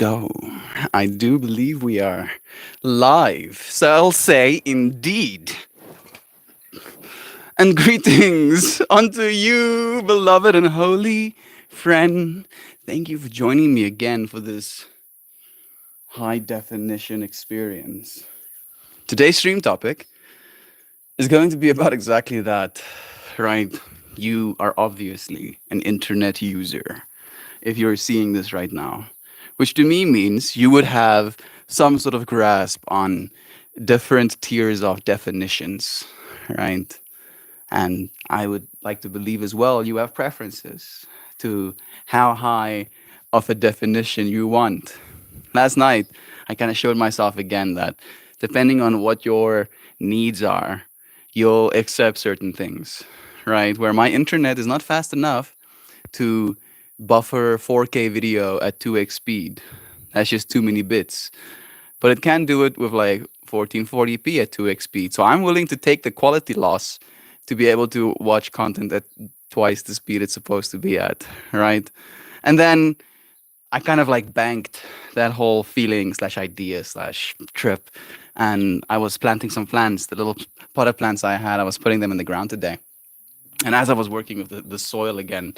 go. I do believe we are live. So I'll say indeed. And greetings unto you, beloved and holy friend. Thank you for joining me again for this high definition experience. Today's stream topic is going to be about exactly that, right? You are obviously an internet user if you're seeing this right now, which to me means you would have some sort of grasp on different tiers of definitions, right? And I would like to believe as well you have preferences to how high of a definition you want. Last night, I kind of showed myself again that depending on what your needs are, you'll accept certain things, right? Where my internet is not fast enough to buffer 4K video at 2x speed. That's just too many bits. But it can do it with like 1440p at 2x speed. So I'm willing to take the quality loss to be able to watch content at twice the speed it's supposed to be at, right? And then I kind of like banked that whole feeling slash idea slash trip. And I was planting some plants, the little potted plants I had, I was putting them in the ground today. And as I was working with the soil again,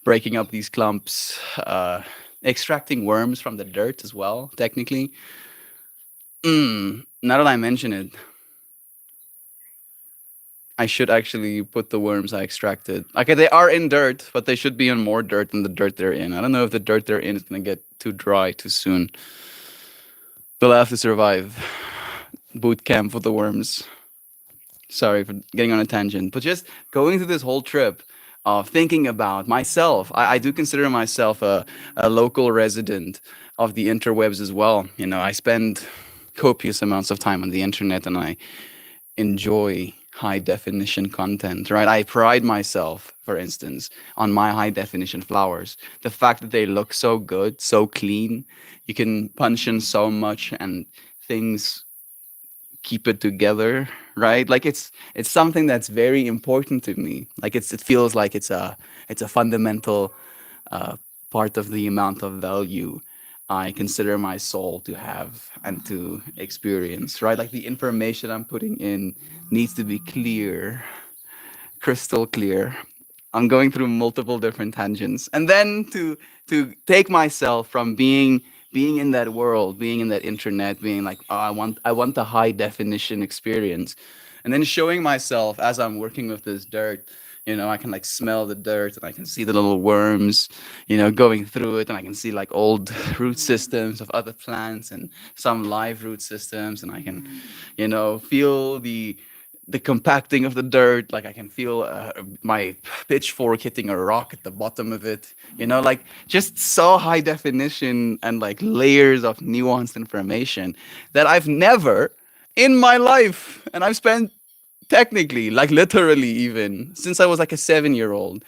breaking up these clumps, extracting worms from the dirt as well, technically. Now that I mention it, I should actually put the worms I extracted. Okay, they are in dirt, but they should be in more dirt than the dirt they're in. I don't know if the dirt they're in is going to get too dry too soon. They'll have to survive boot camp for the worms. Sorry for getting on a tangent, but just going through this whole trip of thinking about myself. I do consider myself a local resident of the interwebs as well. You know, I spend copious amounts of time on the internet and I enjoy high definition content, right? I pride myself, for instance, on my high definition flowers. The fact that they look so good, so clean, you can punch in so much and things keep it together, right? Like it's something that's very important to me. Like it feels like it's a fundamental part of the amount of value I consider my soul to have and to experience, right? Like the information I'm putting in needs to be clear, crystal clear. I'm going through multiple different tangents. And then to take myself from being in that world, being in that internet, being like, oh, I want the high definition experience. And then showing myself as I'm working with this dirt, you know, I can like smell the dirt and I can see the little worms, you know, going through it, and I can see like old root systems of other plants and some live root systems, and I can, you know, feel the compacting of the dirt. Like I can feel my pitchfork hitting a rock at the bottom of it, you know, like just so high definition and like layers of nuanced information that I've never in my life, and I've spent technically, like literally even since I was like a 7-year old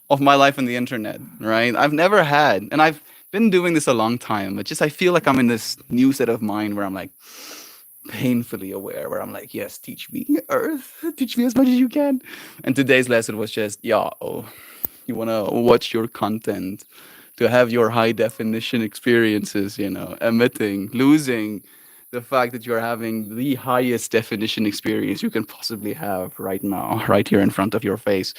of my life on the internet, right? I've never had, and I've been doing this a long time, but just I feel like I'm in this new set of mind where I'm like painfully aware, where I'm like, yes, teach me Earth, teach me as much as you can. And today's lesson was just, yeah, oh, you want to watch your content to have your high definition experiences, you know, emitting, losing the fact that you're having the highest definition experience you can possibly have right now, right here in front of your face.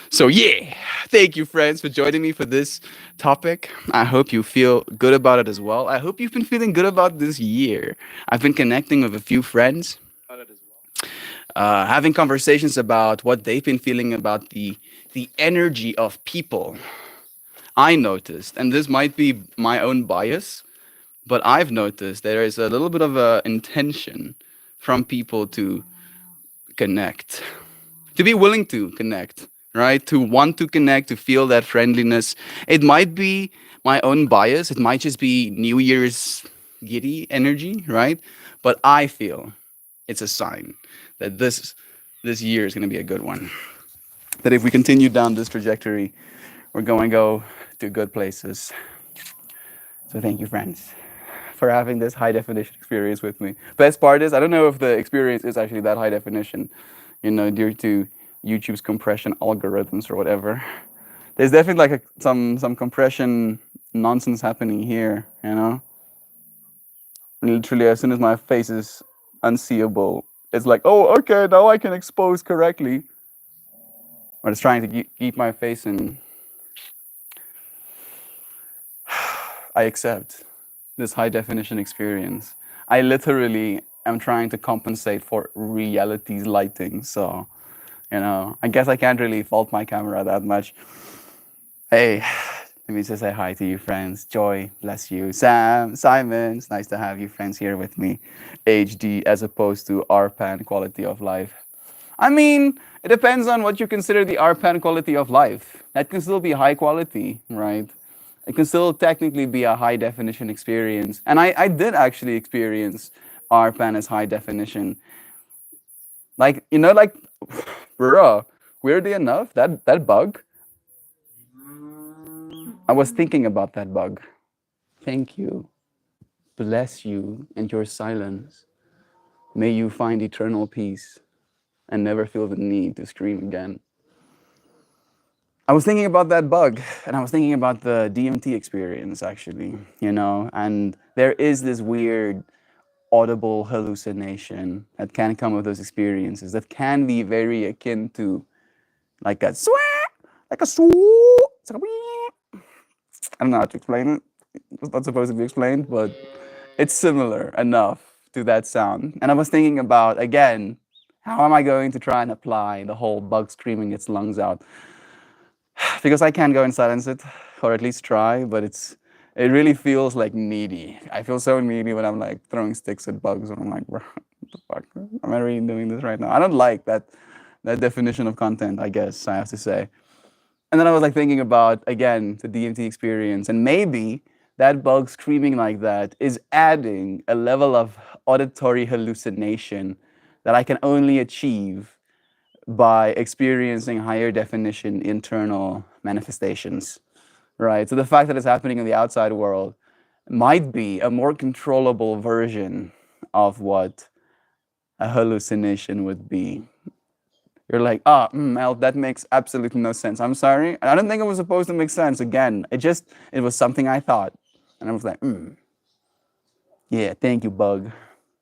So, yeah, thank you, friends, for joining me for this topic. I hope you feel good about it as well. I hope you've been feeling good about this year. I've been connecting with a few friends, having conversations about what they've been feeling about the energy of people. I noticed, and this might be my own bias, but I've noticed there is a little bit of a intention from people to connect, to be willing to connect, right? To want to connect, to feel that friendliness. It might be my own bias, it might just be New Year's giddy energy, right? But I feel it's a sign that this year is going to be a good one. That if we continue down this trajectory, we're going to go to good places. So thank you, friends, for having this high definition experience with me. Best part is I don't know if the experience is actually that high definition, you know, due to YouTube's compression algorithms or whatever. There's definitely like some compression nonsense happening here, you know. Literally, as soon as my face is unseeable, it's like, oh, okay, now I can expose correctly. But it's trying to keep my face in. I accept this high definition experience. I literally am trying to compensate for reality's lighting. So, I guess I can't really fault my camera that much. Hey, let me just say hi to you, friends. Joy, bless you. Sam, Simon, it's nice to have you friends here with me. HD as opposed to RPAN quality of life. I mean, it depends on what you consider the RPAN quality of life. That can still be high quality, right? It can still technically be a high definition experience. And I did actually experience RPAN as high definition. Like, bruh, weirdly enough, that bug, I was thinking about that bug. Thank you. Bless you and your silence. May you find eternal peace and never feel the need to scream again. I was thinking about that bug, and I was thinking about the DMT experience, actually, and there is this weird audible hallucination that can come with those experiences that can be very akin to like a swat, like a swoo. It's like a wee. I don't know how to explain it. It's not supposed to be explained, but it's similar enough to that sound. And I was thinking about, again, how am I going to try and apply the whole bug screaming its lungs out? Because I can't go and silence it, or at least try, but it really feels like needy. I feel so needy when I'm like throwing sticks at bugs, and I'm like, bro, what the fuck? Am I really doing this right now? I don't like that definition of content, I guess I have to say. And then I was like thinking about, again, the DMT experience, and maybe that bug screaming like that is adding a level of auditory hallucination that I can only achieve by experiencing higher definition internal manifestations, right? So the fact that it's happening in the outside world might be a more controllable version of what a hallucination would be. You're like, Mel, that makes absolutely no sense. I'm sorry. I don't think it was supposed to make sense. Again, it was something I thought. And I was like, yeah, thank you, bug.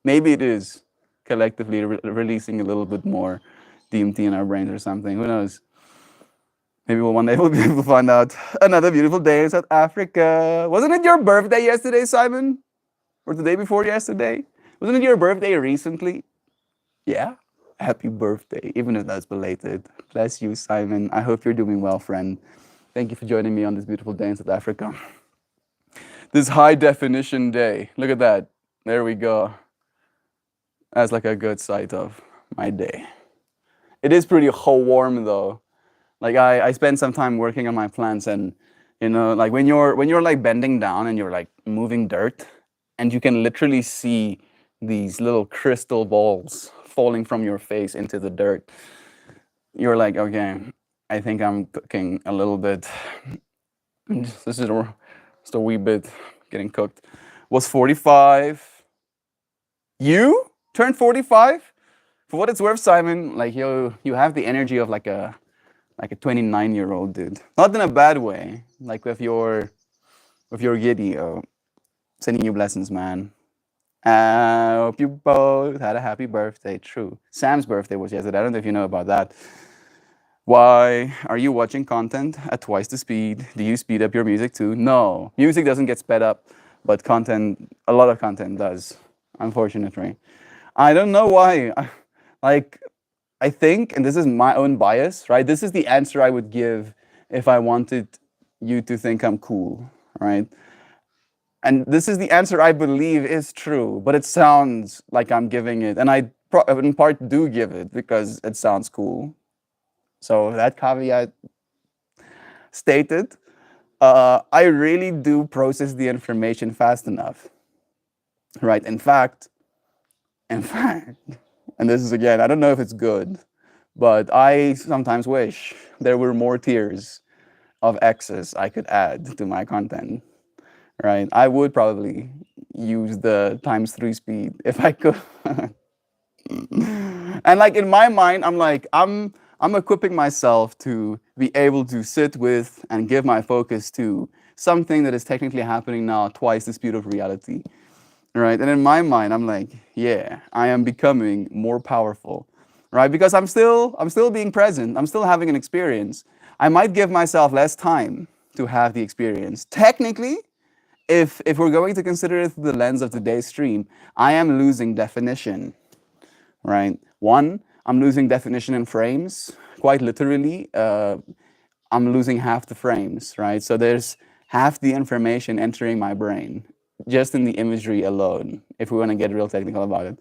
Maybe it is collectively releasing a little bit more DMT in our brains or something. Who knows? Maybe one day we'll be able to find out. Another beautiful day in South Africa. Wasn't it your birthday yesterday, Simon? Or the day before yesterday? Wasn't it your birthday recently? Yeah. Happy birthday, even if that's belated. Bless you, Simon. I hope you're doing well, friend. Thank you for joining me on this beautiful day in South Africa. This high definition day. Look at that. There we go. That's like a good sight of my day. It is pretty warm though. Like I spent some time working on my plants, and like when you're like bending down and you're like moving dirt, and you can literally see these little crystal balls falling from your face into the dirt. You're like, okay, I think I'm cooking a little bit. This is just a wee bit getting cooked. Was 45. You turned 45? For what it's worth, Simon, like you have the energy of like a 29-year-old dude. Not in a bad way. Like with your giddy. Sending you blessings, man. I hope you both had a happy birthday. True. Sam's birthday was yesterday. I don't know if you know about that. Why are you watching content at twice the speed? Do you speed up your music too? No. Music doesn't get sped up, but a lot of content does, unfortunately. I don't know why. I think, and this is my own bias, right? This is the answer I would give if I wanted you to think I'm cool, right? And this is the answer I believe is true, but it sounds like I'm giving it. And I in part do give it because it sounds cool. So that caveat stated, I really do process the information fast enough, right? In fact, and this is again, I don't know if it's good, but I sometimes wish there were more tiers of X's I could add to my content. Right, I would probably use the ×3 speed if I could. And like in my mind, I'm equipping myself to be able to sit with and give my focus to something that is technically happening now twice the speed of reality. right? And in my mind, I'm like, yeah, I am becoming more powerful, right? Because I'm still being present. I'm still having an experience. I might give myself less time to have the experience. Technically, if we're going to consider it through the lens of today's stream, I am losing definition, right? One, I'm losing definition in frames, quite literally. I'm losing half the frames, right? So there's half the information entering my brain just in the imagery alone, if we want to get real technical about it.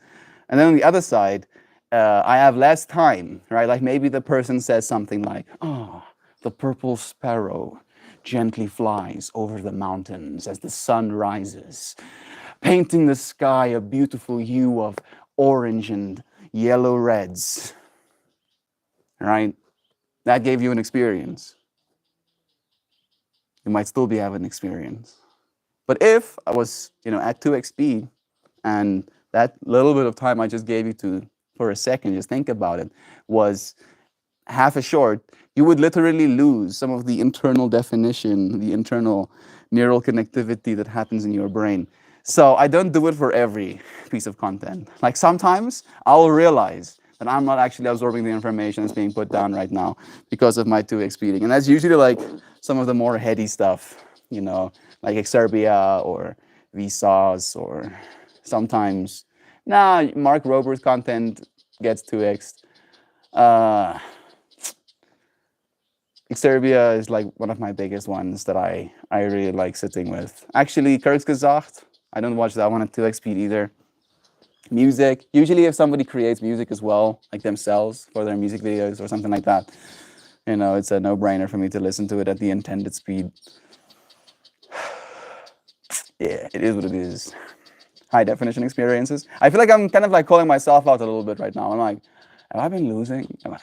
And then on the other side, I have less time, right? Like maybe the person says something like, oh, the purple sparrow gently flies over the mountains as the sun rises, painting the sky a beautiful hue of orange and yellow reds, right? That gave you an experience. You might still be having an experience. But if I was, at 2x speed, and that little bit of time I just gave you to for a second, just think about it, was half as short, you would literally lose some of the internal definition, the internal neural connectivity that happens in your brain. So I don't do it for every piece of content. Like sometimes I'll realize that I'm not actually absorbing the information that's being put down right now because of my 2x speeding. And that's usually like some of the more heady stuff, like Exerbia or Vsauce or sometimes, Mark Rober's content gets 2x. Uh, Exerbia is like one of my biggest ones that I really like sitting with. Actually, Kurzgesagt, I don't watch that one at 2x speed either. Music, usually if somebody creates music as well, like themselves for their music videos or something like that, it's a no-brainer for me to listen to it at the intended speed. Yeah, it is what it is. High definition experiences. I feel like I'm kind of like calling myself out a little bit right now. I'm like, have I been losing? Have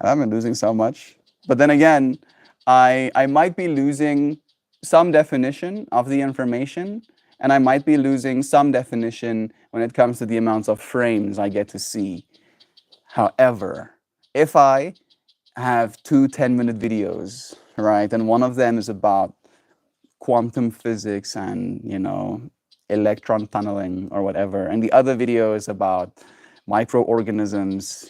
I been losing so much? But then again, I might be losing some definition of the information, and I might be losing some definition when it comes to the amounts of frames I get to see. However, if I have two 10-minute videos, right, and one of them is about quantum physics and, electron tunneling or whatever, and the other video is about microorganisms,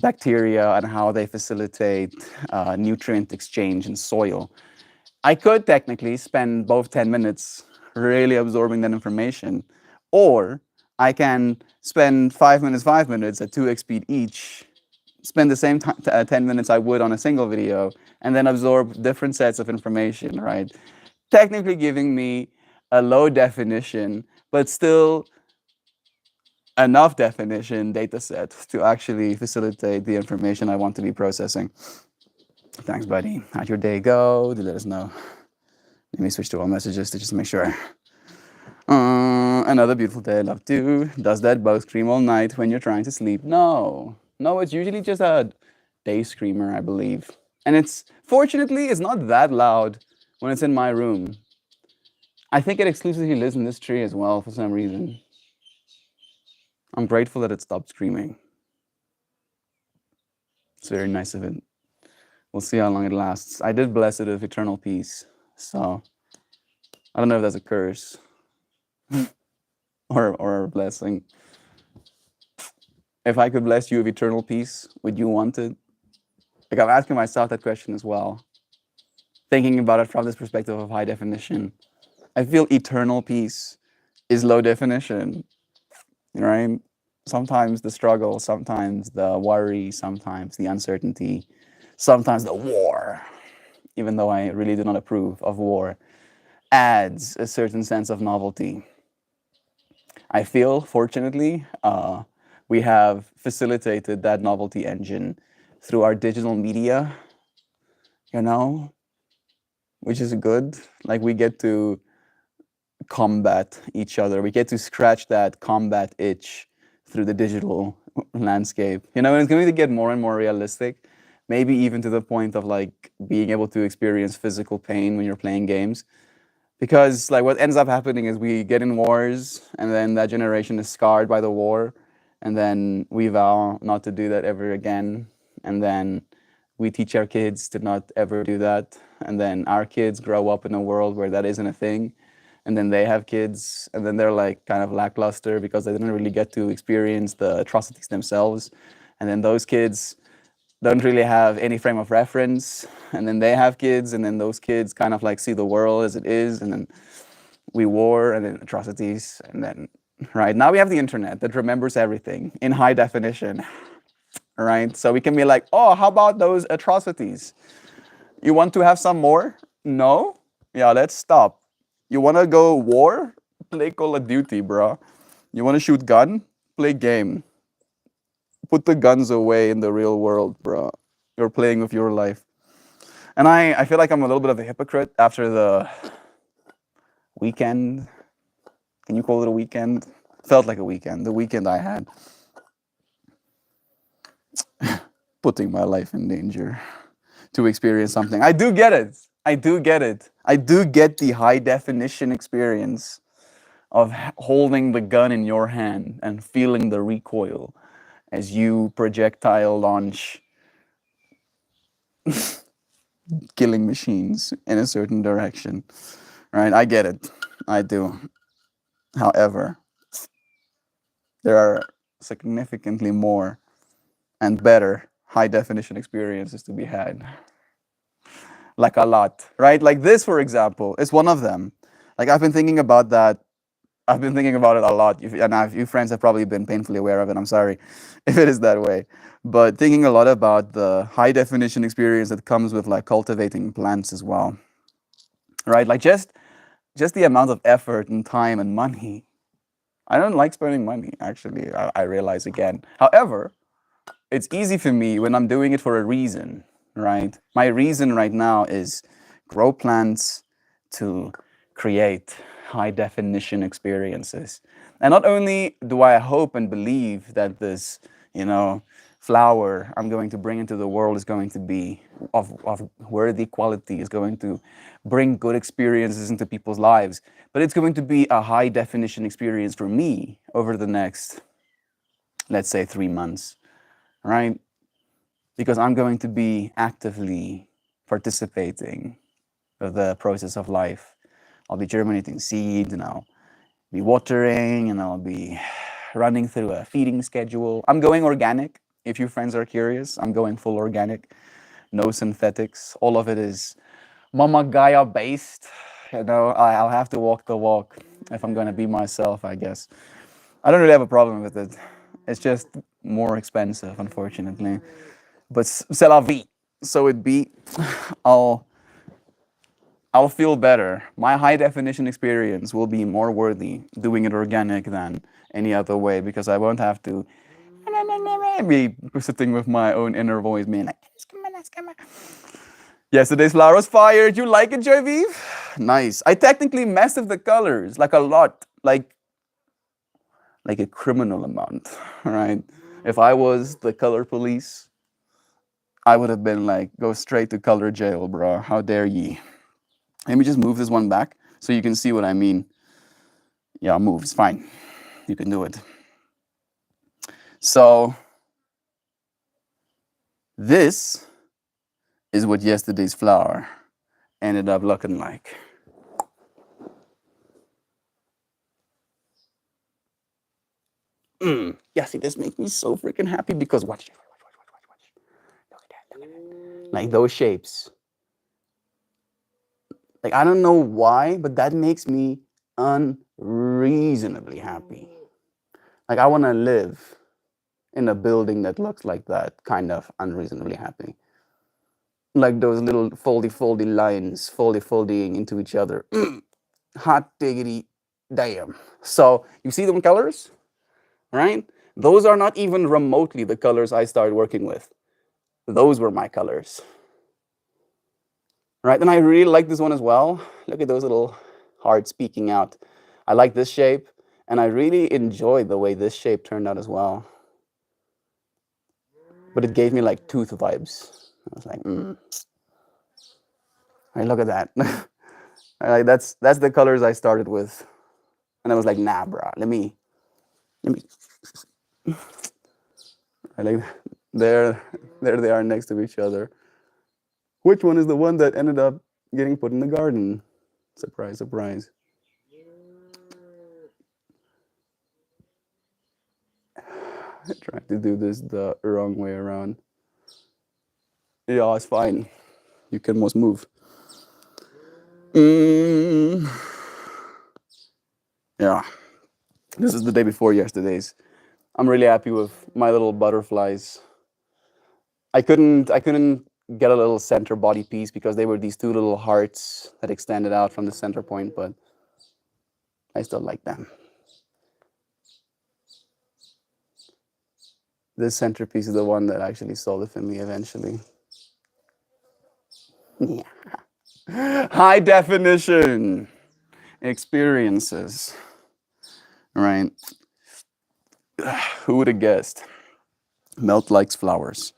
bacteria and how they facilitate nutrient exchange in soil. I could technically spend both 10 minutes really absorbing that information, or I can spend 5 minutes at 2x speed each, spend the same 10 minutes I would on a single video, and then absorb different sets of information, right? Technically giving me a low definition, but still enough definition data set to actually facilitate the information I want to be processing. Thanks, buddy. How'd your day go? Do let us know. Let me switch to all messages to just make sure. Another beautiful day, love too. Does that bug scream all night when you're trying to sleep? No, it's usually just a day screamer, I believe. And fortunately, it's not that loud when it's in my room. I think it exclusively lives in this tree as well for some reason. I'm grateful that it stopped screaming. It's very nice of it. We'll see how long it lasts. I did bless it with eternal peace, so I don't know if that's a curse or a blessing. If I could bless you with eternal peace, would you want it? Like I'm asking myself that question as well, thinking about it from this perspective of high definition. I feel eternal peace is low definition, right? Sometimes the struggle, sometimes the worry, sometimes the uncertainty, sometimes the war, even though I really do not approve of war, adds a certain sense of novelty. I feel, fortunately, we have facilitated that novelty engine through our digital media, which is good. Like we get to combat each other. We get to scratch that combat itch through the digital landscape. And it's going to get more and more realistic, maybe even to the point of like being able to experience physical pain when you're playing games. Because like what ends up happening is we get in wars and then that generation is scarred by the war, and then we vow not to do that ever again. And then we teach our kids to not ever do that. And then our kids grow up in a world where that isn't a thing. and then they have kids, and then they're like kind of lackluster because they didn't really get to experience the atrocities themselves. And then those kids don't really have any frame of reference, and then they have kids, and then those kids kind of like see the world as it is, and then we war and then atrocities, and then right now we have the internet that remembers everything in high definition, right? So we can be like, oh, how about those atrocities? You want to have some more? No? Yeah, let's stop. You want to go war? Play Call of Duty, bro. You want to shoot gun? Play game. Put the guns away in the real world, bro. You're playing with your life. And I feel like I'm a little bit of a hypocrite after the weekend. Can you call it a weekend? Felt like a weekend. The weekend I had. Putting my life in danger to experience something. I do get it. I do get it. I do get the high definition experience of holding the gun in your hand and feeling the recoil as you projectile launch killing machines in a certain direction. Right? I get it. I do. However, there are significantly more and better high definition experiences to be had. Like a lot, right? Like this, for example, is one of them. Like I've been thinking about that. I've been thinking about it a lot. And you friends have probably been painfully aware of it. I'm sorry if it is that way. But thinking a lot about the high definition experience that comes with like cultivating plants as well. Right? Like just the amount of effort and time and money. I don't like spending money, actually. I realize again. However, it's easy for me when I'm doing it for a reason, right? My reason right now is grow plants to create high definition experiences. And not only do I hope and believe that this, flower I'm going to bring into the world is going to be of worthy quality, is going to bring good experiences into people's lives, but it's going to be a high definition experience for me over the next, let's say, 3 months. Right? Because I'm going to be actively participating of the process of life. I'll be germinating seeds, and I'll be watering, and I'll be running through a feeding schedule. I'm going organic. If you friends are curious, I'm going full organic. No synthetics. All of it is Mama Gaia based. I'll have to walk the walk if I'm going to be myself, I guess. I don't really have a problem with it. It's just more expensive, unfortunately. But c'est la vie. So it be. I'll feel better. My high definition experience will be more worthy doing it organic than any other way, because I won't have to be sitting with my own inner voice being like, yesterday's flower was fire. You like it, Joyviv? Nice. I technically messed with the colors, like a lot. Like a criminal amount, right? If I was the color police, I would have been like, go straight to color jail, bro. How dare ye? Let me just move this one back so you can see what I mean. Yeah, move. It's fine. You can do it. So this is what yesterday's flower ended up looking like. Yeah, see, this makes me so freaking happy because watch. Look at that. Like those shapes. Like, I don't know why, but that makes me unreasonably happy. Like, I want to live in a building that looks like that, kind of unreasonably happy. Like those little foldy lines, folding into each other. Hot diggity damn. So, you see them colors? Right? Those are not even remotely the colors I started working with. Those were my colors. Right? And I really like this one as well. Look at those little hearts peeking out. I like this shape, and I really enjoy the way this shape turned out as well. But it gave me like tooth vibes. I was like, Right, look at that. Like, that's the colors I started with. And I was like, nah, bro, let me. I like, there they are next to each other. Which one is the one that ended up getting put in the garden? Surprise, surprise. I tried to do this the wrong way around. Yeah, it's fine. You can almost move. Mm, yeah, this is the day before yesterday's. I'm really happy with my little butterflies. I couldn't get a little center body piece because they were these two little hearts that extended out from the center point, but I still like them. This centerpiece is the one that actually sold it for me eventually. Yeah. High definition experiences. Right. Who would have guessed? Melt likes flowers.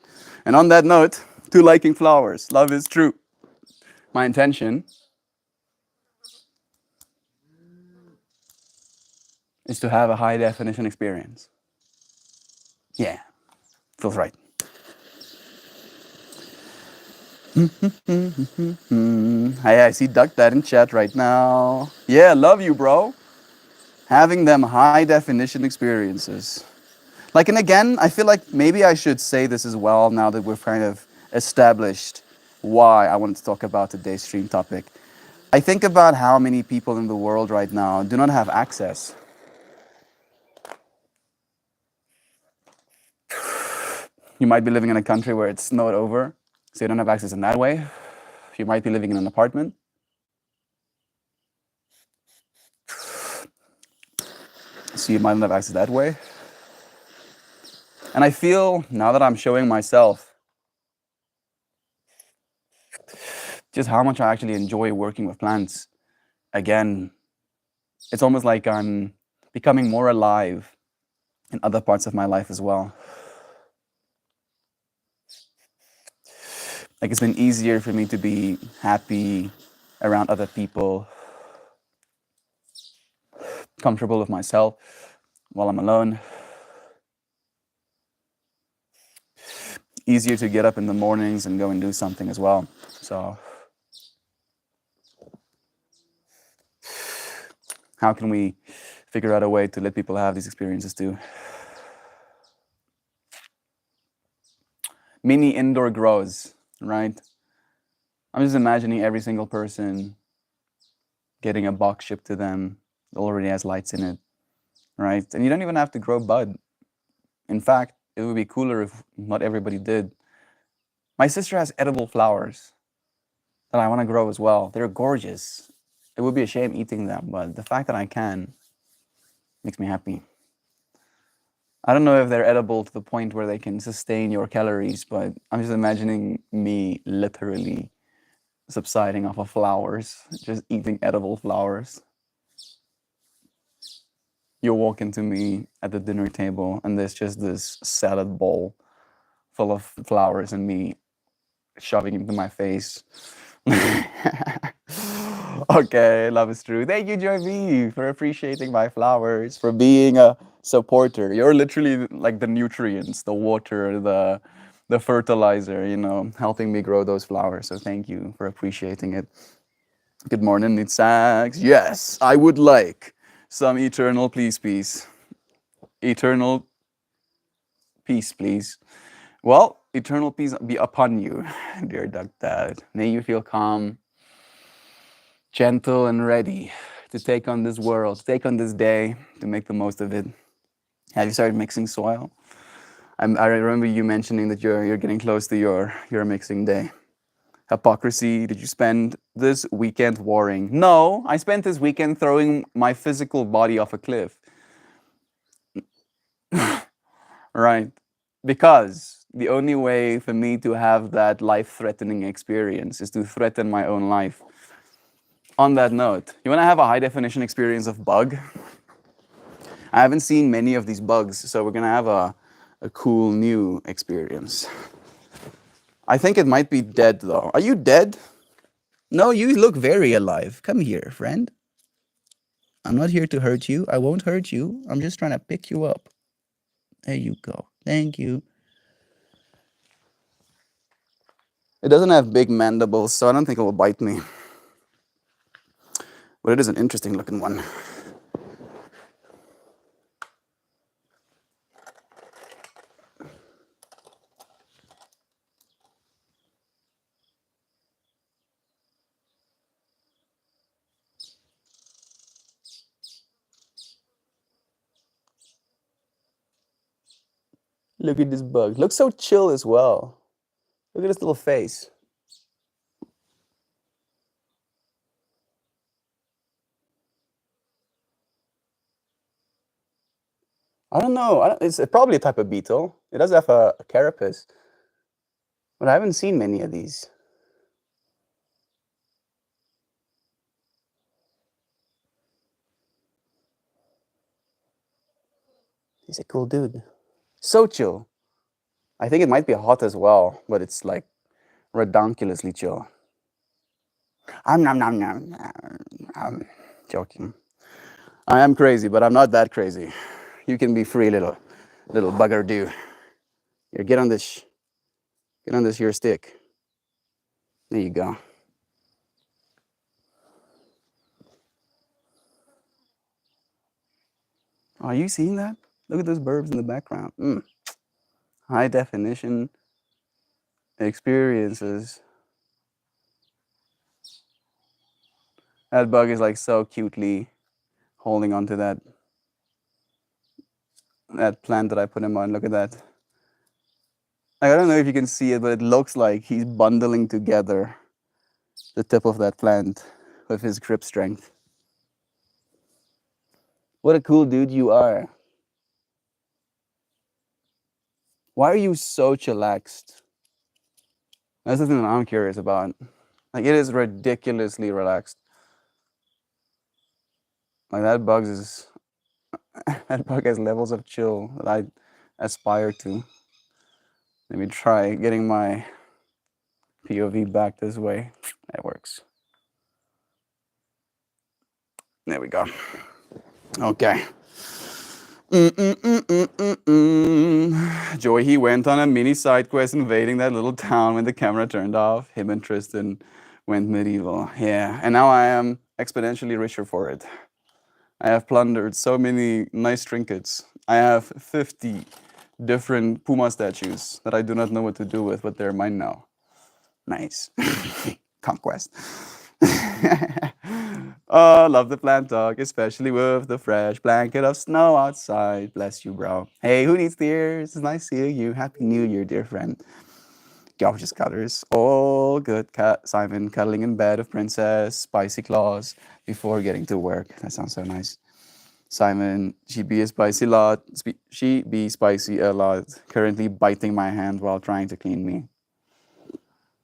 And on that note, to liking flowers, love is true. My intention is to have a high definition experience. Yeah, feels right. Hey, I see Duck Dad in chat right now. Yeah, love you, bro. Having them high definition experiences. Like, and again, I feel like maybe I should say this as well now that we've kind of established why I wanted to talk about today's stream topic. I think about how many people in the world right now do not have access. You might be living in a country where it's snowed over, so you don't have access in that way. You might be living in an apartment. So you might not have access that way. And I feel now that I'm showing myself just how much I actually enjoy working with plants. Again, it's almost like I'm becoming more alive in other parts of my life as well. Like it's been easier for me to be happy around other people, comfortable with myself while I'm alone. Easier to get up in the mornings and go and do something as well. So how can we figure out a way to let people have these experiences too? Mini indoor grows, right? I'm just imagining every single person getting a box shipped to them that already has lights in it, right? And you don't even have to grow bud. In fact, it would be cooler if not everybody did. My sister has edible flowers that I want to grow as well. They're gorgeous. It would be a shame eating them, but the fact that I can makes me happy. I don't know if they're edible to the point where they can sustain your calories, but I'm just imagining me literally subsiding off of flowers, just eating edible flowers. You walk into me at the dinner table and there's just this salad bowl full of flowers and me shoving into my face. Okay, love is true. Thank you, Joy V, for appreciating my flowers, for being a supporter. You're literally like the nutrients, the water, the fertilizer, you know, helping me grow those flowers. So thank you for appreciating it. Good morning, Nitsax. Yes, I would like some eternal peace. Eternal peace, please. Well, eternal peace be upon you, dear Duck Dad. May you feel calm, gentle, and ready to take on this world, to take on this day, to make the most of it. Have you started mixing soil? I remember you mentioning that you're getting close to your mixing day. Hypocrisy. Did you spend this weekend warring? No, I spent this weekend throwing my physical body off a cliff. Right. Because the only way for me to have that life-threatening experience is to threaten my own life. On that note, you want to have a high-definition experience of bug? I haven't seen many of these bugs, so we're going to have a cool new experience. I think it might be dead, though. Are you dead? No, you look very alive. Come here, friend. I'm not here to hurt you. I won't hurt you. I'm just trying to pick you up. There you go. Thank you. It doesn't have big mandibles, so I don't think it will bite me. But it is an interesting looking one. Look at this bug. Looks so chill as well. Look at his little face. I don't know. It's probably a type of beetle. It does have a carapace, but I haven't seen many of these. He's a cool dude. So chill. I think it might be hot as well, but it's like redonkulously chill. I'm nom nom nom. I'm joking. I am crazy, but I'm not that crazy. You can be free, little bugger do. Here, get on this. Get on this here stick. There you go. Are you seeing that? Look at those burbs in the background. High definition experiences. That bug is like so cutely holding onto that plant that I put him on. Look at that. I don't know if you can see it, but it looks like he's bundling together the tip of that plant with his grip strength. What a cool dude you are. Why are you so chillaxed? That's the thing that I'm curious about. Like, it is ridiculously relaxed. Like, that bug has levels of chill that I aspire to. Let me try getting my POV back this way. That works. There we go. Okay. Joey, he went on a mini side quest invading that little town when the camera turned off. Him and Tristan went medieval. Yeah, and now I am exponentially richer for it. I have plundered so many nice trinkets. I have 50 different Puma statues that I do not know what to do with, but they're mine now. Nice. Conquest. Oh, love the plant talk, especially with the fresh blanket of snow outside. Bless you, bro. Hey, who needs tears? It's nice seeing you. Happy New Year, dear friend. Gorgeous colors. All good. Simon cuddling in bed with Princess Spicy Claus before getting to work. That sounds so nice. Simon, she be a spicy lot. She be spicy a lot. Currently biting my hand while trying to clean me.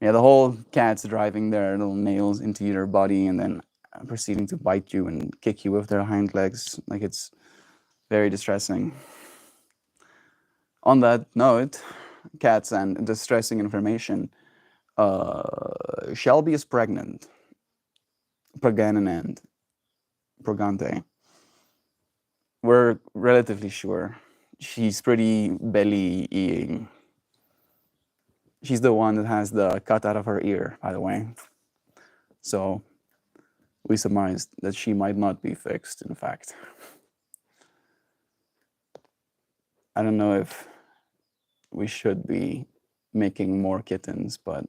Yeah, the whole cat's driving their little nails into your body and then proceeding to bite you and kick you with their hind legs. Like, it's very distressing. On that note, cats and distressing information. Shelby is pregnant. Pregnant. Progante. We're relatively sure. She's pretty belly-eating. She's the one that has the cut out of her ear, by the way. So we surmised that she might not be fixed, in fact. I don't know if we should be making more kittens, but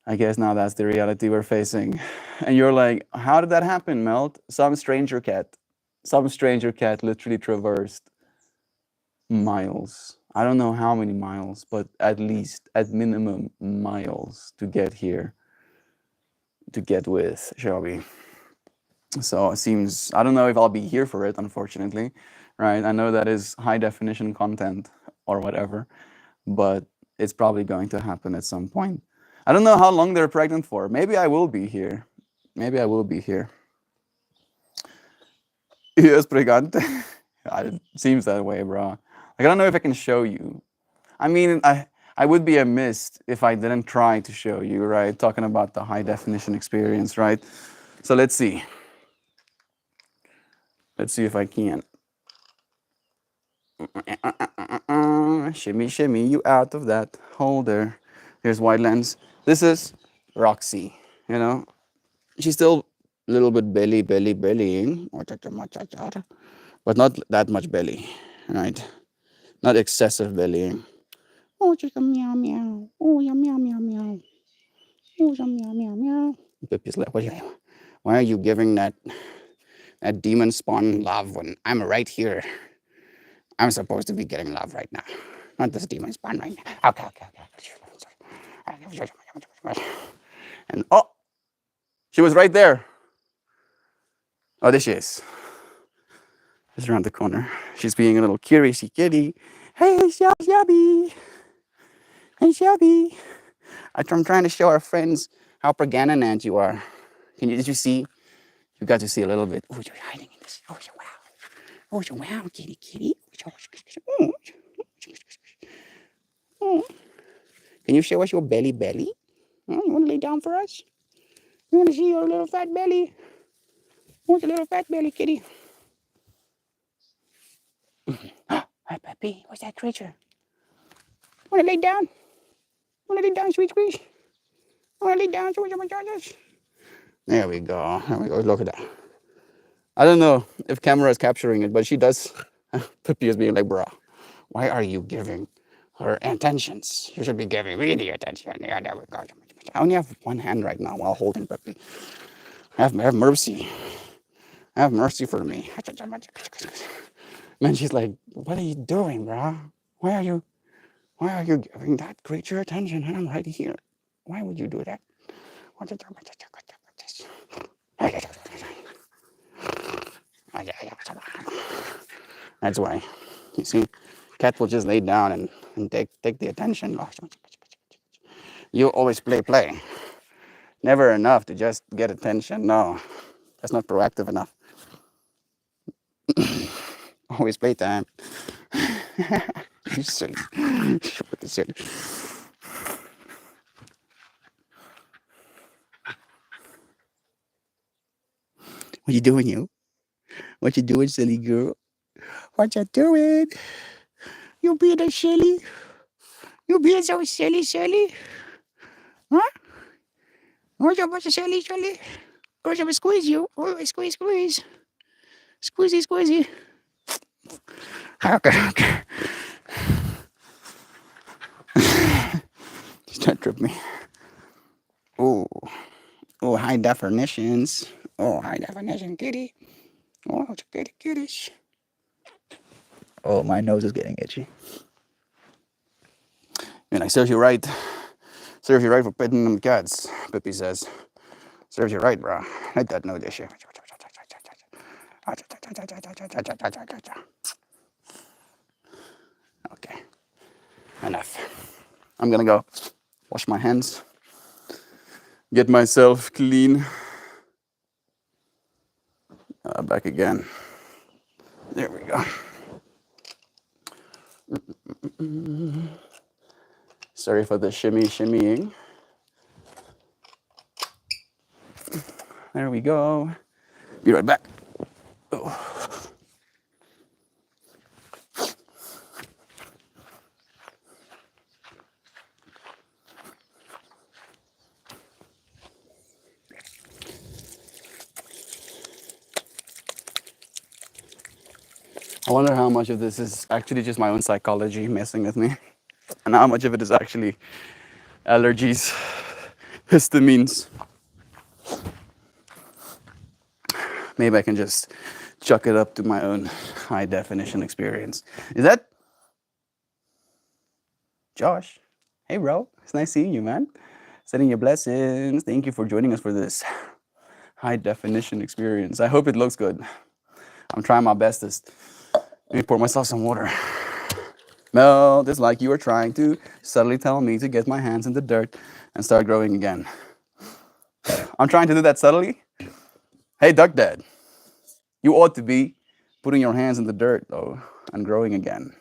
I guess now that's the reality we're facing. And you're like, how did that happen, Melt? Some stranger cat literally traversed miles. I don't know how many miles, but at minimum miles to get here, to get with Shelby. So it seems, I don't know if I'll be here for it, unfortunately, right? I know that is high definition content or whatever, but it's probably going to happen at some point. I don't know how long they're pregnant for. Maybe I will be here. Maybe I will be here. Yes, pregante. It seems that way, bro. Like, I don't know if I can show you. I mean, I would be amiss if I didn't try to show you, right? Talking about the high definition experience, right? So let's see. Let's see if I can. Shimmy, shimmy you out of that holder. Here's Wildlands. This is Roxy, you know? She's still a little bit bellying, but not that much belly, right? Not excessive bellying. Oh, just a meow meow. Oh, yeah, meow meow meow. Oh, yeah, meow meow meow. Pippi's like, why are you giving that demon spawn love when I'm right here? I'm supposed to be getting love right now, not this demon spawn right now. Okay, okay, okay. And oh, she was right there. Oh, there she is. Just around the corner. She's being a little curious kitty. Hey, Shelby. Hey, Shelby. I'm trying to show our friends how pregnant you are. Did you see? You got to see a little bit. Oh, you're hiding in this. Oh, wow. Oh, wow, kitty, kitty. Oh, oh. Can you show us your belly? Oh, you want to lay down for us? You want to see your little fat belly? What's a little fat belly, kitty? Hi, puppy. What's that creature? Want to lay down? Want to lay down, sweet squeeze? Want to lay down, sweet squeeze? There we go. There we go. Look at that. I don't know if camera is capturing it, but she does. Puppy is being like, bro, why are you giving her attentions? You should be giving me the attention. Yeah, there we go. I only have one hand right now while holding Puppy. Have mercy. Have mercy for me. Man, she's like, what are you doing, bro? Why are you giving that creature attention? And I'm right here. Why would you do that? That's why. You see, cat will just lay down and take the attention. You always play. Never enough to just get attention. No, that's not proactive enough. Always playtime. You silly. Silly. What you doing, you? What you doing, silly girl? What you doing? You being a silly? You being so silly? Huh? What's up, silly? What's up, squeeze you? Oh, squeeze. Squeezy. Okay. Don't trip me. Oh, high definitions. Oh, high definition kitty. Oh, it's a kitty. Oh, my nose is getting itchy. And I serves you right. Serves you right for petting them cats, Pippi says. Serves you right, bro. Let that know this shit. Okay, enough. I'm gonna go wash my hands, get myself clean. Back again. There we go. Sorry for the shimmying. There we go. Be right back. Oh. I wonder how much of this is actually just my own psychology messing with me, and how much of it is actually allergies, histamines. Maybe I can just chuck it up to my own high definition experience. Is that Josh? Hey, bro. It's nice seeing you, man. Sending your blessings. Thank you for joining us for this high definition experience. I hope it looks good. I'm trying my bestest. Let me pour myself some water. Mel, it's like you were trying to subtly tell me to get my hands in the dirt and start growing again. I'm trying to do that subtly. Hey, Duck Dad, you ought to be putting your hands in the dirt, though, and growing again.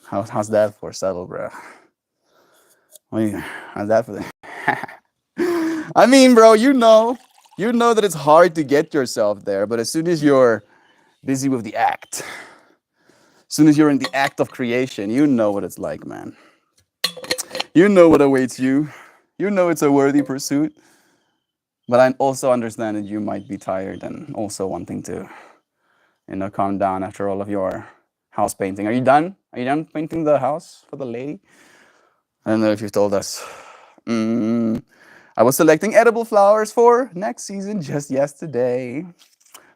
How's that for subtle, bro? How's that for the... I mean, bro, you know that it's hard to get yourself there, but as soon as you're busy with the act, as soon as you're in the act of creation, you know what it's like, man. You know what awaits you. You know it's a worthy pursuit. But I also understand that you might be tired and also wanting to, calm down after all of your house painting. Are you done? Are you done painting the house for the lady? I don't know if you've told us. I was selecting edible flowers for next season just yesterday.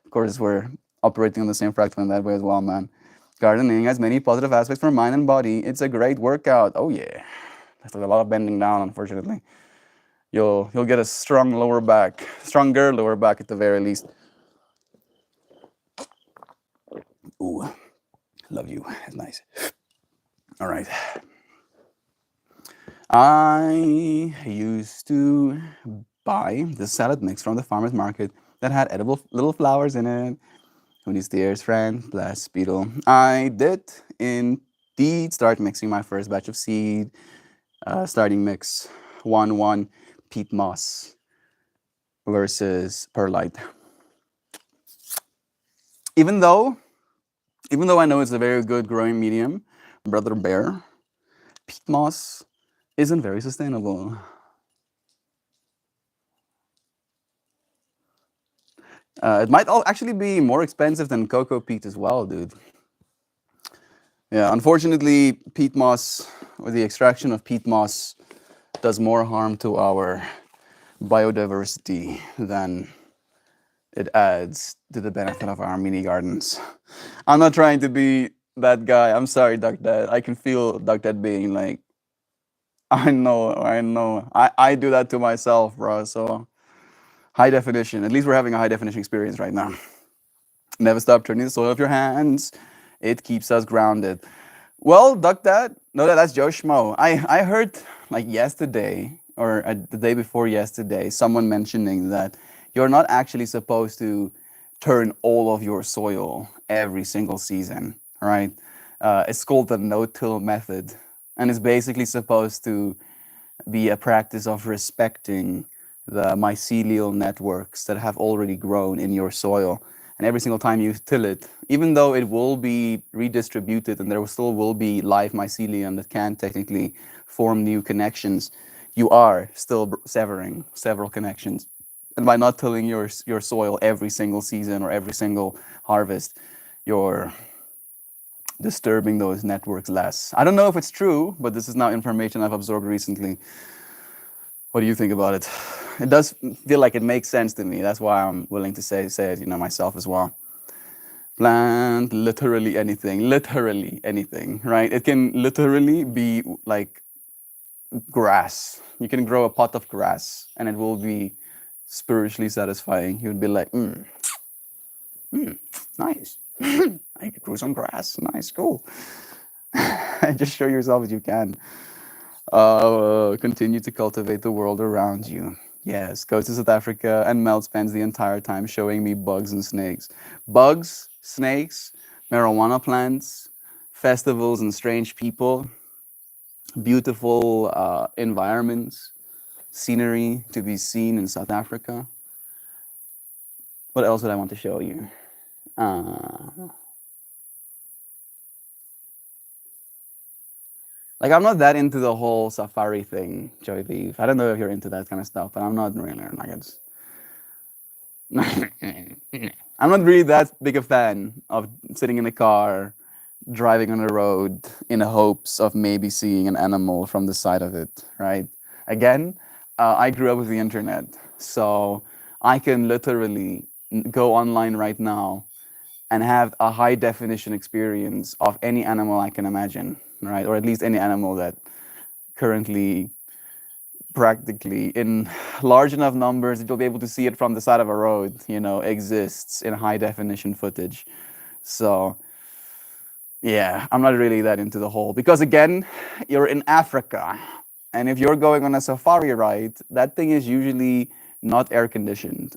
Of course, we're operating on the same fractal in that way as well, man. Gardening has many positive aspects for mind and body. It's a great workout. Oh yeah, there's a lot of bending down, unfortunately. You'll get a strong lower back, stronger lower back at the very least. Ooh, love you. That's nice. All right. I used to buy the salad mix from the farmer's market that had edible little flowers in it. Who needs the ear's friend? Bless Beetle. I did indeed start mixing my first batch of seed. Starting mix 1-1 peat moss versus perlite. Even though I know it's a very good growing medium, Brother Bear, peat moss isn't very sustainable. It might actually be more expensive than cocoa peat as well, dude. Yeah, unfortunately, peat moss, or the extraction of peat moss, does more harm to our biodiversity than it adds to the benefit of our mini gardens. I'm not trying to be that guy. I'm sorry, Duck Dad. I can feel Duck Dad being like, I know. I do that to myself, bro. So high definition. At least we're having a high definition experience right now. Never stop turning the soil of your hands. It keeps us grounded. Well, Duck Dad. No, that's Joe Schmo. I heard like yesterday or the day before yesterday, someone mentioning that you're not actually supposed to turn all of your soil every single season, right? It's called the no-till method, and it's basically supposed to be a practice of respecting the mycelial networks that have already grown in your soil. And every single time you till it, even though it will be redistributed and there still will be live mycelium that can technically form new connections, you are still severing several connections. And by not tilling your soil every single season or every single harvest, you're disturbing those networks less. I don't know if it's true, but this is now information I've absorbed recently. What do you think about it? It does feel like it makes sense to me. That's why I'm willing to say it, myself as well. Plant literally anything, right? It can literally be like grass. You can grow a pot of grass and it will be spiritually satisfying. You'd be like, nice. I could grow some grass. Nice, cool. Just show yourself as you can. Continue to cultivate the world around you. Yes, go to South Africa and Mel spends the entire time showing me bugs and snakes. Bugs, snakes, marijuana plants, festivals and strange people, beautiful environments, scenery to be seen in South Africa. What else would I want to show you? Like, I'm not that into the whole safari thing, Joy Thief. I don't know if you're into that kind of stuff, but I'm not really. Like, it's I'm not really that big a fan of sitting in a car, driving on the road in the hopes of maybe seeing an animal from the side of it, right? Again, I grew up with the internet, so I can literally go online right now and have a high definition experience of any animal I can imagine, right? Or at least any animal that currently practically in large enough numbers that you'll be able to see it from the side of a road, exists in high definition footage. So yeah, I'm not really that into the whole, because again, you're in Africa, and if you're going on a safari ride, that thing is usually not air conditioned.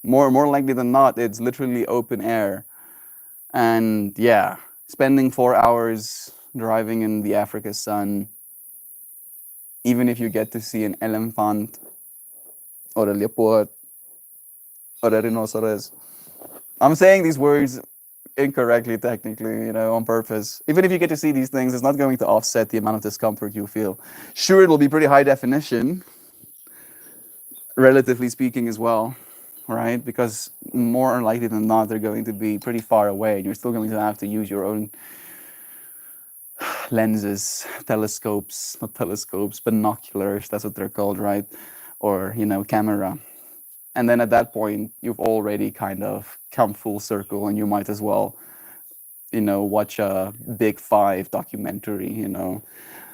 More likely than not, it's literally open air. And yeah, spending 4 hours driving in the Africa sun, even if you get to see an elephant or a leopard or a rhinoceros. I'm saying these words incorrectly, technically, on purpose. Even if you get to see these things, it's not going to offset the amount of discomfort you feel. Sure, it will be pretty high definition, relatively speaking as well, right? Because more likely than not, they're going to be pretty far away, and you're still going to have to use your own lenses, not telescopes, binoculars, that's what they're called, right? Or, camera. And then at that point, you've already kind of come full circle, and you might as well, watch a Big Five documentary,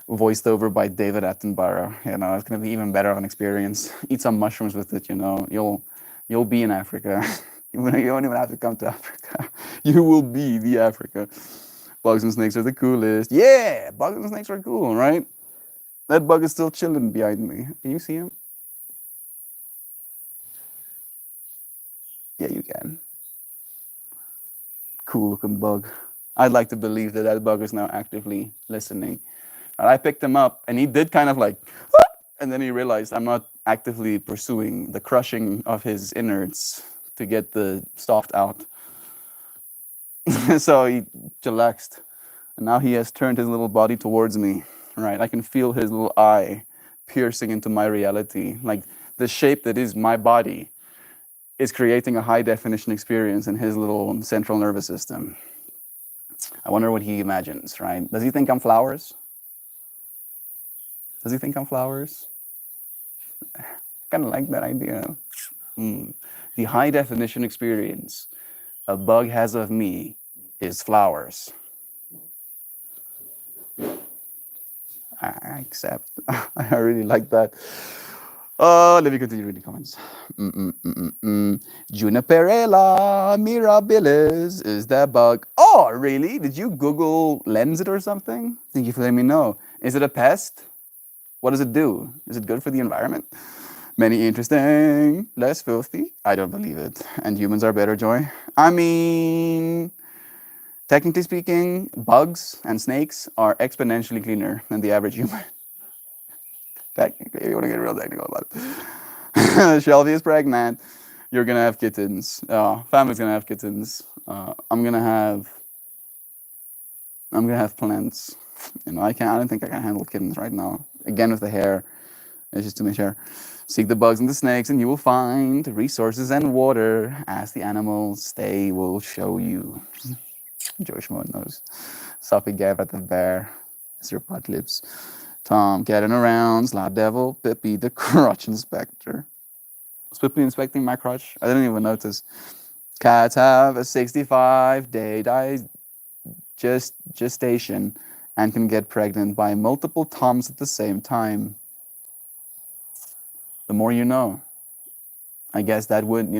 voiced over by David Attenborough. It's gonna be even better of an experience. Eat some mushrooms with it. You'll be in Africa. You don't even have to come to Africa. You will be the Africa. Bugs and snakes are the coolest. Yeah, bugs and snakes are cool, right? That bug is still chilling behind me. Can you see him? Yeah, you can. Cool looking bug. I'd like to believe that that bug is now actively listening. And I picked him up, and he did kind of like, and then he realized I'm not actively pursuing the crushing of his innards to get the soft out. So he chillaxed, and now he has turned his little body towards me. Right, I can feel his little eye piercing into my reality. Like the shape that is my body is creating a high definition experience in his little central nervous system. I wonder what he imagines, right? Does he think I'm flowers? Does he think I'm flowers? I kind of like that idea. The high definition experience a bug has of me is flowers. I accept. I really like that. Let me continue reading comments. Juniperella mirabilis is that bug. Oh, really? Did you Google lens it or something? Thank you for letting me know. Is it a pest? What does it do? Is it good for the environment? Many interesting, less filthy. I don't believe it. And humans are better, Joy. I mean, technically speaking, bugs and snakes are exponentially cleaner than the average human. Technically, if you want to get real technical about it. Shelby is pregnant. You're gonna have kittens. Family's gonna have kittens. I'm gonna have plants. I don't think I can handle kittens right now. Again with the hair, it's just too much hair. Seek the bugs and the snakes, and you will find resources and water. Ask the animals; they will show you. Josh Moore knows. Sophie gave at the bear. Sir Pot Lips. Tom getting around. Slot Devil. Pippi the crotch inspector. Was Pippi inspecting my crotch? I didn't even notice. Cats have a 65-day gestation and can get pregnant by multiple toms at the same time. The more you know. I guess that would,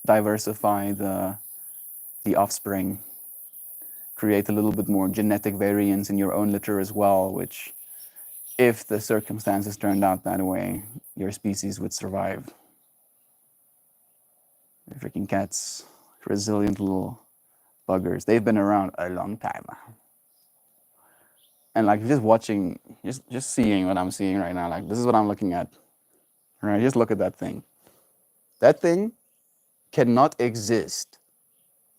diversify the offspring. Create a little bit more genetic variance in your own litter as well, which, if the circumstances turned out that way, your species would survive. The freaking cats, resilient little buggers. They've been around a long time. And like just watching, just seeing what I'm seeing right now, like this is what I'm looking at. Right? Just look at that thing. That thing cannot exist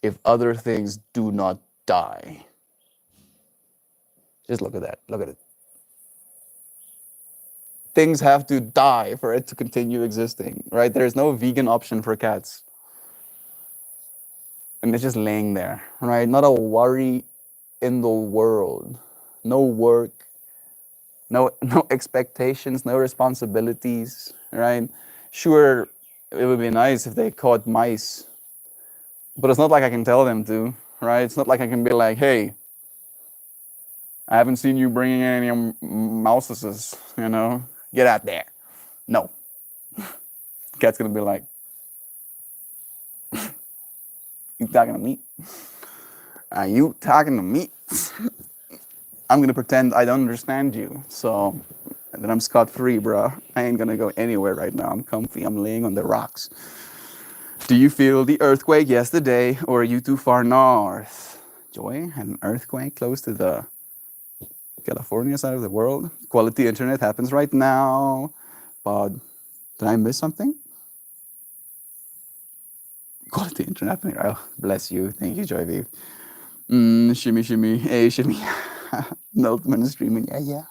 if other things do not die. Just look at that. Look at it. Things have to die for it to continue existing, right? There's no vegan option for cats. And it's just laying there, right? Not a worry in the world. No work, no expectations, no responsibilities, right? Sure, it would be nice if they caught mice, but it's not like I can tell them to, right? It's not like I can be like, hey, I haven't seen you bringing in any mouses, get out there. No. Cat's gonna be like, you talking to me? Are you talking to me? I'm gonna pretend I don't understand you. So then I'm scot-free, bro. I ain't gonna go anywhere right now. I'm comfy. I'm laying on the rocks. Do you feel the earthquake yesterday, or are you too far north? Joy had an earthquake close to the California side of the world. Quality internet happens right now. But did I miss something? Quality internet happening. Oh, bless you. Thank you, Joy V. Shimmy, shimmy. Hey, shimmy. Milkman is streaming. Yeah.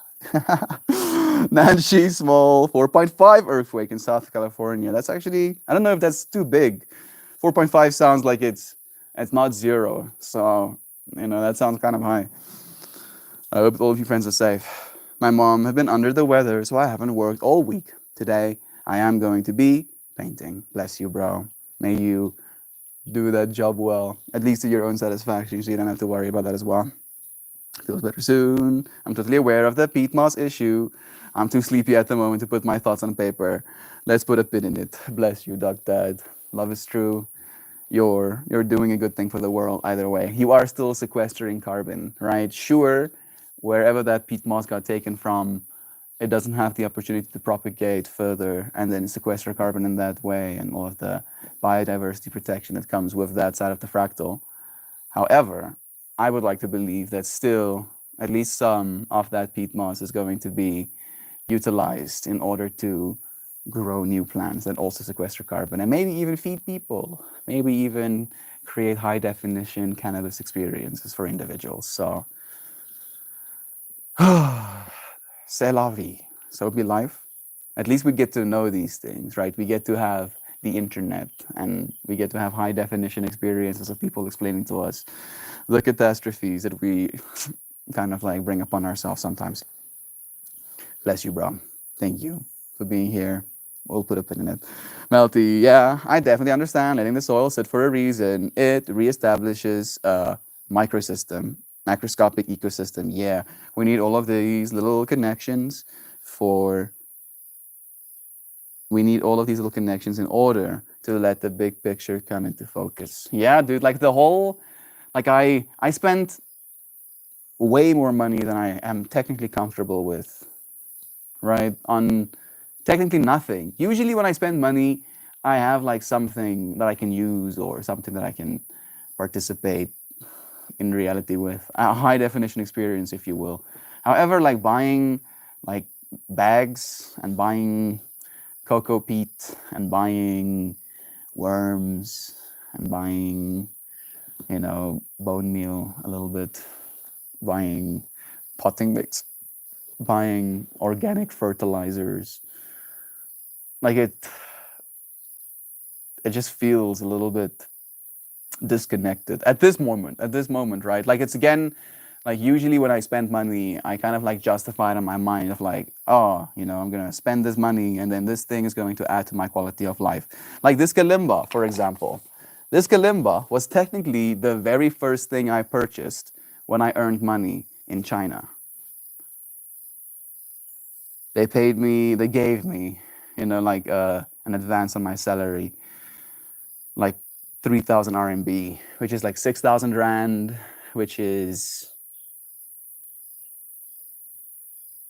Nancy Small, 4.5 earthquake in South California. That's actually, I don't know if that's too big. 4.5 sounds like it's not 0. So, that sounds kind of high. I hope all of you friends are safe. My mom has been under the weather, so I haven't worked all week. Today, I am going to be painting. Bless you, bro. May you do that job well, at least to your own satisfaction, so you don't have to worry about that as well. Feels better soon. I'm totally aware of the peat moss issue. I'm too sleepy at the moment to put my thoughts on paper. Let's put a pin in it. Bless you, Doc Dad. Love is true. You're doing a good thing for the world either way. You are still sequestering carbon, right? Sure, wherever that peat moss got taken from, it doesn't have the opportunity to propagate further and then sequester carbon in that way and all of the biodiversity protection that comes with that side of the fractal. However, I would like to believe that still at least some of that peat moss is going to be utilized in order to grow new plants that also sequester carbon and maybe even feed people, maybe even create high definition cannabis experiences for individuals. So, c'est la vie. So be life. At least we get to know these things, right? We get to have the internet and we get to have high definition experiences of people explaining to us the catastrophes that we kind of like bring upon ourselves sometimes. Bless you, bro. Thank you for being here. We'll put a pin in it. Melty, yeah, I definitely understand. Letting the soil sit for a reason. It reestablishes a microsystem, macroscopic ecosystem. Yeah, we need all of these little connections for. We need all of these little connections in order to let the big picture come into focus. Yeah, dude, like the whole, like I spent way more money than I am technically comfortable with, right? On technically nothing. Usually when I spend money, I have like something that I can use or something that I can participate in reality with. A high definition experience, if you will. However, like buying like bags and buying cocoa peat and buying worms and buying, you know, bone meal a little bit, buying potting mix, buying organic fertilizers. Like it just feels a little bit disconnected at this moment, right? Like it's again, like usually when I spend money, I kind of like justify it in my mind of like, oh, you know, I'm gonna spend this money and then this thing is going to add to my quality of life. Like this kalimba, for example. This kalimba was technically the very first thing I purchased when I earned money in China. They gave me, you know, like an advance on my salary, like 3,000 RMB, which is like 6,000 Rand, which is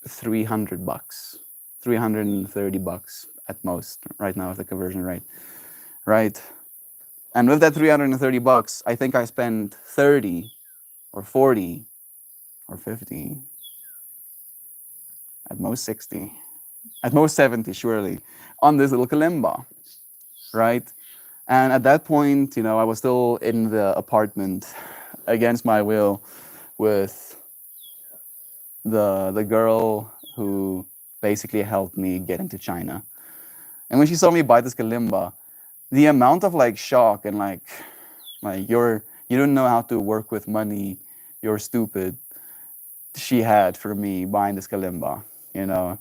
300 bucks, 330 bucks at most right now with the conversion rate, right? And with that 330 bucks, I think I spent 30 or 40 or 50, at most 60, at most 70, surely, on this little kalimba, right? And at that point, you know, I was still in the apartment against my will with the girl who basically helped me get into China. And when she saw me buy this kalimba, the amount of like shock and like you don't know how to work with money, you're stupid, she had for me buying this kalimba, you know,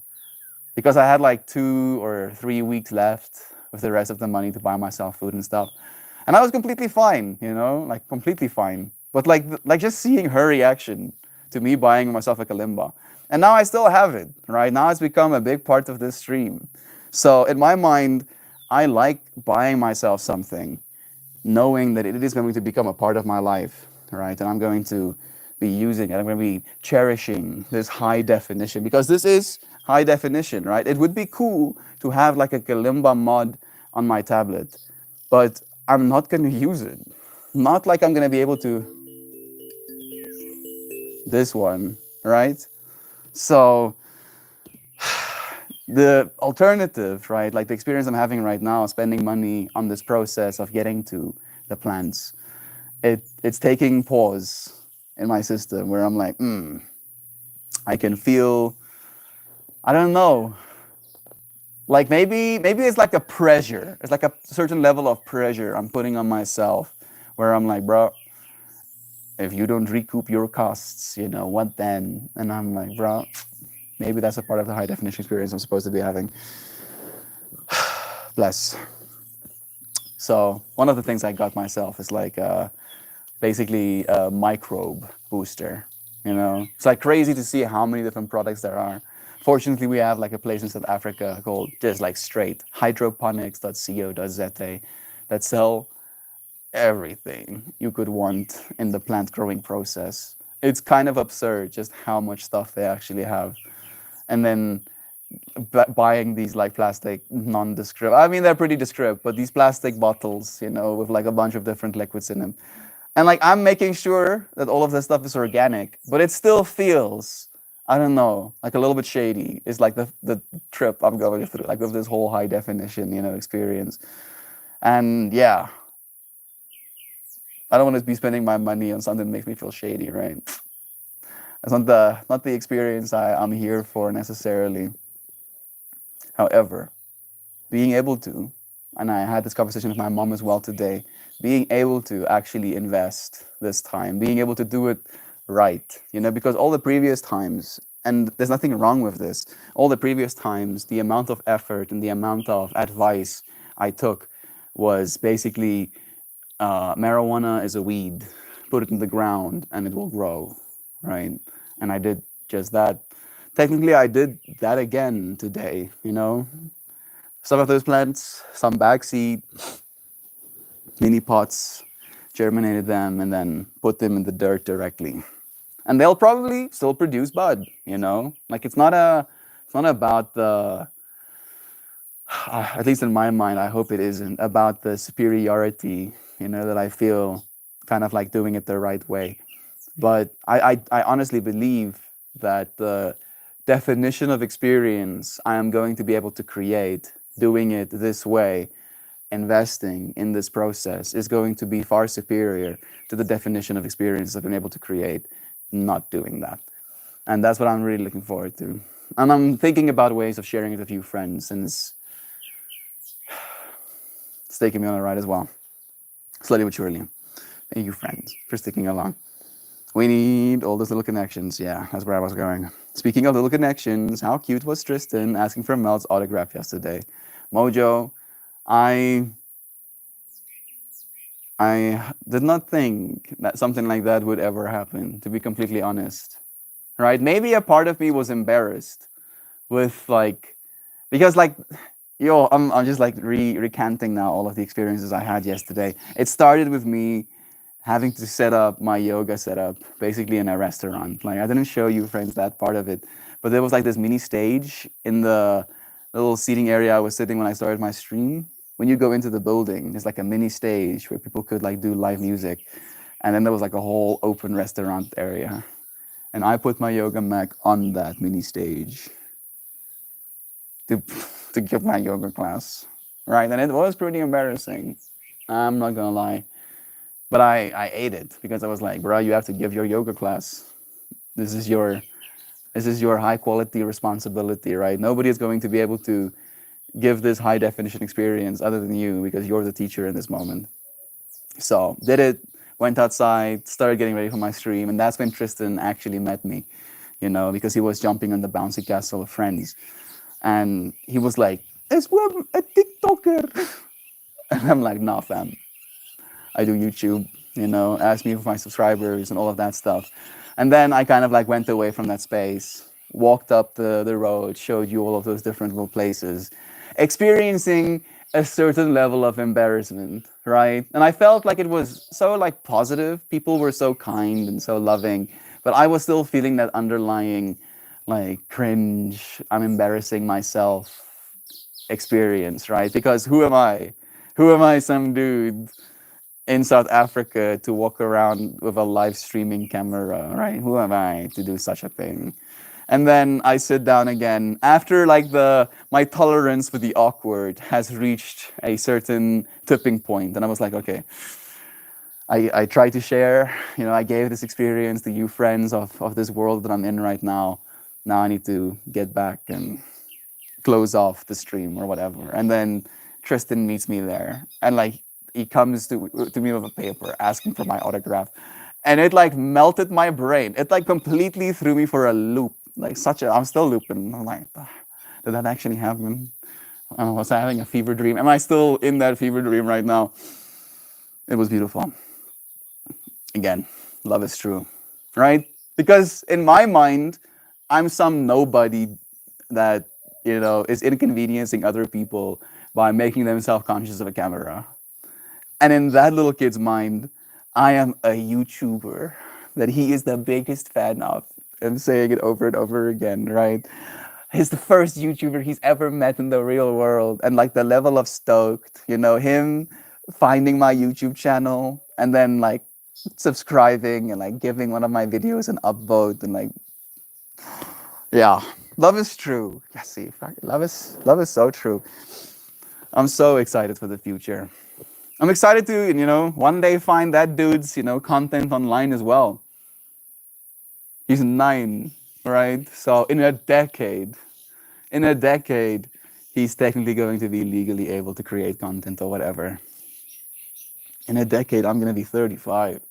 because I had like 2 or 3 weeks left with the rest of the money to buy myself food and stuff. And I was completely fine, you know, like completely fine. But like just seeing her reaction to me buying myself a kalimba. And now I still have it, right? Now it's become a big part of this stream. So in my mind, I like buying myself something, knowing that it is going to become a part of my life, right? And I'm going to be using it. I'm going to be cherishing this high definition because this is high definition, right? It would be cool to have like a kalimba mod on my tablet, but I'm not going to use it. Not like I'm going to be able to. This one, right? So the alternative, right? Like the experience I'm having right now, spending money on this process of getting to the plants, it's taking pause in my system where I'm like, I can feel, I don't know, like maybe it's like a pressure. It's like a certain level of pressure I'm putting on myself where I'm like, bro, if you don't recoup your costs, you know, what then? And I'm like, bro, maybe that's a part of the high definition experience I'm supposed to be having. Bless. So one of the things I got myself is like basically a microbe booster. You know, it's like crazy to see how many different products there are. Fortunately, we have like a place in South Africa called just like straight hydroponics.co.za that sell everything you could want in the plant growing process. It's kind of absurd just how much stuff they actually have. And then buying these like plastic nondescript. I mean, they're pretty descript, but these plastic bottles, you know, with like a bunch of different liquids in them. And like I'm making sure that all of this stuff is organic, but it still feels, I don't know, like a little bit shady. It's like the trip I'm going through, like with this whole high definition, you know, experience. And yeah, I don't want to be spending my money on something that makes me feel shady, right? That's not the experience I'm here for necessarily. However, being able to, and I had this conversation with my mom as well today, being able to actually invest this time, being able to do it right, you know, because all the previous times, and there's nothing wrong with this, all the previous times, the amount of effort and the amount of advice I took was basically marijuana is a weed, put it in the ground and it will grow, right? And I did just that. Technically, I did that again today, you know. Some of those plants, some bag seed, mini pots, germinated them and then put them in the dirt directly. And they'll probably still produce bud, you know? Like it's not about the at least in my mind, I hope it isn't about the superiority, you know, that I feel kind of like doing it the right way. But I honestly believe that the definition of experience I am going to be able to create doing it this way, investing in this process, is going to be far superior to the definition of experience I've been able to create not doing that. And that's what I'm really looking forward to. And I'm thinking about ways of sharing it with a few friends, and it's taking me on a ride as well, slowly but surely. Thank you, friends, for sticking along. We need all those little connections. Yeah, that's where I was going. Speaking of little connections, how cute was Tristan asking for Mel's autograph yesterday? Mojo, I did not think that something like that would ever happen, to be completely honest. Right? Maybe a part of me was embarrassed with like, because like, yo, I'm just like recanting now all of the experiences I had yesterday. It started with me having to set up my yoga setup basically in a restaurant. Like I didn't show you friends that part of it, but there was like this mini stage in the little seating area I was sitting when I started my stream. When you go into the building, there's like a mini stage where people could like do live music. And then there was like a whole open restaurant area. And I put my yoga mat on that mini stage to, to give my yoga class. Right. And it was pretty embarrassing. I'm not gonna lie. But I ate it because I was like, bro, you have to give your yoga class. This is your high quality responsibility, right? Nobody is going to be able to give this high definition experience other than you because you're the teacher in this moment. So did it, went outside, started getting ready for my stream, and that's when Tristan actually met me, you know, because he was jumping on the bouncy castle with friends. And he was like, "Is one a TikToker?" And I'm like, "Nah, fam. I do YouTube, you know, ask me for my subscribers and all of that stuff." And then I kind of like went away from that space, walked up the road, showed you all of those different little places, experiencing a certain level of embarrassment, right? And I felt like it was so like positive. People were so kind and so loving, but I was still feeling that underlying like cringe, I'm embarrassing myself experience, right? Because who am I? Who am I, some dude in South Africa to walk around with a live streaming camera, right? Who am I to do such a thing? And then I sit down again after like my tolerance for the awkward has reached a certain tipping point, and I was like, okay, I try to share, you know, I gave this experience to you friends of this world that I'm in right now. Now I need to get back and close off the stream or whatever. And then Tristan meets me there, and like he comes to me with a paper asking for my autograph, and it like melted my brain. It like completely threw me for a loop. Like I'm still looping. I'm like, did that actually happen? Was I having a fever dream? Am I still in that fever dream right now? It was beautiful. Again, love is true, right? Because in my mind, I'm some nobody that, is inconveniencing other people by making them self-conscious of a camera. And in that little kid's mind, I am a YouTuber that he is the biggest fan of. I'm saying it over and over again, right? He's the first YouTuber he's ever met in the real world. And like the level of stoked, him finding my YouTube channel and then like subscribing and like giving one of my videos an upvote and like, yeah, love is true. Yeah, see, love is so true. I'm so excited for the future. I'm excited to, one day find that dude's, content online as well. He's 9, right? So in a decade, he's technically going to be legally able to create content or whatever. In a decade, I'm going to be 35.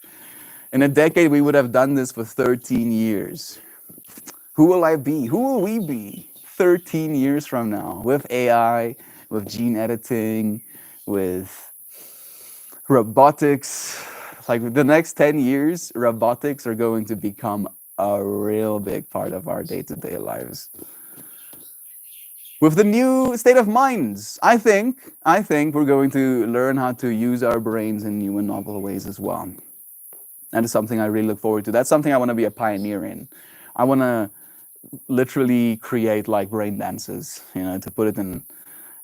In a decade, we would have done this for 13 years. Who will I be? Who will we be 13 years from now with AI, with gene editing, with robotics? Like the next 10 years, robotics are going to become a real big part of our day-to-day lives. With the new state of minds, I think we're going to learn how to use our brains in new and novel ways as well. That is something I really look forward to. That's something I want to be a pioneer in. I want to literally create like brain dances, to put it in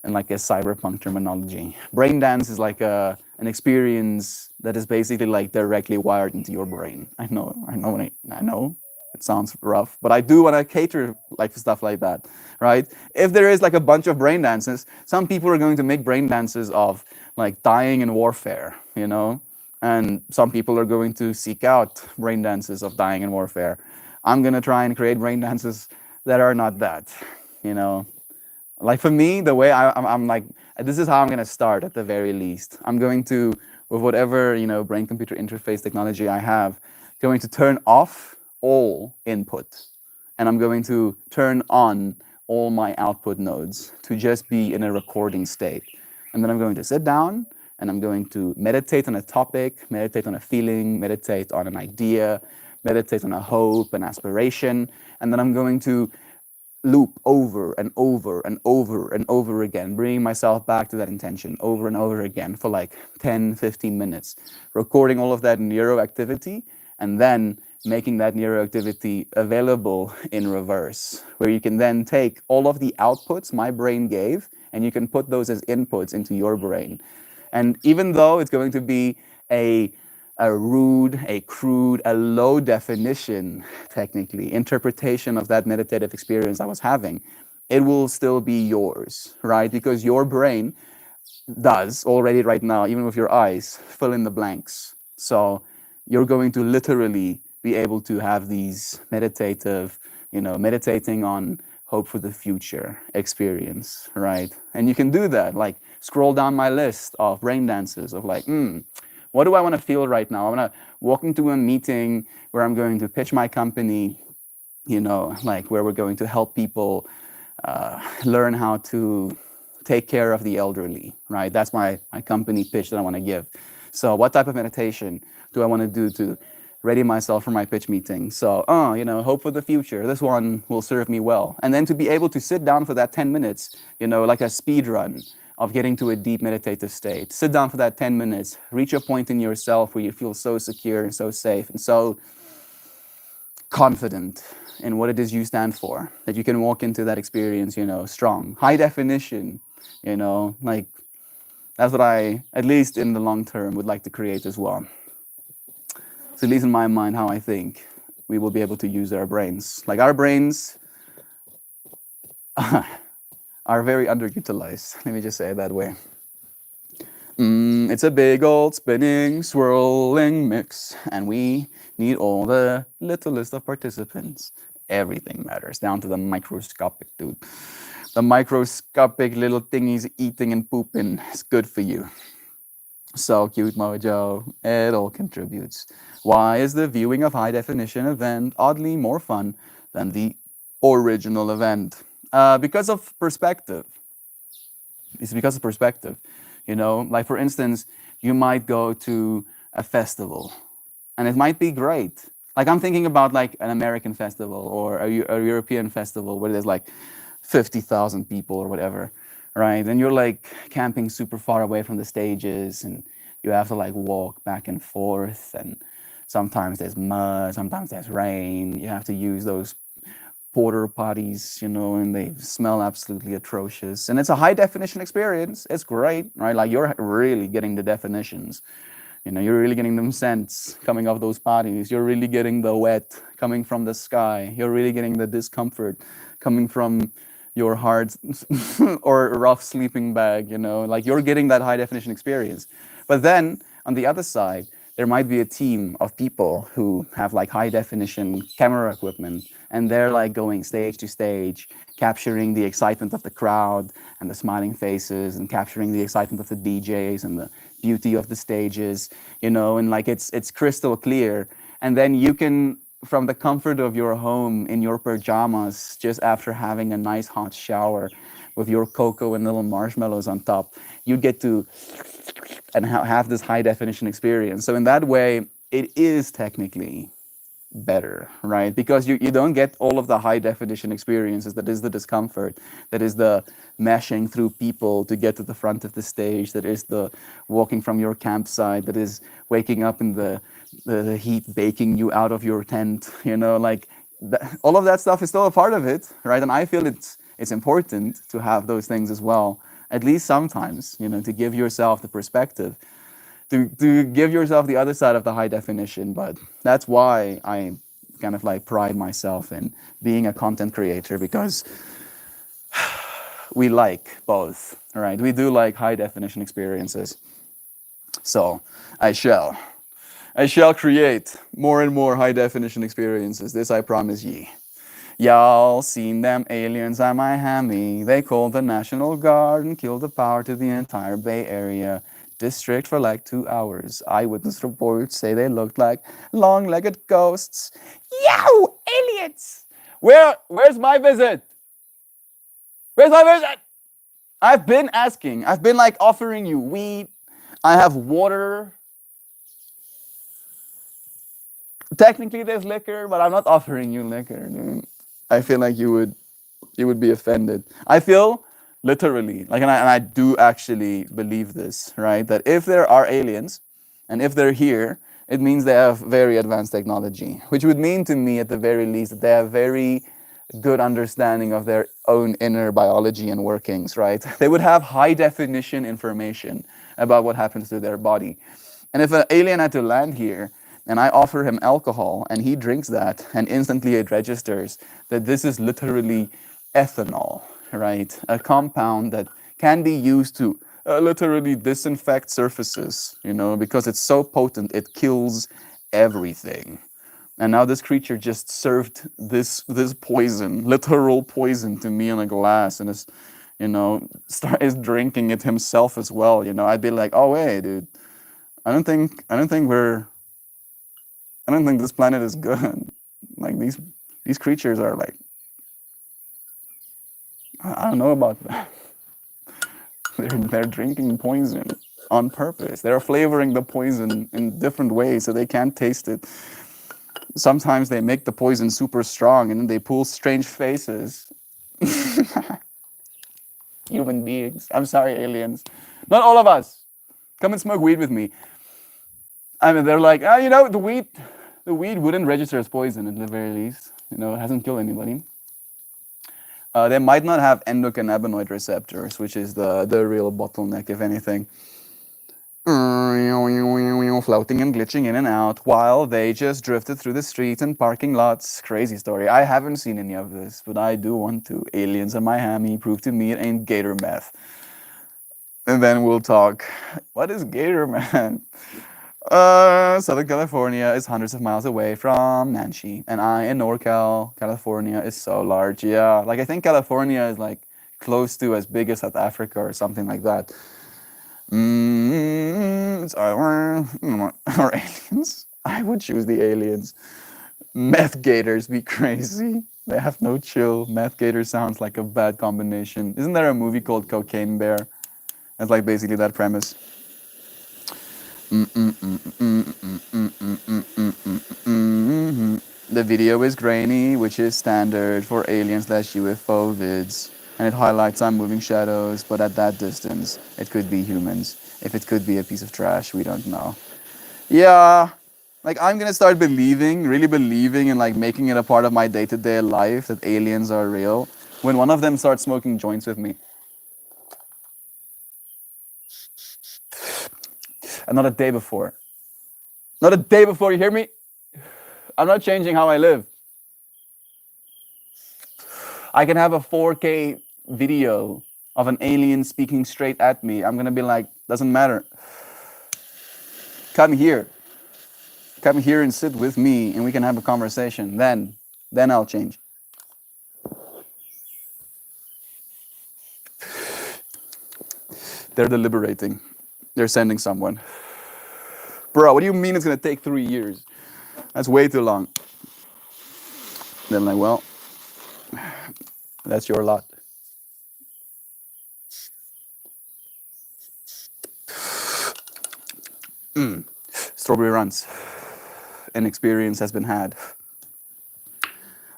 like a cyberpunk terminology. Brain dance is like an experience that is basically like directly wired into your brain. I know. It sounds rough, but I do want to cater like stuff like that, right? If there is like a bunch of brain dances, some people are going to make brain dances of like dying in warfare, and some people are going to seek out brain dances of dying in warfare. I'm going to try and create brain dances that are not that, Like for me, the way I'm like, this is how I'm going to start at the very least. I'm going to, with whatever, brain-computer interface technology I have, going to turn off all input. And I'm going to turn on all my output nodes to just be in a recording state. And then I'm going to sit down and I'm going to meditate on a topic, meditate on a feeling, meditate on an idea, meditate on a hope, an aspiration. And then I'm going to loop over and over and over and over again, bringing myself back to that intention over and over again for like 10, 15 minutes, recording all of that neuroactivity and then making that neuroactivity available in reverse, where you can then take all of the outputs my brain gave and you can put those as inputs into your brain. And even though it's going to be a rude, a crude, a low definition, technically, interpretation of that meditative experience I was having, it will still be yours, right? Because your brain does already right now, even with your eyes, fill in the blanks. So you're going to literally be able to have these meditative, meditating on hope for the future experience, right? And you can do that, like scroll down my list of brain dances of like, what do I want to feel right now? I want to walk into a meeting where I'm going to pitch my company, like where we're going to help people learn how to take care of the elderly, right? That's my company pitch that I want to give. So what type of meditation do I want to do to ready myself for my pitch meeting? So, hope for the future. This one will serve me well. And then to be able to sit down for that 10 minutes, like a speed run of getting to a deep meditative state. Sit down for that 10 minutes, reach a point in yourself where you feel so secure and so safe and so confident in what it is you stand for, that you can walk into that experience, strong. High definition, like that's what I, at least in the long term, would like to create as well. So at least in my mind, how I think we will be able to use our brains. Like our brains are very underutilized. Let me just say it that way. It's a big old spinning, swirling mix, and we need all the littlest of participants. Everything matters, down to the microscopic, dude. The microscopic little thingies eating and pooping is good for you. So cute, Mojo. It all contributes. Why is the viewing of high definition event oddly more fun than the original event? Because of perspective. It's because of perspective. You know, like for instance, you might go to a festival and it might be great. Like I'm thinking about like an American festival or a European festival where there's like 50,000 people or whatever, right? And you're like camping super far away from the stages and you have to like walk back and forth and sometimes there's mud, sometimes there's rain. You have to use those porter potties, you know, and they smell absolutely atrocious. And it's a high definition experience. It's great, right? Like you're really getting the definitions. You know, you're really getting them scents coming off those potties. You're really getting the wet coming from the sky. You're really getting the discomfort coming from your hard or rough sleeping bag, you know, like you're getting that high definition experience. But then on the other side, there might be a team of people who have like high definition camera equipment and they're like going stage to stage, capturing the excitement of the crowd and the smiling faces and capturing the excitement of the DJs and the beauty of the stages, you know, and like it's crystal clear. And then you can, from the comfort of your home in your pajamas, just after having a nice hot shower with your cocoa and little marshmallows on top, you get to and have this high definition experience. So in that way, it is technically better, right? Because you don't get all of the high definition experiences. That is the discomfort, that is the mashing through people to get to the front of the stage, that is the walking from your campsite, that is waking up in the heat baking you out of your tent, you know, like all of that stuff is still a part of it, right? And I feel it's important to have those things as well, at least sometimes, you know, to give yourself the perspective, to give yourself the other side of the high definition. But that's why I kind of like pride myself in being a content creator, because we like both, right? We do like high definition experiences. So I shall create more and more high definition experiences. This I promise ye. Y'all seen them aliens on Miami. They called the National Guard and killed the power to the entire Bay Area district for like 2 hours. Eyewitness reports say they looked like long-legged ghosts. Yow, aliens! Where's my visit? Where's my visit? I've been asking. I've been like offering you weed. I have water. Technically there's liquor, but I'm not offering you liquor, dude. I feel like you would be offended. I feel literally like, and I do actually believe this, right? That if there are aliens and if they're here, it means they have very advanced technology, which would mean to me at the very least that they have very good understanding of their own inner biology and workings, right? They would have high definition information about what happens to their body. And if an alien had to land here and I offer him alcohol and he drinks that and instantly it registers that this is literally ethanol, right? A compound that can be used to literally disinfect surfaces, you know, because it's so potent, it kills everything. And now this creature just served this poison, literal poison, to me in a glass, and is, you know, is drinking it himself as well. You know, I'd be like, oh wait, dude, I don't think this planet is good. Like these creatures are like, I don't know about that. They're drinking poison on purpose. They're flavoring the poison in different ways so they can't taste it. Sometimes they make the poison super strong and then they pull strange faces. Human beings. I'm sorry, aliens. Not all of us. Come and smoke weed with me. I mean, they're like, you know, the weed wouldn't register as poison at the very least. You know, it hasn't killed anybody. They might not have endocannabinoid receptors, which is the real bottleneck, if anything. Floating and glitching in and out while they just drifted through the streets and parking lots. Crazy story. I haven't seen any of this, but I do want to. Aliens in Miami prove to me it ain't gator meth. And then we'll talk. What is gator meth? Southern California is hundreds of miles away from Nancy, and I in NorCal. California is so large. Yeah, like I think California is like close to as big as South Africa or something like that. Or aliens. I would choose the aliens. Meth gators be crazy. They have no chill. Meth gator sounds like a bad combination. Isn't there a movie called Cocaine Bear? That's like basically that premise. The video is grainy, which is standard for alien/UFO vids, and it highlights some moving shadows, but at that distance, it could be humans. If it could be a piece of trash, we don't know. Yeah, like I'm gonna start believing, really believing, and like making it a part of my day-to-day life that aliens are real when one of them starts smoking joints with me. And not a day before. Not a day before, you hear me? I'm not changing how I live. I can have a 4K video of an alien speaking straight at me. I'm gonna be like, doesn't matter. Come here. Come here and sit with me and we can have a conversation. Then I'll change. They're deliberating. They're sending someone. Bro, what do you mean it's gonna take 3 years? That's way too long. Then I'm like, well, that's your lot. Strawberry runs. An experience has been had.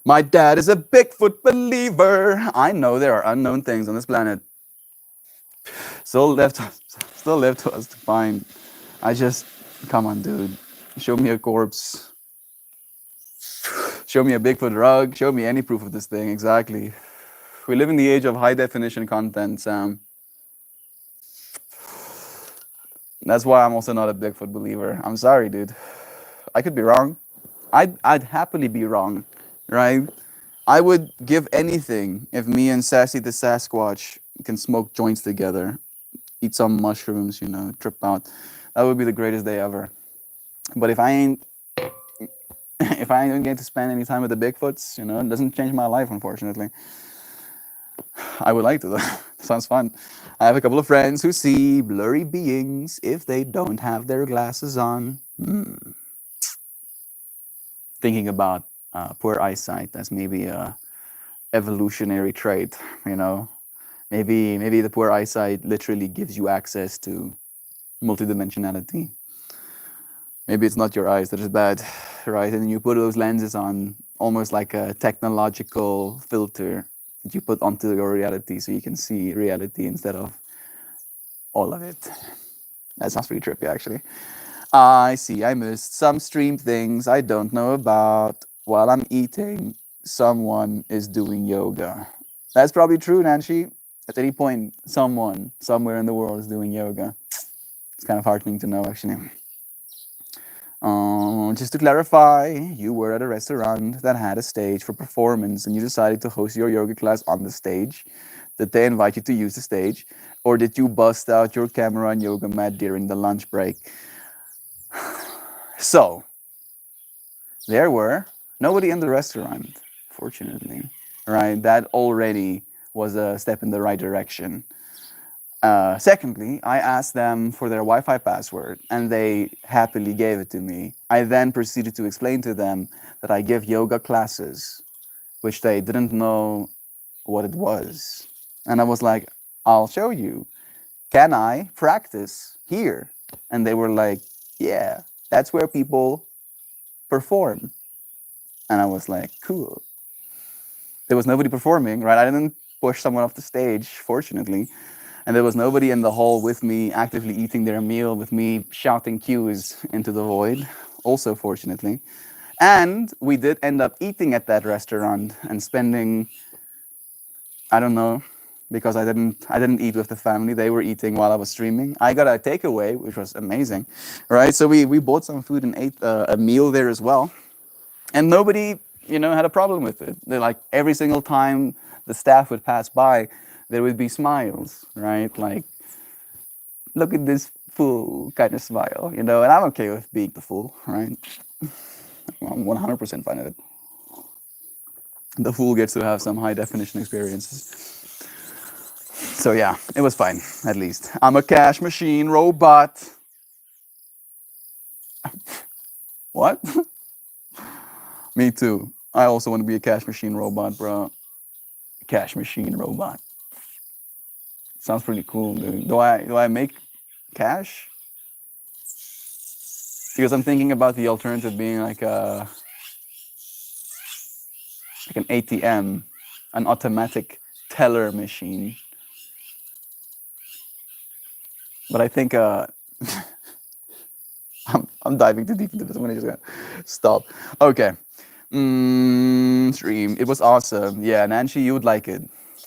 My dad is a Bigfoot believer. I know there are unknown things on this planet. Still left to us to find. Come on, dude. Show me a corpse. Show me a Bigfoot rug. Show me any proof of this thing. Exactly. We live in the age of high definition content, Sam. That's why I'm also not a Bigfoot believer. I'm sorry, dude. I could be wrong. I'd happily be wrong, right? I would give anything if me and Sassy the Sasquatch can smoke joints together, eat some mushrooms, trip out. That would be the greatest day ever. But if I ain't going to spend any time with the Bigfoots, it doesn't change my life, unfortunately. I would like to, though. Sounds fun. I have a couple of friends who see blurry beings if they don't have their glasses on. Thinking about poor eyesight as maybe a evolutionary trait, Maybe the poor eyesight literally gives you access to multidimensionality. Maybe it's not your eyes that is bad, right? And you put those lenses on almost like a technological filter that you put onto your reality so you can see reality instead of all of it. That sounds pretty trippy, actually. I see I missed some stream things I don't know about. While I'm eating, someone is doing yoga. That's probably true, Nancy. At any point, someone somewhere in the world is doing yoga. It's kind of heartening to know, actually. Just to clarify, you were at a restaurant that had a stage for performance and you decided to host your yoga class on the stage. Did they invite you to use the stage? Or did you bust out your camera and yoga mat during the lunch break? So, there were nobody in the restaurant, fortunately, right? That already was a step in the right direction. Secondly, I asked them for their Wi-Fi password and they happily gave it to me. I then proceeded to explain to them that I give yoga classes, which they didn't know what it was. And I was like, I'll show you. Can I practice here? And they were like, yeah, that's where people perform. And I was like, cool. There was nobody performing, right? I didn't push someone off the stage, fortunately. And there was nobody in the hall with me actively eating their meal, with me shouting cues into the void, also fortunately. And we did end up eating at that restaurant and spending, I don't know, because I didn't eat with the family. They were eating while I was streaming. I got a takeaway, which was amazing, right? So we bought some food and ate a meal there as well. And nobody, had a problem with it. They're like every single time the staff would pass by, there would be smiles, right? Like, look at this fool kind of smile, and I'm okay with being the fool, right? I'm 100% fine with it. The fool gets to have some high definition experiences. So yeah, it was fine, at least. I'm a cash machine robot. What? Me too. I also want to be a cash machine robot, bro. Cash machine robot. Sounds pretty cool, dude. Do I make cash? Because I'm thinking about the alternative being like an ATM, an automatic teller machine. But I think I'm diving too deep into this. I'm gonna just stop. Okay. Stream. It was awesome. Yeah, Nancy, you would like it.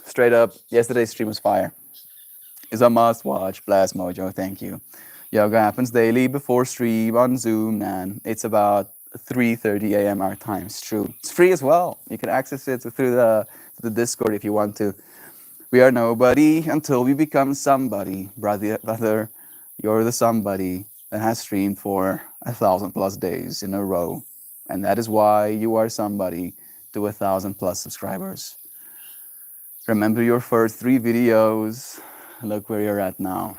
Straight up, yesterday's stream was fire. It's a must watch. Blast Mojo, thank you. Yoga happens daily before stream on Zoom, and it's about 3:30 a.m. our time. It's true. It's free as well. You can access it through the Discord if you want to. We are nobody until we become somebody, brother. You're the somebody that has streamed for 1,000+ days in a row, and that is why you are somebody to 1,000+ subscribers. Remember your first 3 videos. Look where you're at now.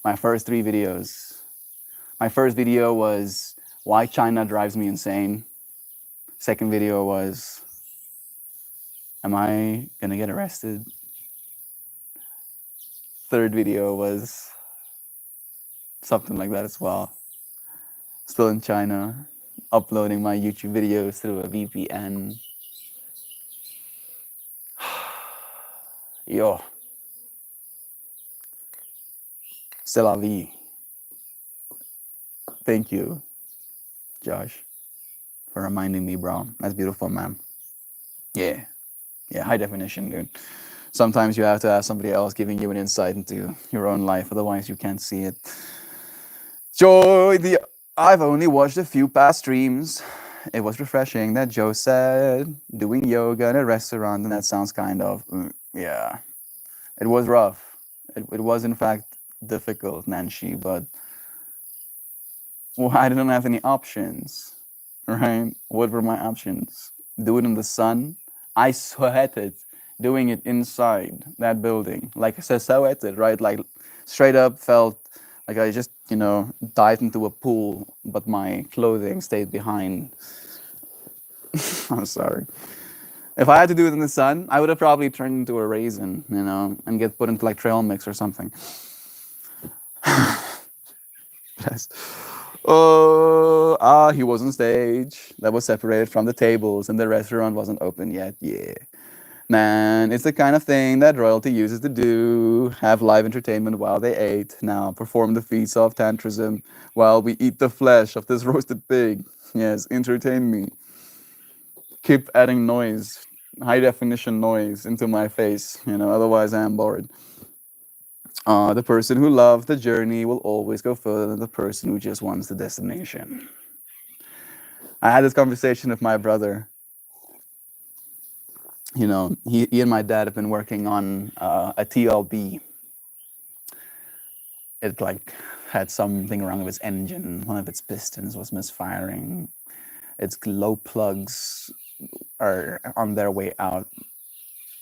My first 3 videos. My first video was why China drives me insane. Second video was, am I gonna get arrested? Third video was something like that as well. Still in China, uploading my YouTube videos through a VPN. Yo. C'est la vie. Thank you, Josh, for reminding me, bro. That's beautiful, man. Yeah. Yeah, high definition, dude. Sometimes you have to have somebody else giving you an insight into your own life, otherwise you can't see it. Joy, I've only watched a few past streams. It was refreshing that Joe said doing yoga in a restaurant, and that sounds kind of, yeah. It was rough. It was, in fact, difficult, Nancy, but well, I didn't have any options, right? What were my options? Do it in the sun? I sweated doing it inside that building. Like I said, sweated, right? Like straight up felt like I just, dived into a pool, but my clothing stayed behind. I'm sorry. If I had to do it in the sun, I would have probably turned into a raisin, and get put into like trail mix or something. Yes. Oh, he was on stage. That was separated from the tables, and the restaurant wasn't open yet. Yeah. Man, it's the kind of thing that royalty uses to do. Have live entertainment while they ate. Now perform the feats of tantrism while we eat the flesh of this roasted pig. Yes, entertain me. Keep adding noise, high definition noise into my face, otherwise I am bored. The person who loves the journey will always go further than the person who just wants the destination. I had this conversation with my brother. He and my dad have been working on a TLB. It had something wrong with its engine. One of its pistons was misfiring. Its glow plugs are on their way out.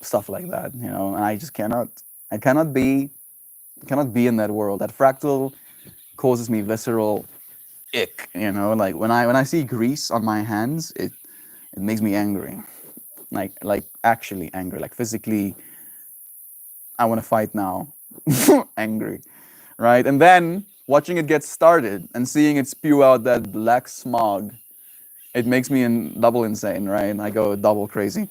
Stuff like that, and I just cannot be in that world. That fractal causes me visceral ick, like when I see grease on my hands, it makes me angry. Like actually angry, like physically, I want to fight now. Angry, right? And then watching it get started and seeing it spew out that black smog, it makes me double insane, right? And I go double crazy.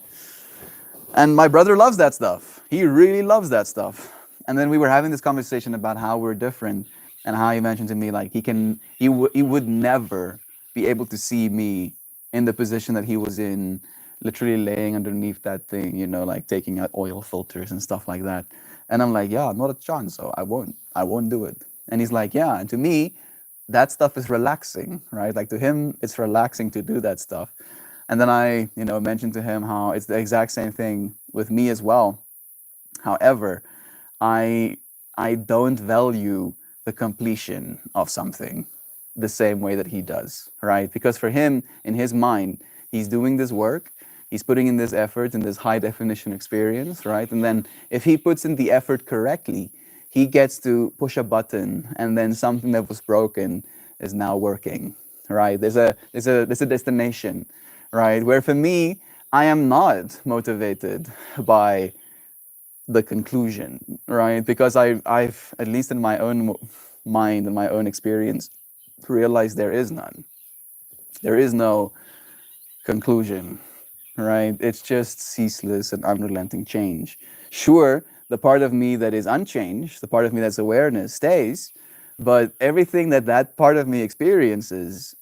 And my brother loves that stuff. He really loves that stuff. And then we were having this conversation about how we're different, and how he mentioned to me like he would never be able to see me in the position that he was in, literally laying underneath that thing, like taking out oil filters and stuff like that. And I'm like, yeah, not a chance. So I won't do it. And he's like, yeah. And to me, that stuff is relaxing, right? Like to him, it's relaxing to do that stuff. And then I, mentioned to him how it's the exact same thing with me as well. However, I don't value the completion of something the same way that he does, right? Because for him, in his mind, he's doing this work, he's putting in this effort in this high definition experience, right? And then if he puts in the effort correctly, he gets to push a button, and then something that was broken is now working, right? There's a destination, right? Where for me, I am not motivated by the conclusion, right? Because I've at least in my own mind and my own experience realized there is none. There is no conclusion, right? It's just ceaseless and unrelenting change. Sure, the part of me that is unchanged, the part of me that's awareness stays, but everything that that part of me experiences,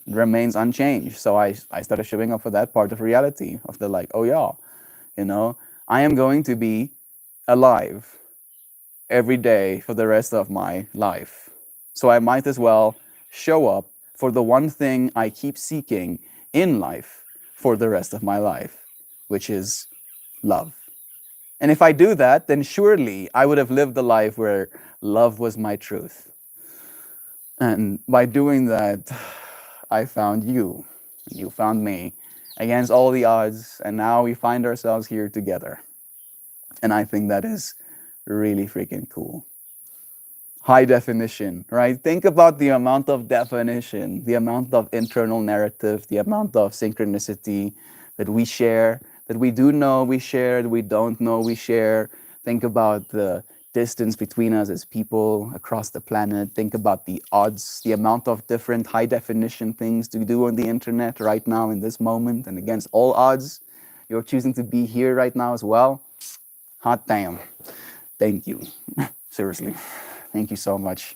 remains unchanged. So I started showing up for that part of reality of the like, oh yeah, I am going to be alive every day for the rest of my life. So I might as well show up for the one thing I keep seeking in life for the rest of my life, which is love. And if I do that, then surely I would have lived a life where love was my truth. And by doing that, I found you, and you found me against all the odds, and now we find ourselves here together. And I think that is really freaking cool. High definition, right? Think about the amount of definition, the amount of internal narrative, the amount of synchronicity that we share, that we do know we share, that we don't know we share. Think about the distance between us as people across the planet. Think about the odds, the amount of different high definition things to do on the internet right now in this moment, and against all odds, you're choosing to be here right now as well. Hot damn. Thank you. Seriously. Thank you so much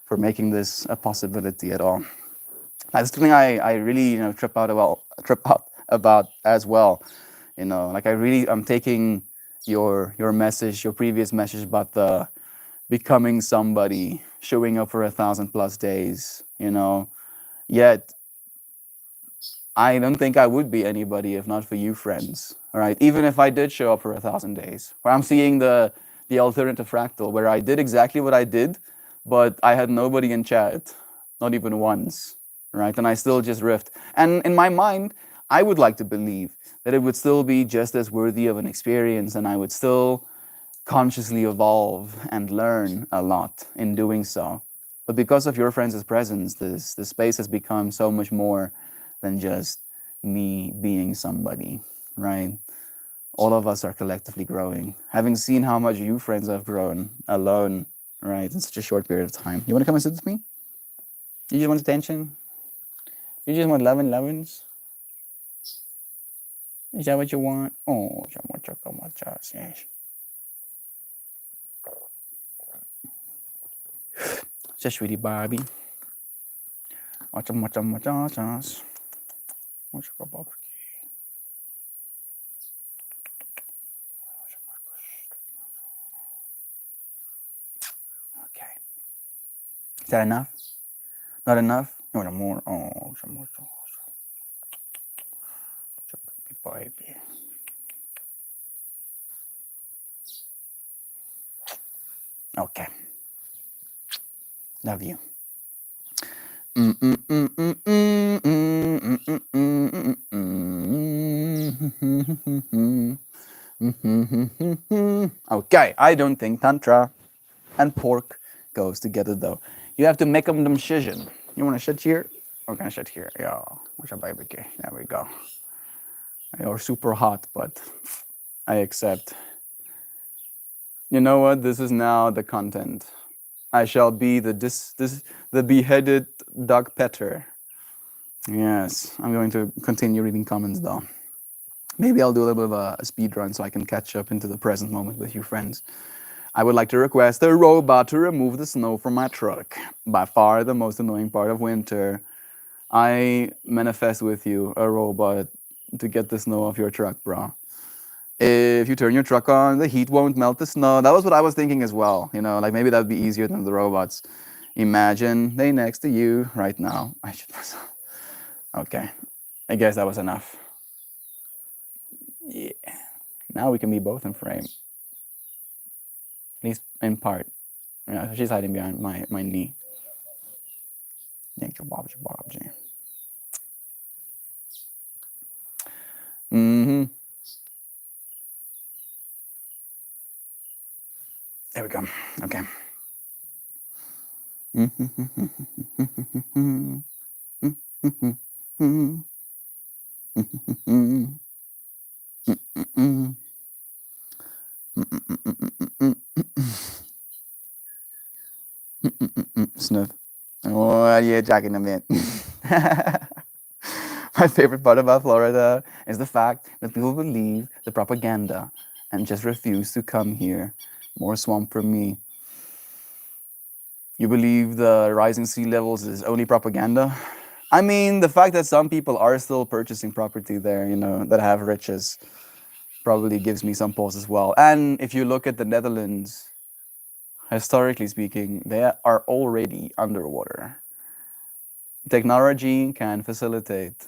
for making this a possibility at all. That's something I really trip out about as well. Like I'm taking your message, your previous message about the becoming somebody, showing up for 1,000+ days. Yet I don't think I would be anybody if not for you, friends. All right, even if I did show up for 1,000 days, where I'm seeing the alternative fractal, where I did exactly what I did, but I had nobody in chat, not even once, right? And I still just riffed. And in my mind, I would like to believe that it would still be just as worthy of an experience, and I would still consciously evolve and learn a lot in doing so. But because of your friends' presence, this space has become so much more than just me being somebody, right? All of us are collectively growing. Having seen how much you friends have grown alone, right, in such a short period of time. You want to come and sit with me? You just want attention? You just want love and lovins? Is that what you want? Oh, yes. It's a sweetie Bobby. Okay. Is that enough? Not enough? You want more? Oh, some more sauce. Baby. Okay. Love you. Okay, I don't think Tantra and pork goes together though. You have to make them decision. You want to sit here? We're gonna sit here. Yeah, what's your baby? There we go. You're super hot, but I accept. You know what? This is now the content. I shall be the beheaded dog petter. Yes, I'm going to continue reading comments though. Maybe I'll do a little bit of a speed run so I can catch up into the present moment with you friends. I would like to request a robot to remove the snow from my truck. By far the most annoying part of winter. I manifest with you a robot to get the snow off your truck, bro. If you turn your truck on, the heat won't melt the snow. That was what I was thinking as well. Like maybe that'd be easier than the robots. Imagine they next to you right now. I should. Okay, I guess that was enough. Yeah. Now we can be both in frame. At least in part. Yeah, she's hiding behind my knee. Thank you, Bobsy. Mm-hmm. There we go. Okay. Sniff. What are you talking about? My favorite part about Florida is the fact that people believe the propaganda and just refuse to come here. More swamp for me. You believe the rising sea levels is only propaganda? I mean, the fact that some people are still purchasing property there, that have riches, probably gives me some pause as well. And if you look at the Netherlands, historically speaking, they are already underwater. Technology can facilitate,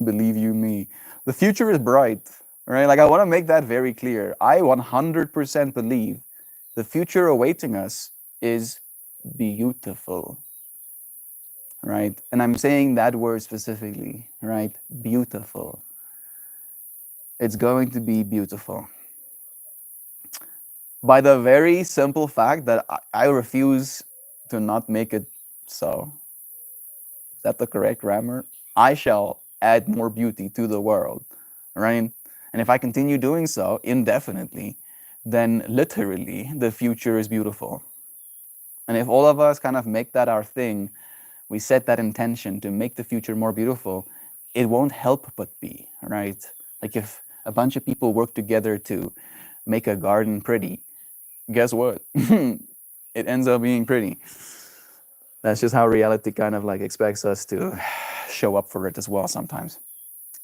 believe you me. The future is bright, right? Like, I want to make that very clear. I 100% believe the future awaiting us is beautiful, right? And I'm saying that word specifically, right? Beautiful. It's going to be beautiful. By the very simple fact that I refuse to not make it so. Is that the correct grammar? I shall add more beauty to the world, right? And if I continue doing so indefinitely, then literally the future is beautiful. And if all of us kind of make that our thing, we set that intention to make the future more beautiful, it won't help but be, right? Like if a bunch of people work together to make a garden pretty, guess what? It ends up being pretty. That's just how reality kind of like expects us to show up for it as well sometimes.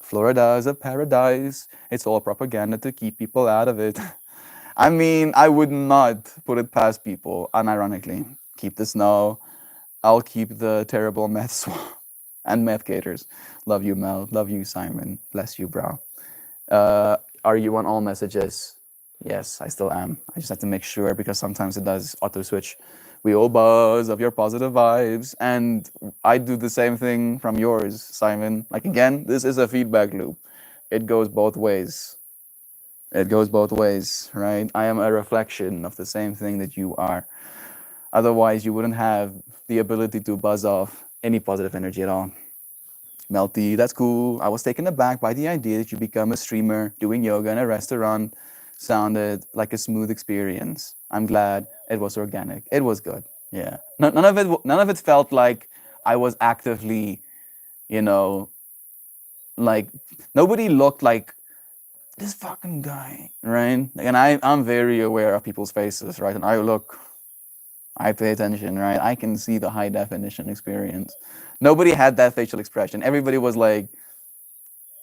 Florida is a paradise. It's all propaganda to keep people out of it. I mean, I would not put it past people, unironically. Keep the snow. I'll keep the terrible meth swamp and meth gators. Love you, Mel. Love you, Simon. Bless you, bro. Are you on all messages? Yes, I still am. I just have to make sure because sometimes it does auto switch. We all buzz of your positive vibes, and I do the same thing from yours, Simon. Like, again, this is a feedback loop. It goes both ways. It goes both ways, right? I am a reflection of the same thing that you are. Otherwise, you wouldn't have the ability to buzz off any positive energy at all. Melty, that's cool. I was taken aback by the idea that you become a streamer doing yoga in a restaurant. Sounded like a smooth experience. I'm glad it was organic. It was good. Yeah. None of it felt like I was actively, like nobody looked like this fucking guy, right? And I'm very aware of people's faces, right? And I pay attention, right? I can see the high definition experience. Nobody had that facial expression. Everybody was like,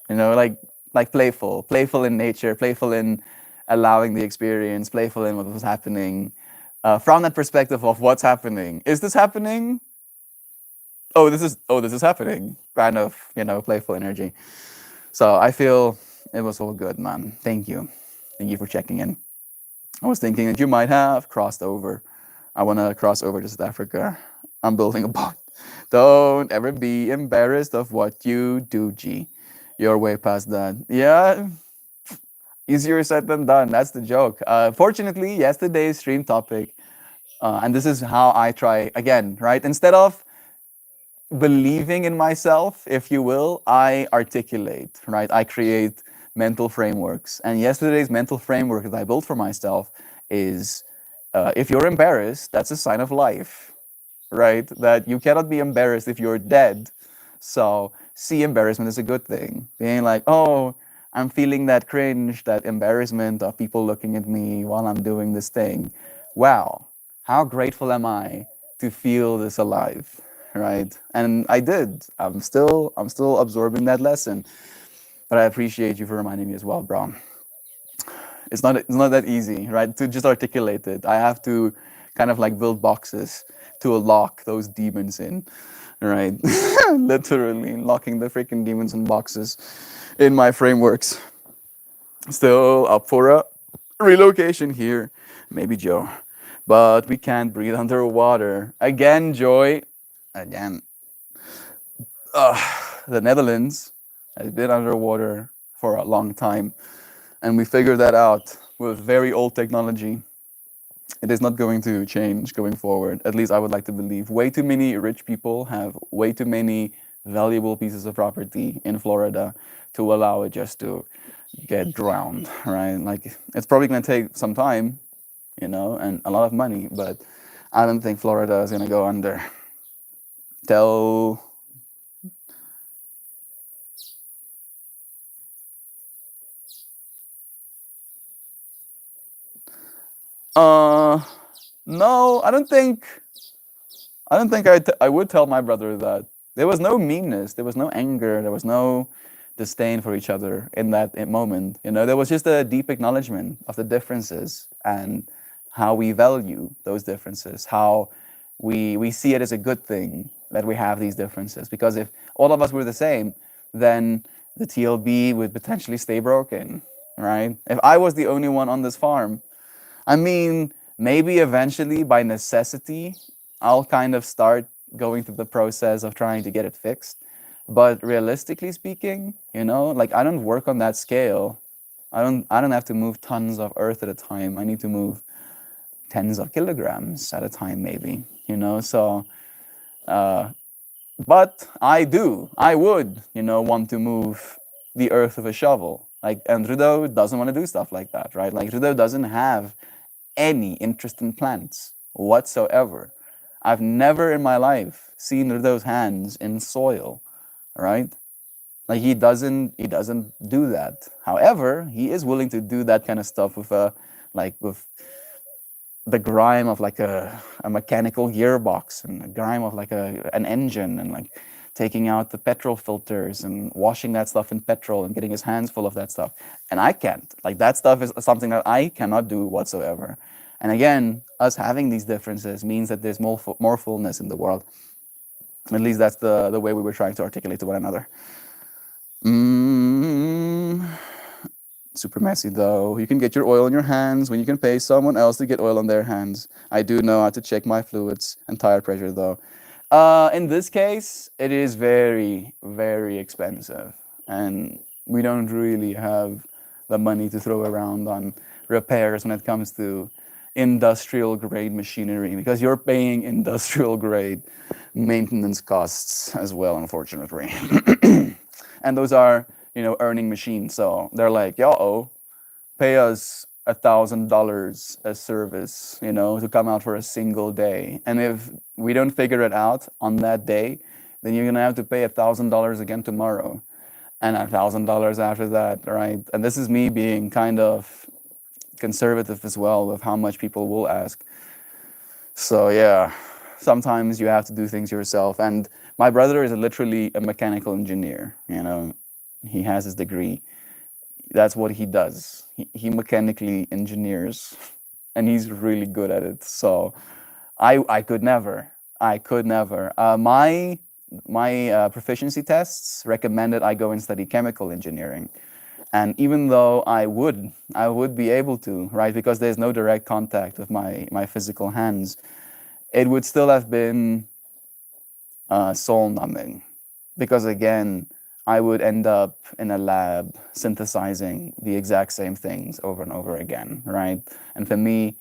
like playful in nature, playful in allowing the experience, playful in what was happening. From that perspective of what's happening. Is this happening? This is happening. Kind of, playful energy. So I feel it was all good, man. Thank you. Thank you for checking in. I was thinking that you might have crossed over. I want to cross over to South Africa. I'm building a boat. Don't ever be embarrassed of what you do, G. You're way past that. Yeah, easier said than done. That's the joke. Fortunately, yesterday's stream topic, and this is how I try again, right? Instead of believing in myself, if you will, I articulate, right? I create mental frameworks. And yesterday's mental framework that I built for myself is if you're embarrassed, that's a sign of life, right? That you cannot be embarrassed if you're dead. So see embarrassment as a good thing. Being like, oh, I'm feeling that cringe, that embarrassment of people looking at me while I'm doing this thing. Wow, how grateful am I to feel this alive, right? And I did. I'm still absorbing that lesson. But I appreciate you for reminding me as well, bro. It's not that easy, right? To just articulate it. I have to kind of like build boxes to lock those demons in, right? Literally locking the freaking demons in boxes in my frameworks. Still up for a relocation here. Maybe Joe. But we can't breathe underwater. Again, Joy. Again. The Netherlands has been underwater for a long time. And we figured that out with very old technology. It is not going to change going forward. At least I would like to believe. Way too many rich people have way too many valuable pieces of property in Florida to allow it just to get drowned, right? Like, it's probably going to take some time, and a lot of money, but I don't think Florida is gonna go under. Tell uh no, I don't think I would tell my brother that. There was no meanness, there was no anger, there was no disdain for each other in that moment. There was just a deep acknowledgement of the differences and how we value those differences, how we see it as a good thing that we have these differences. Because if all of us were the same, then the TLB would potentially stay broken, right? If I was the only one on this farm, I mean, maybe eventually by necessity, I'll kind of start going through the process of trying to get it fixed. But realistically speaking, like I don't work on that scale. I don't have to move tons of earth at a time. I need to move tens of kilograms at a time, maybe. So, uh, but I would, want to move the earth with a shovel. Like, and Trudeau doesn't want to do stuff like that, right? Like, Trudeau doesn't have any interest in plants whatsoever. I've never in my life seen Trudeau's hands in soil, right? Like he doesn't do that. However, he is willing to do that kind of stuff with with the grime of like a mechanical gearbox and the grime of like an engine, and like taking out the petrol filters and washing that stuff in petrol and getting his hands full of that stuff. And I can't. Like that stuff is something that I cannot do whatsoever. And again, us having these differences means that there's more fullness in the world. At least that's the way we were trying to articulate to one another. Super messy though. You can get your oil in your hands when you can pay someone else to get oil on their hands. I do know how to check my fluids and tire pressure though. In this case, it is very, very expensive, and we don't really have the money to throw around on repairs when it comes to industrial grade machinery, because you're paying industrial grade maintenance costs as well, unfortunately. And those are, earning machines. So they're like, yo, pay us $1,000 a service, to come out for a single day. And if we don't figure it out on that day, then you're gonna have to pay $1,000 again tomorrow, and $1,000 after that, right? And this is me being kind of conservative as well with how much people will ask. So yeah, sometimes you have to do things yourself. And my brother is literally a mechanical engineer. He has his degree. That's what he does. He mechanically engineers, and he's really good at it. So I could never. My proficiency tests recommended I go and study chemical engineering. And even though I would be able to, right, because there's no direct contact with my physical hands, it would still have been soul numbing, because again, I would end up in a lab synthesizing the exact same things over and over again, right? And for me,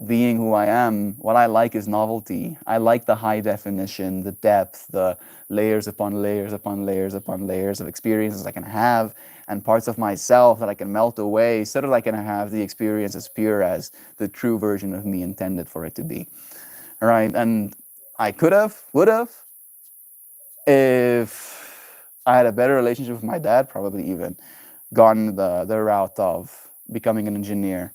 being who I am, what I like is novelty. I like the high definition, the depth, the layers upon layers upon layers upon layers of experiences I can have, and parts of myself that I can melt away so that I can have the experience as pure as the true version of me intended for it to be. All right. And I would have, if I had a better relationship with my dad, probably even gone the route of becoming an engineer.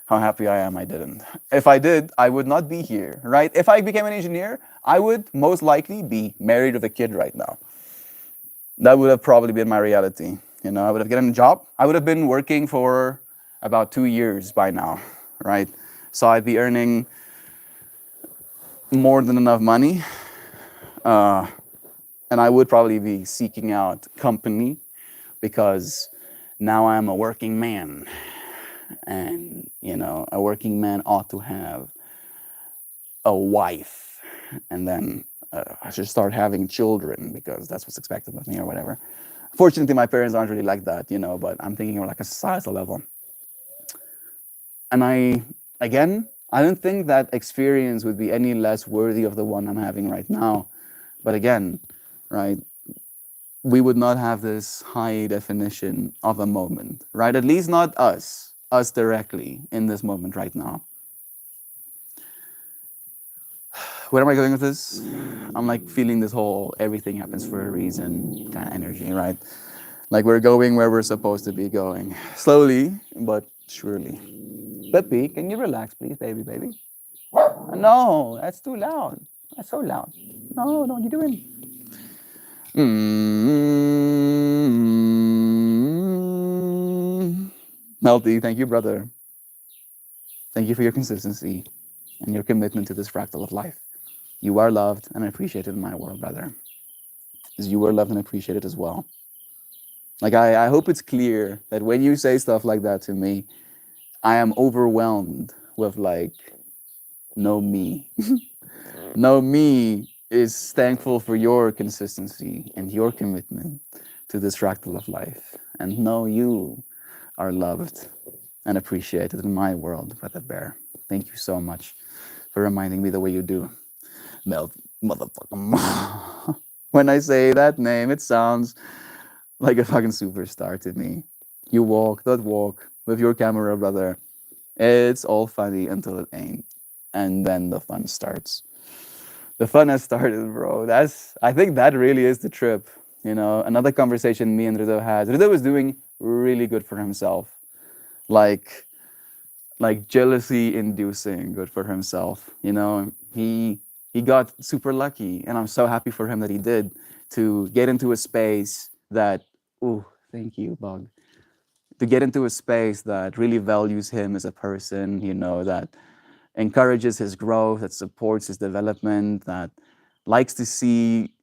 How happy I am I didn't. If I did, I would not be here, right? If I became an engineer, I would most likely be married with a kid right now. That would have probably been my reality. I would have gotten a job. I would have been working for about 2 years by now, right? So I'd be earning more than enough money. And I would probably be seeking out company, because now I'm a working man. And, a working man ought to have a wife. And then I should start having children, because that's what's expected of me or whatever. Fortunately, my parents aren't really like that, but I'm thinking of like a societal level. And I don't think that experience would be any less worthy of the one I'm having right now. But again, right, we would not have this high definition of a moment, right? At least not us directly in this moment right now. where am I going with this? I'm like feeling this whole everything happens for a reason kind of energy, right? Like we're going where we're supposed to be going. Slowly, but surely. Peppy, can you relax, please, baby? No, that's too loud. That's so loud. No, don't you do it. Melty, thank you, brother. Thank you for your consistency and your commitment to this fractal of life. You are loved and appreciated in my world, brother. As you are loved and appreciated as well. Like, I hope it's clear that when you say stuff like that to me, I am overwhelmed with, like, no me. No me is thankful for your consistency and your commitment to this fractal of life. And know you are loved and appreciated in my world, Brother Bear. Thank you so much for reminding me the way you do. Mel, motherfucker. When I say that name, it sounds like a fucking superstar to me. You walk that walk with your camera, brother. It's all funny until it ain't. And then the fun starts. The fun has started, bro. I think that really is the trip. You know, another conversation me and Rido had. Rido was doing really good for himself. Like jealousy inducing good for himself. You know, he got super lucky, and I'm so happy for him that he did, to get into a space that, oh, thank you, Bug, to get into a space that really values him as a person, you know, that encourages his growth, that supports his development, that likes to see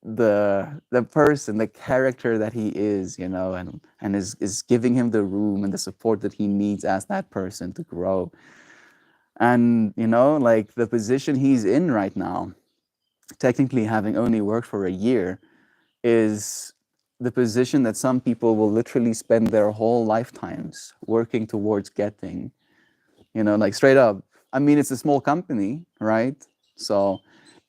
the person, the character that he is, you know, and is giving him the room and the support that he needs as that person to grow. And, you know, like the position he's in right now, technically having only worked for a year, is the position that some people will literally spend their whole lifetimes working towards getting. You know, like straight up. I mean, it's a small company, right? So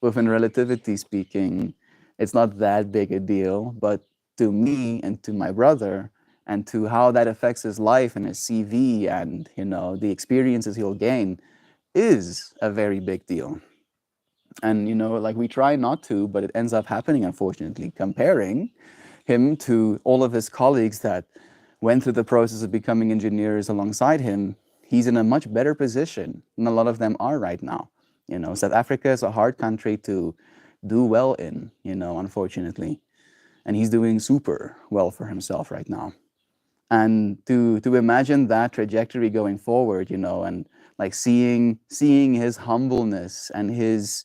within relativity speaking, it's not that big a deal. But to me and to my brother, and to how that affects his life and his CV and, you know, the experiences he'll gain, is a very big deal. And, you know, like we try not to, but it ends up happening, unfortunately, comparing him to all of his colleagues that went through the process of becoming engineers alongside him. He's in a much better position than a lot of them are right now. You know, South Africa is a hard country to do well in, you know, unfortunately. And he's doing super well for himself right now. And to imagine that trajectory going forward, you know, and like seeing his humbleness and his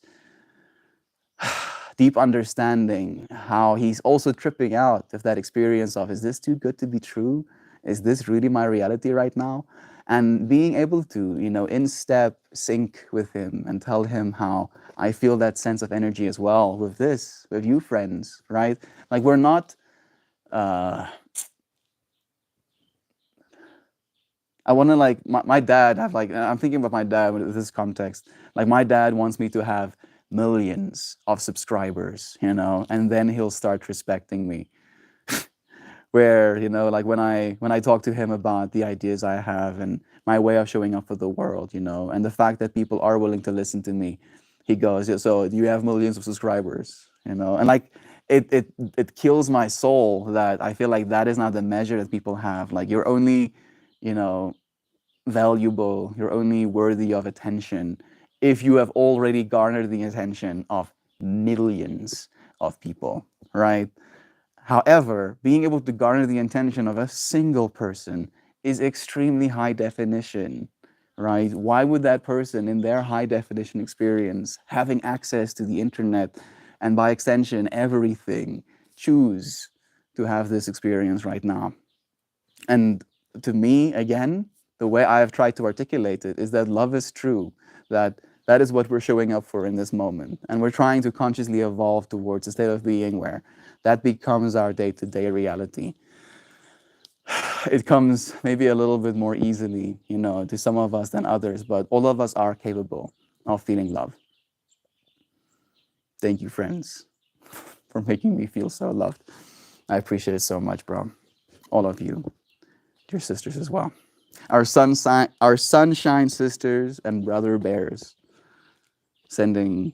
deep understanding, how he's also tripping out of that experience of, is this too good to be true? Is this really my reality right now? And being able to, you know, in step sync with him and tell him how I feel that sense of energy as well with this, with you friends, right? Like we're not, I want to like, my dad have like, I'm thinking about my dad with this context. Like my dad wants me to have millions of subscribers, you know, and then he'll start respecting me. Where, you know, like when I talk to him about the ideas I have and my way of showing up for the world, you know, and the fact that people are willing to listen to me, he goes, yeah, so you have millions of subscribers, you know, and like it kills my soul that I feel like that is not the measure that people have. Like you're only, you know, valuable, you're only worthy of attention if you have already garnered the attention of millions of people, right? However, being able to garner the attention of a single person is extremely high definition, right? Why would that person in their high definition experience, having access to the internet and by extension everything, choose to have this experience right now? And to me, again, the way I have tried to articulate it is that love is true, that is what we're showing up for in this moment. And we're trying to consciously evolve towards a state of being where that becomes our day-to-day reality. It comes maybe a little bit more easily, you know, to some of us than others, but all of us are capable of feeling love. Thank you, friends, for making me feel so loved. I appreciate it so much, bro. All of you, your sisters as well. Our sunshine sisters and brother bears. sending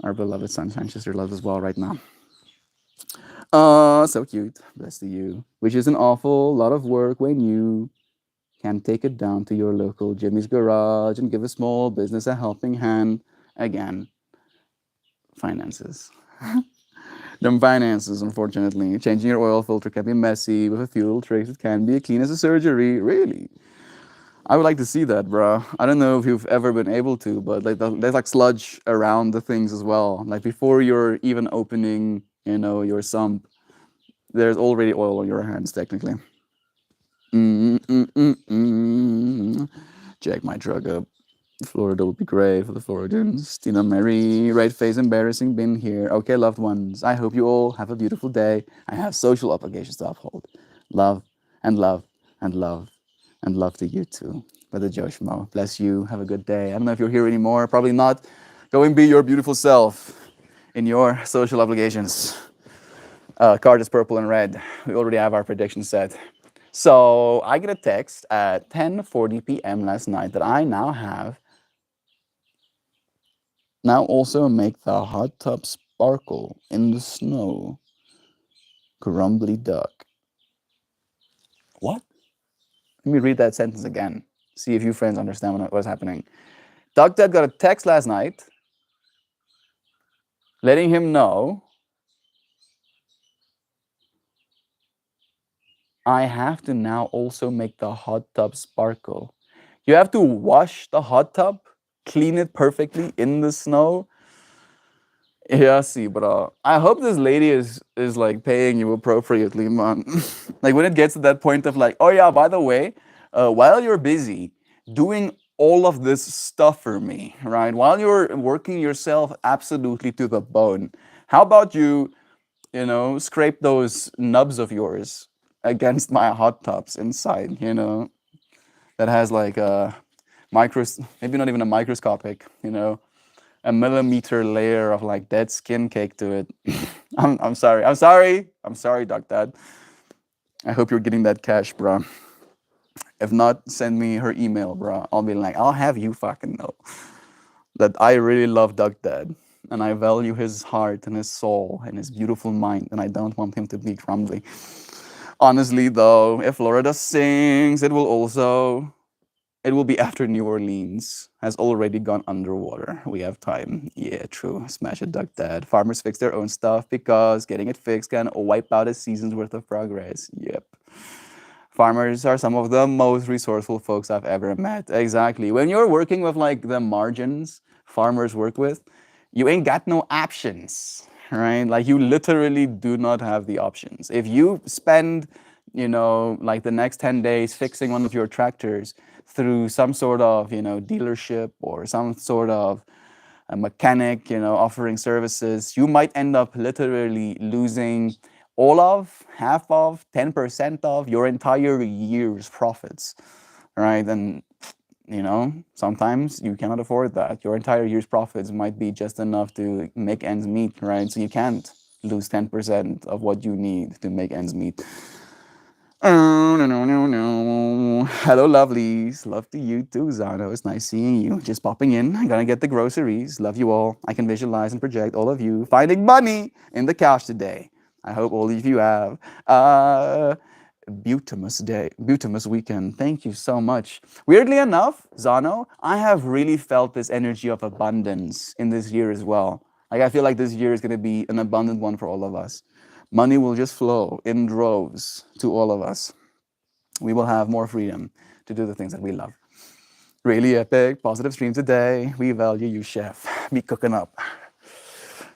our beloved Sunshine Sister love as well right now. So cute. Bless to you. Which is an awful lot of work when you can take it down to your local Jimmy's Garage and give a small business a helping hand. Again, finances. Them finances, unfortunately. Changing your oil filter can be messy. With a fuel trace, it can be clean as a surgery. Really? I would like to see that, bro. I don't know if you've ever been able to, but like there's like sludge around the things as well. Like before you're even opening, your sump, there's already oil on your hands, technically. Jack my drug up. Florida would be great for the Floridans. Tina Marie, right face embarrassing, been here. Okay, loved ones, I hope you all have a beautiful day. I have social obligations to uphold. Love and love and love and love to you too. Brother Joshmo, bless you. Have a good day. I don't know if you're here anymore. Probably not. Go and be your beautiful self in your social obligations. Card is purple and red. We already have our prediction set. So I get a text at 10:40 p.m. last night that I now also make the hot tub sparkle in the snow. Grumbly duck. What? Let me read that sentence again. See if you friends understand what's happening. Duck Dad got a text last night letting him know I have to now also make the hot tub sparkle. You have to wash the hot tub, clean it perfectly in the snow. Yeah, see, but I hope this lady is like paying you appropriately, man. Like when it gets to that point of like, oh yeah, by the way, while you're busy doing all of this stuff for me, right? While you're working yourself absolutely to the bone, how about you scrape those nubs of yours against my hot tubs inside, that has like a maybe not even a microscopic, a millimeter layer of like dead skin cake to it. I'm sorry, Doc Dad. I hope you're getting that cash, bro. If not, send me her email, bro. I'll be like, I'll have you fucking know that I really love Doc Dad and I value his heart and his soul and his beautiful mind, and I don't want him to be crumbly. Honestly, though, if Florida sings, it will be after New Orleans has already gone underwater. We have time. Yeah, true. Smash it, Duck Dad. Farmers fix their own stuff because getting it fixed can wipe out a season's worth of progress. Yep. Farmers are some of the most resourceful folks I've ever met. Exactly. When you're working with like the margins farmers work with, you ain't got no options, right? Like you literally do not have the options. If you spend, like the next 10 days fixing one of your tractors through some sort of, dealership or some sort of a mechanic, offering services, you might end up literally losing all of, half of, 10% of your entire year's profits, right? And sometimes you cannot afford that. Your entire year's profits might be just enough to make ends meet, right? So you can't lose 10% of what you need to make ends meet. Oh, no. Hello, lovelies. Love to you too, Zano. It's nice seeing you. Just popping in. I'm gonna get the groceries. Love you all. I can visualize and project all of you finding money in the couch today. I hope all of you have Butamus weekend. Thank you so much. Weirdly enough, Zano, I have really felt this energy of abundance in this year as well. Like I feel like this year is gonna be an abundant one for all of us. Money will just flow in droves to all of us. We will have more freedom to do the things that we love. Really epic, positive stream today. We value you, chef. Me cooking up.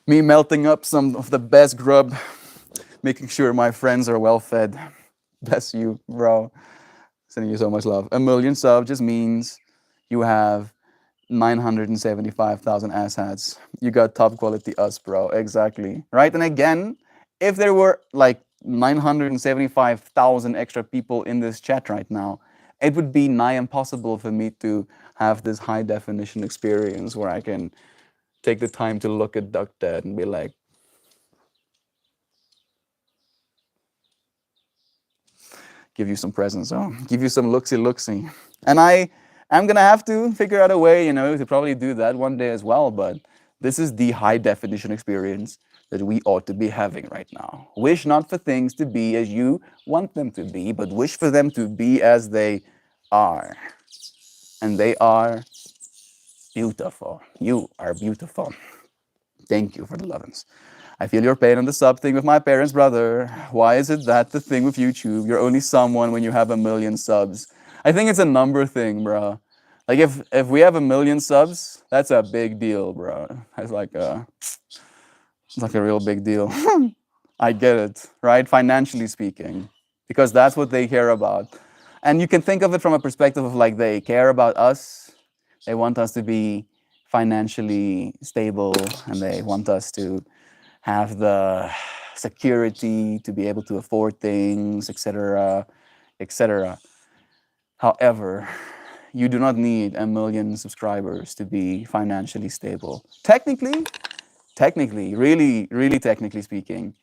Me melting up some of the best grub, making sure my friends are well fed. Bless you, bro. Sending you so much love. 1 million subs just means you have 975,000 asshats. You got top quality us, bro. Exactly. Right? And again, if there were like 975,000 extra people in this chat right now, it would be nigh impossible for me to have this high definition experience where I can take the time to look at Duck Dad and be like, give you some presents, give you some looksy. And I I'm gonna have to figure out a way, to probably do that one day as well. But this is the high definition experience that we ought to be having right now. Wish not for things to be as you want them to be, but wish for them to be as they are. And they are beautiful. You are beautiful. Thank you for the lovin's. I feel your pain on the sub thing with my parents, brother. Why is it that the thing with YouTube, you're only someone when you have 1 million subs? I think it's a number thing, bro. Like if we have 1 million subs, that's a big deal, bro. It's like a real big deal. I get it, right? Financially speaking, because that's what they care about. And you can think of it from a perspective of like they care about us. They want us to be financially stable and they want us to have the security to be able to afford things, etc., etc. However, you do not need 1 million subscribers to be financially stable. Technically, really technically speaking,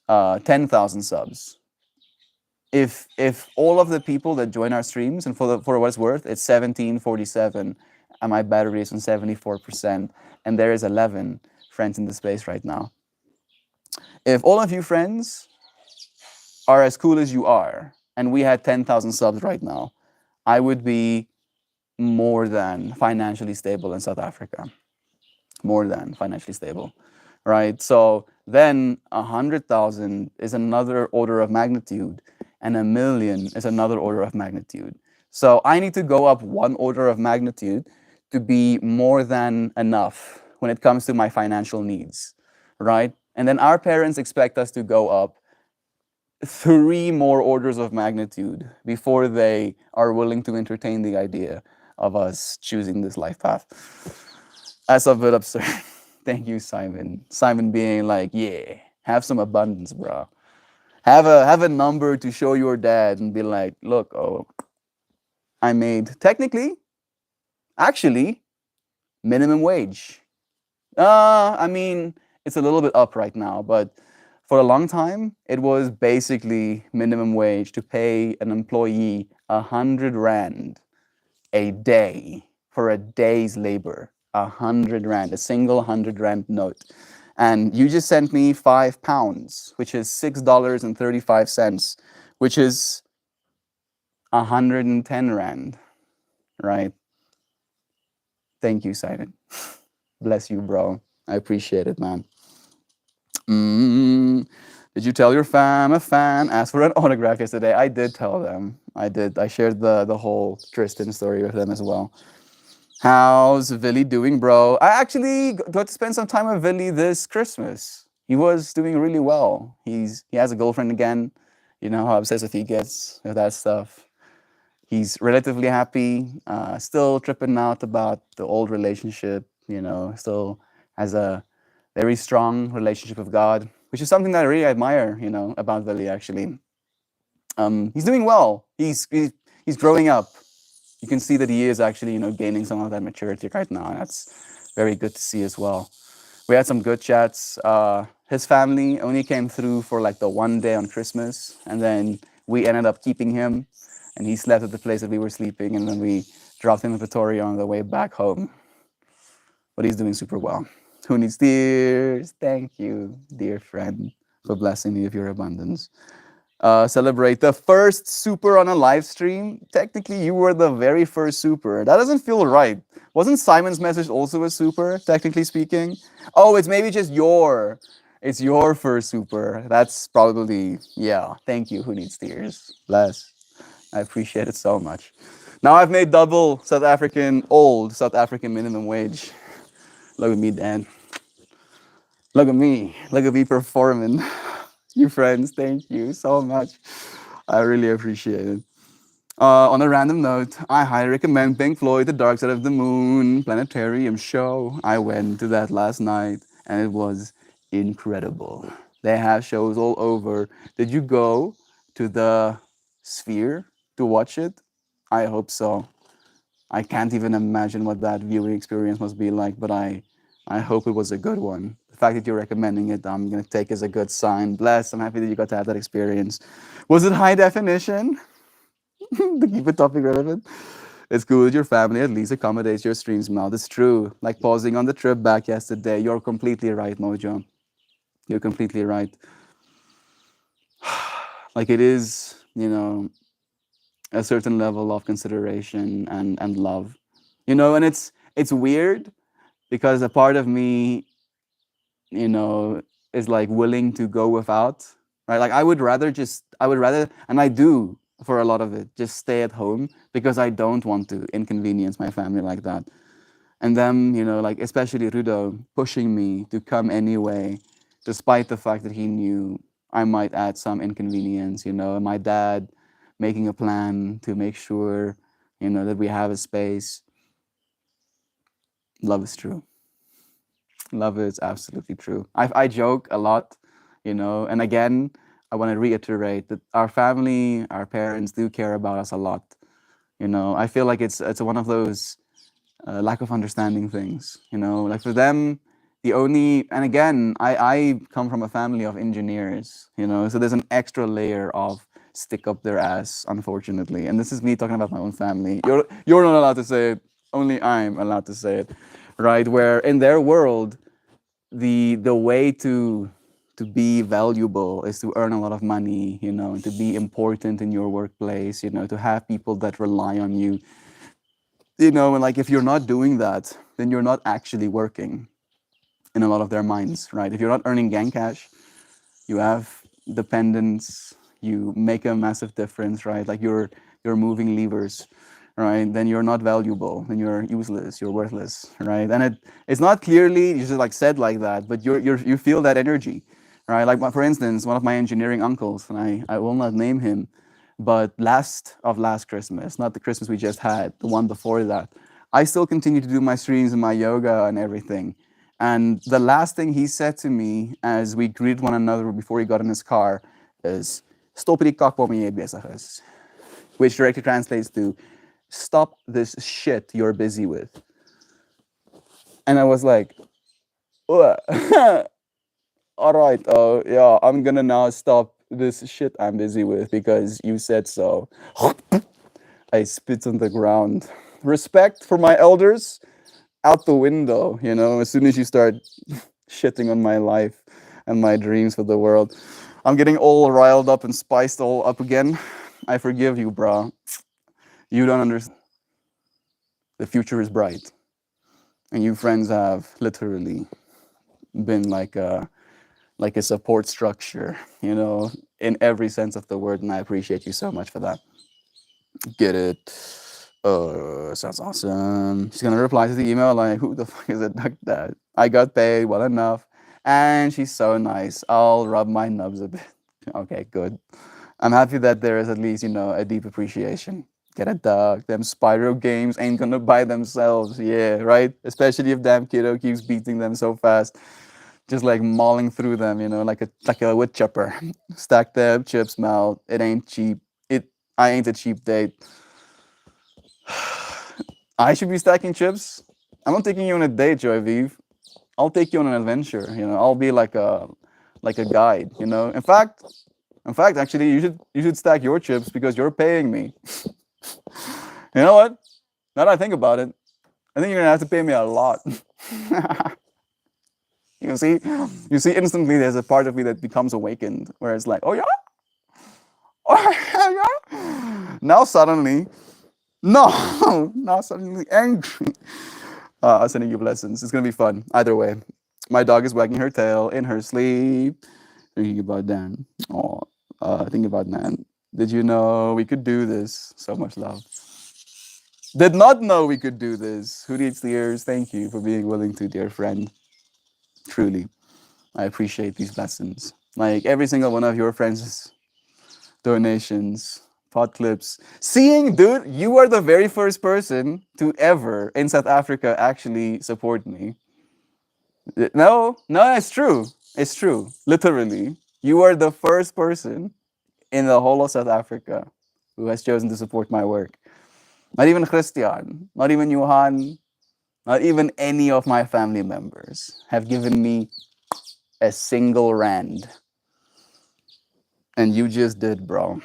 10,000 subs. If all of the people that join our streams, and for what it's worth, it's 1747, and my battery is on 74%, and there is 11 friends in the space right now. If all of you friends are as cool as you are, and we had 10,000 subs right now, I would be more than financially stable in South Africa. More than financially stable, right? So then 100,000 is another order of magnitude, and 1 million is another order of magnitude. So I need to go up one order of magnitude to be more than enough when it comes to my financial needs, right? And then our parents expect us to go up 3 more orders of magnitude before they are willing to entertain the idea of us choosing this life path. That's a bit absurd. Thank you, Simon. Simon being like, yeah, have some abundance, bro. Have a number to show your dad and be like, look, oh, I made actually, minimum wage. I mean, it's a little bit up right now, but for a long time, it was basically minimum wage to pay an employee 100 Rand a day for a day's labor. 100 Rand, a single 100 Rand note. And you just sent me £5, which is $6.35, which is 110 Rand, right? Thank you, Simon. Bless you, bro. I appreciate it, man. Did you tell your fam a fan asked for an autograph yesterday? I did tell them. I did. I shared the whole Tristan story with them as well. How's Villy doing, bro? I actually got to spend some time with Villy this Christmas. He was doing really well. He has a girlfriend again. You know how obsessive he gets with that stuff. He's relatively happy. Still tripping out about the old relationship. Still has a very strong relationship with God, which is something that I really admire. About Villy actually. He's doing well. He's growing up. You can see that he is actually, gaining some of that maturity right now. And that's very good to see as well. We had some good chats. His family only came through for like the one day on Christmas, and then we ended up keeping him, and he slept at the place that we were sleeping, and then we dropped him in Pretoria on the way back home. But he's doing super well. Who needs tears? Thank you, dear friend, for blessing me with your abundance. Celebrate the first super on a live stream. Technically, you were the very first super. That doesn't feel right. Wasn't Simon's message also a super, technically speaking? Oh, it's maybe just it's your first super. That's probably, yeah. Thank you, Who Needs Tears. Bless. I appreciate it so much. Now I've made double old South African minimum wage. Look at me, Dan. Look at me. Look at me performing. You friends, thank you so much. I really appreciate it. On a random note, I highly recommend Pink Floyd, The Dark Side of the Moon, Planetarium show. I went to that last night and it was incredible. They have shows all over. Did you go to the Sphere to watch it? I hope so. I can't even imagine what that viewing experience must be like, but I hope it was a good one. The fact that you're recommending it, I'm going to take as a good sign. Bless, I'm happy that you got to have that experience. Was it high definition? To keep the topic relevant. It's cool that your family at least accommodates your streams, Mal. It's true. Like pausing on the trip back yesterday. You're completely right, Mojo. You're completely right. Like it is, a certain level of consideration and love. And it's weird because a part of me, is like willing to go without, right? Like I would rather, and I do for a lot of it, just stay at home because I don't want to inconvenience my family like that. And them, like especially Rudo pushing me to come anyway, despite the fact that he knew I might add some inconvenience, and my dad making a plan to make sure, that we have a space. Love is true. Love is absolutely true. I joke a lot, and again, I want to reiterate that our family, our parents do care about us a lot. I feel like it's one of those lack of understanding things. Like for them, and again, I come from a family of engineers. So there's an extra layer of stick up their ass, unfortunately. And this is me talking about my own family. You're not allowed to say it. Only I'm allowed to say it, right? Where in their world, the way to be valuable is to earn a lot of money, and to be important in your workplace, to have people that rely on you, and like if you're not doing that, then you're not actually working in a lot of their minds, right? If you're not earning gang cash, you have dependents, you make a massive difference, right? Like you're moving levers, right? Then you're not valuable, then you're useless, you're worthless, right? And it's not clearly just like said like that, but you feel that energy, right? Like for instance, one of my engineering uncles, and I will not name him, but last Christmas, not the Christmas we just had, the one before that, I still continue to do my streams and my yoga and everything. And the last thing he said to me as we greeted one another before he got in his car is, "Stop die kak waarmee jy besig is," which directly translates to, "Stop this shit you're busy with." And I was like, "Ugh." All right, yeah, I'm gonna now stop this shit I'm busy with because you said so. I spit on the ground. Respect for my elders out the window, as soon as you start shitting on my life and my dreams for the world. I'm getting all riled up and spiced all up again. I forgive you, bro. You don't understand. The future is bright. And you friends have literally been like a support structure, in every sense of the word, and I appreciate you so much for that. Get it? Sounds awesome. She's gonna reply to the email like, "Who the fuck is it like that? I got paid well enough." And she's so nice. I'll rub my nubs a bit. Okay, good. I'm happy that there is at least, a deep appreciation. Get a dog. Them Spyro games ain't gonna buy themselves. Yeah, right? Especially if damn kiddo keeps beating them so fast. Just like mauling through them, like a wood chopper. Stack them, chips melt. It ain't cheap. I ain't a cheap date. I should be stacking chips. I'm not taking you on a date, Joy Vive. I'll take you on an adventure. I'll be like a guide. In fact, actually, you should stack your chips because you're paying me. You know what? Now that I think about it, I think you're gonna have to pay me a lot. You see, instantly there's a part of me that becomes awakened, where it's like, oh yeah, oh yeah. Now suddenly, no, now suddenly angry. I'm sending you blessings. It's gonna be fun either way. My dog is wagging her tail in her sleep, thinking about Dan. Oh, thinking about Nan. Did you know we could do this? So much love. Did not know we could do this. Who needs the ears? Thank you for being willing to, dear friend. Truly, I appreciate these lessons. Like every single one of your friends' donations, pot clips. Seeing, dude, you are the very first person to ever in South Africa actually support me. No, it's true. It's true. Literally. You are the first person in the whole of South Africa who has chosen to support my work. Not even Christian, not even Johan, not even any of my family members have given me a single rand. And you just did, bro.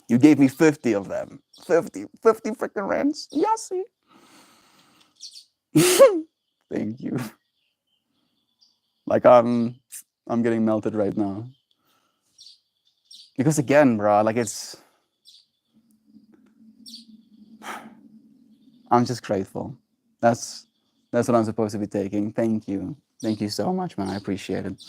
You gave me 50 of them. 50 freaking rands. Yassi. Thank you. Like I'm getting melted right now. Because again, bro, like I'm just grateful. That's what I'm supposed to be taking. Thank you. Thank you so much, man. I appreciate it.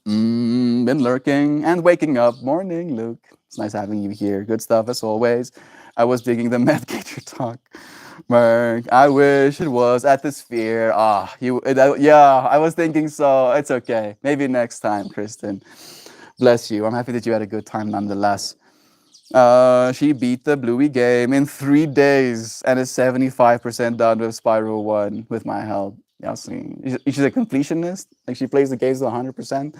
Been lurking and waking up. Morning, Luke. It's nice having you here. Good stuff as always. I was digging the Medgator talk. Mark, I wish it was Atmosphere. Yeah, I was thinking so. It's okay. Maybe next time, Kristen. Bless you. I'm happy that you had a good time nonetheless. She beat the Bluey game in 3 days and is 75% done with Spyro 1 with my help. Yeah, she's a completionist. Like she plays the games to 100%.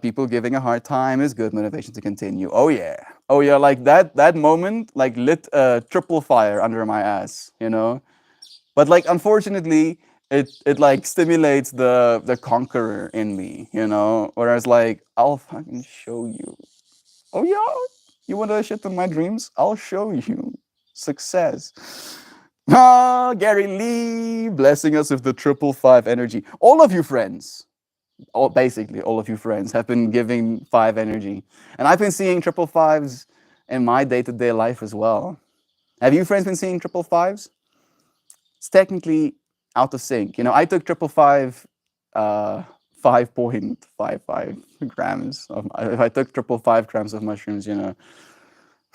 People giving a hard time is good motivation to continue. Oh yeah. Oh yeah, like that moment like lit a triple fire under my ass, you know? But like unfortunately, it like stimulates the conqueror in me, you know? Whereas like I'll fucking show you. Oh yeah, you want to shit on my dreams? I'll show you. Success. Ah, Gary Lee blessing us with the 555 energy. All of you friends, basically all of you friends have been giving 5 energy. And I've been seeing 555s in my day-to-day life as well. Have you friends been seeing 555s? It's technically out of sync. You know, I took 555 5.55 grams of, if I took 555 grams of mushrooms, you know,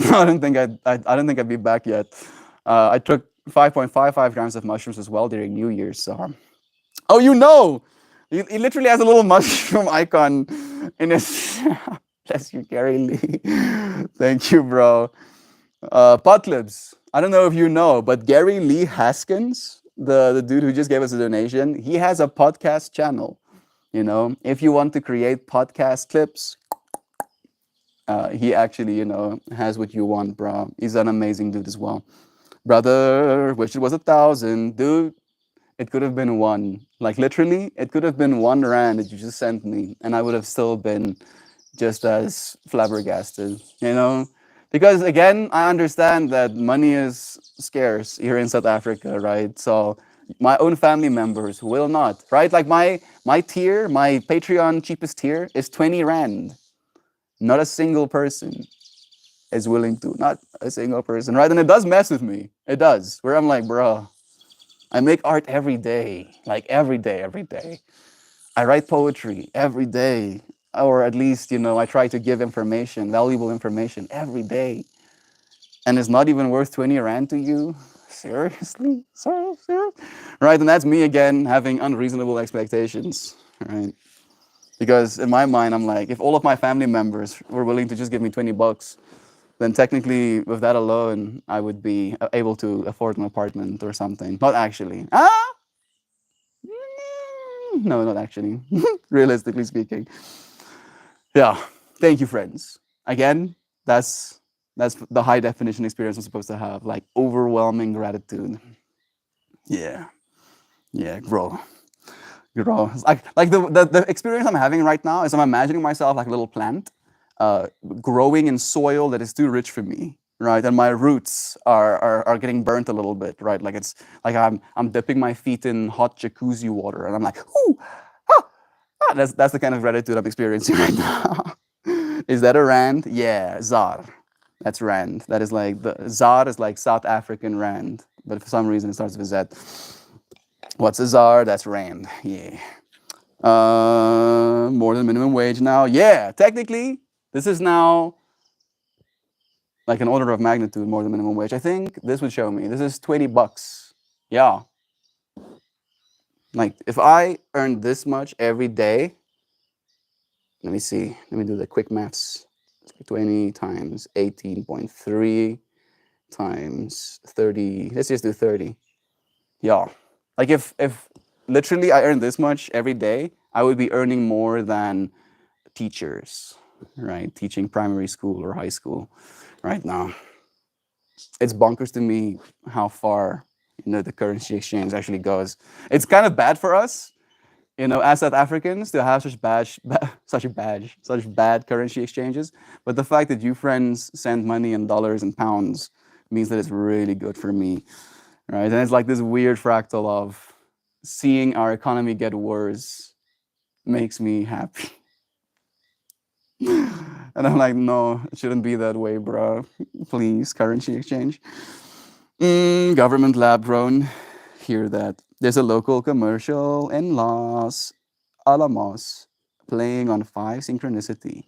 I don't think I'd be back yet. I took 5.55 grams of mushrooms as well during New Year's. So, oh, you know, he literally has a little mushroom icon in his. Bless you, Gary Lee. Thank you, bro. Podlibs. I don't know if you know, but Gary Lee Haskins, the dude who just gave us a donation, he has a podcast channel. You know, if you want to create podcast clips, he actually, you know, has what you want, bro. He's an amazing dude as well. Brother, wish it was 1,000. Dude, it could have been 1. Like literally, it could have been 1 rand that you just sent me, and I would have still been just as flabbergasted, you know? Because again, I understand that money is scarce here in South Africa, right? So my own family members will not, right? Like my tier, my Patreon cheapest tier is 20 rand. Not a single person is willing to, not a single person, right? And it does mess with me. It does. Where I'm like, bro, I make art every day, like every day. I write poetry every day, or at least, you know, I try to give information, valuable information every day. And it's not even worth 20 rand to you? Seriously? Seriously? Right, and that's me again having unreasonable expectations, right? Because in my mind, I'm like, if all of my family members were willing to just give me 20 bucks, then technically with that alone, I would be able to afford an apartment or something. Not actually. No, not actually. Realistically speaking. Yeah. Thank you, friends. Again, that's the high definition experience I'm supposed to have. Like overwhelming gratitude. Yeah. Yeah, grow. Grow. Like the experience I'm having right now is I'm imagining myself like a little plant growing in soil that is too rich for me, right? And my roots are getting burnt a little bit, right? Like it's like I'm dipping my feet in hot jacuzzi water, and I'm like, ooh, that's the kind of gratitude I'm experiencing right now. Is that a rand? Yeah, ZAR. That's rand. That is like the ZAR is like South African rand, but for some reason it starts with Z. What's a ZAR? That's rand. Yeah. More than minimum wage now. Yeah, technically, this is now like an order of magnitude more than minimum wage. I think this would show me. This is 20 bucks. Yeah. Like if I earned this much every day, let me see. Let me do the quick maths. 20 times 18.3 times 30. Let's just do 30. Yeah. Like if literally I earned this much every day, I would be earning more than teachers, right? Teaching primary school or high school right now. It's bonkers to me how far, you know, the currency exchange actually goes. It's kind of bad for us As South Africans to have such bad currency exchanges, but the fact that you friends send money in dollars and pounds means that it's really good for me, right? And it's like this weird fractal of seeing our economy get worse makes me happy. And I'm like, no, it shouldn't be that way, bro. Please, currency exchange. Government lab grown. Hear that. There's a local commercial in Los Alamos playing on 5 synchronicity.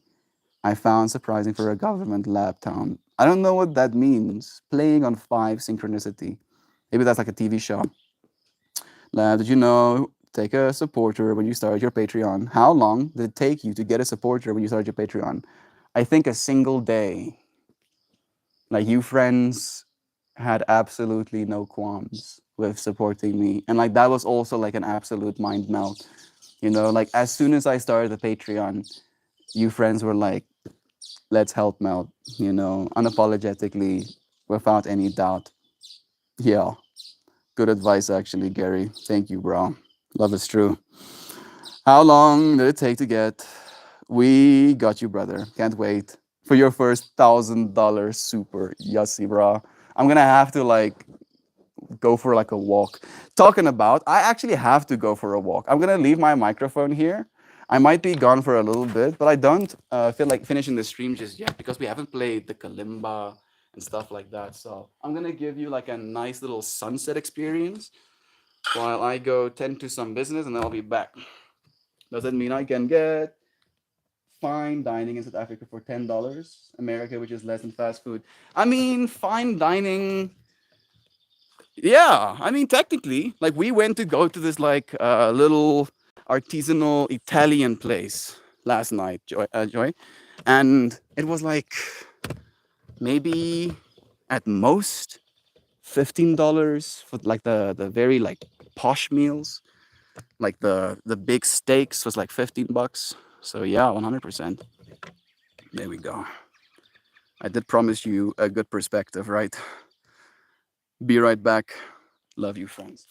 I found surprising for a government lab town. I don't know what that means. Playing on 5 synchronicity. Maybe that's like a TV show. Lab, did you know? Take a supporter when you start your Patreon. How long did it take you to get a supporter when you started your Patreon? I think a single day. Like, you friends had absolutely no qualms with supporting me. And like that was also like an absolute mind melt. Like as soon as I started the Patreon, you friends were like, let's help Mel, unapologetically, without any doubt. Yeah. Good advice actually, Gary. Thank you, bro. Love is true. How long did it take to get? We got you, brother. Can't wait for your first $1,000 super yassi, bro. I'm gonna have to like go for like a walk. Talking about, I actually have to go for a walk. I'm gonna leave my microphone here. I might be gone for a little bit, but I don't feel like finishing the stream just yet because we haven't played the kalimba and stuff like that. So I'm gonna give you like a nice little sunset experience while I go tend to some business, and then I'll be back. Does that mean I can get fine dining in South Africa for $10? America, which is less than fast food. I mean, fine dining. Yeah, I mean, technically, like we went to go to this like little artisanal Italian place last night, Joy, and it was like maybe at most $15 for like the very like posh meals, like the big steaks was like $15. So yeah, 100%. There we go. I did promise you a good perspective, right? Be right back. Love you, friends.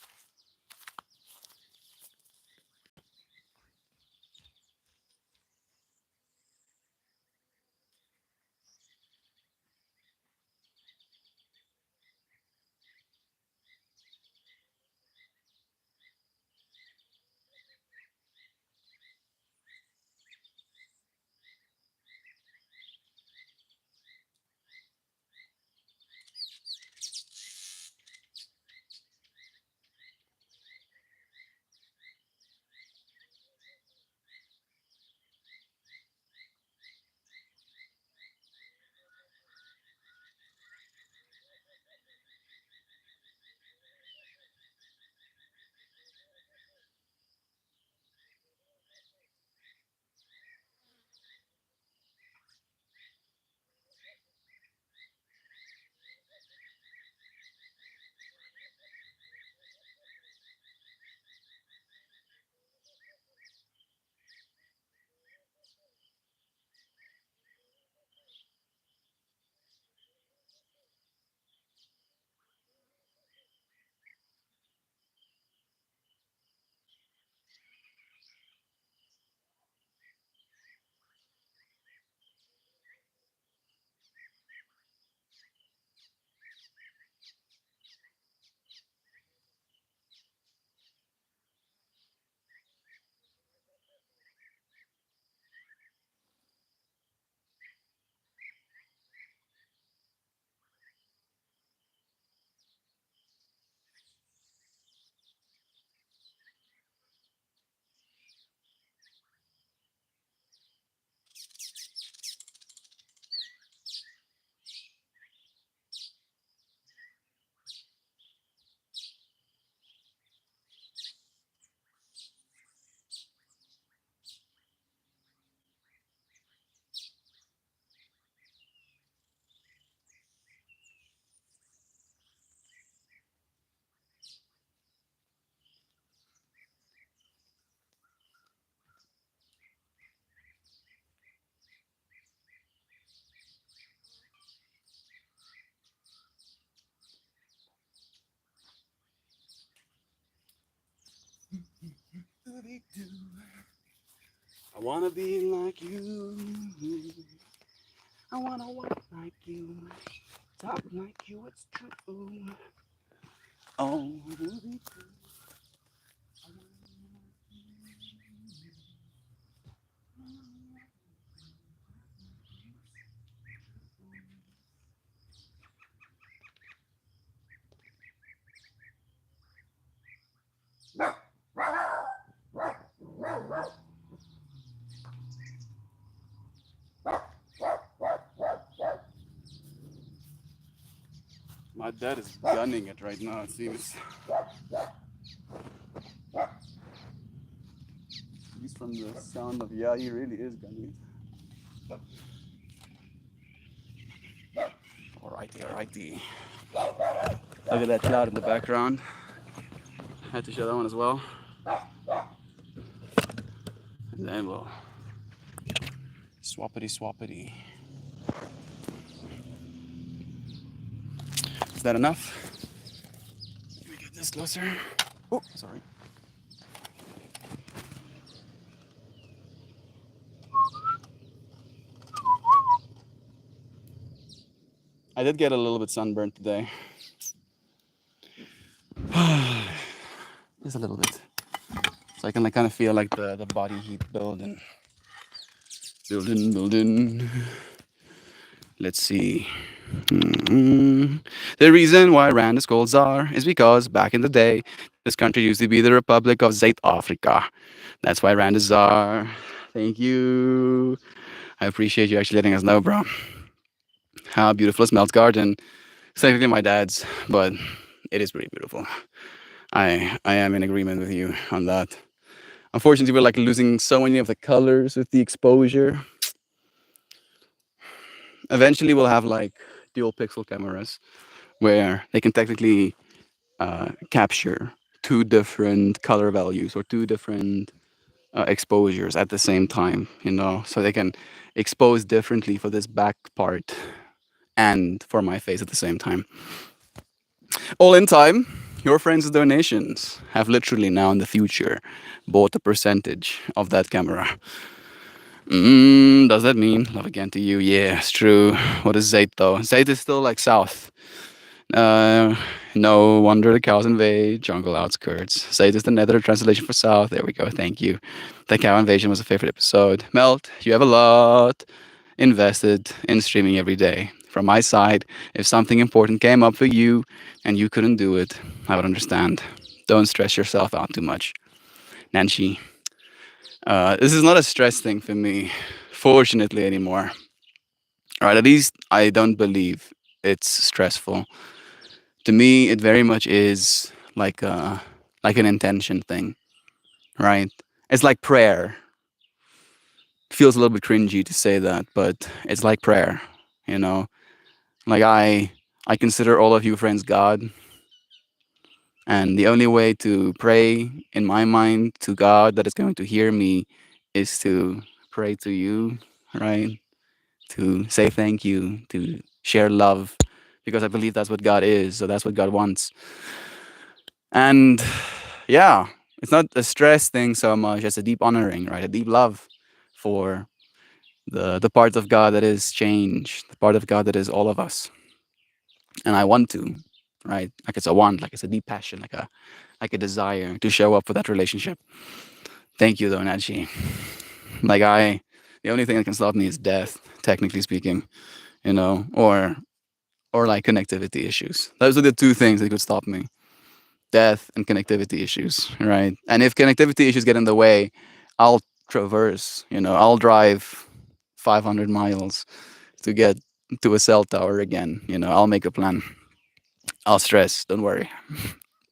really do. I wanna be like you. I wanna walk like you, talk like you. It's true. Oh, really do. My dad is gunning it right now, it seems. At least from the sound of, yeah, he really is gunning it. Alrighty, alrighty. Look at that cloud in the background. Had to show that one as well. And then we'll swappity swappity. Is that enough? Let me get this closer. Oh, sorry. I did get a little bit sunburned today. Just a little bit. So I can like kind of feel like the body heat building. Building. Let's see. The reason why Rand is called Tsar is because back in the day, this country used to be the Republic of Zuid-Afrika. That's why Rand is Tsar. Thank you. I appreciate you actually letting us know, bro. How beautiful is Melt's garden? It's technically my dad's, but it is pretty beautiful. I am in agreement with you on that. Unfortunately, we're like losing so many of the colors with the exposure. Eventually, we'll have like dual pixel cameras where they can technically capture two different color values or two different exposures at the same time, you know, so they can expose differently for this back part and for my face at the same time. All in time, your friends' donations have literally now in the future bought a percentage of that camera. Does that mean love again to you? Yeah, it's true. What is Zayt though? Zayt is still like south. No wonder the cows invade jungle outskirts. Zayt is the nether translation for south. There we go. Thank you. The cow invasion was a favorite episode. Melt, you have a lot invested in streaming every day. From my side, if something important came up for you and you couldn't do it, I would understand. Don't stress yourself out too much. Nancy, this is not a stress thing for me, fortunately, anymore. All right, at least I don't believe it's stressful. To me, it very much is like an intention thing, right? It's like prayer. Feels a little bit cringy to say that, but it's like prayer, you know. Like I consider all of you friends God, and the only way to pray in my mind to God that is going to hear me is to pray to you, right? To say thank you, to share love, because I believe that's what God is. So that's what God wants. And yeah, it's not a stress thing so much as a deep honoring, right? A deep love for the part of God that is change, the part of God that is all of us. And I want to, right? Like it's a want, like it's a deep passion, like a desire to show up for that relationship. Thank you though, Nachi. Like the only thing that can stop me is death, technically speaking, you know, or like connectivity issues. Those are the two things that could stop me. Death and connectivity issues, right? And if connectivity issues get in the way, I'll traverse, you know, I'll drive 500 miles to get to a cell tower again, you know, I'll make a plan. I'll stress, don't worry.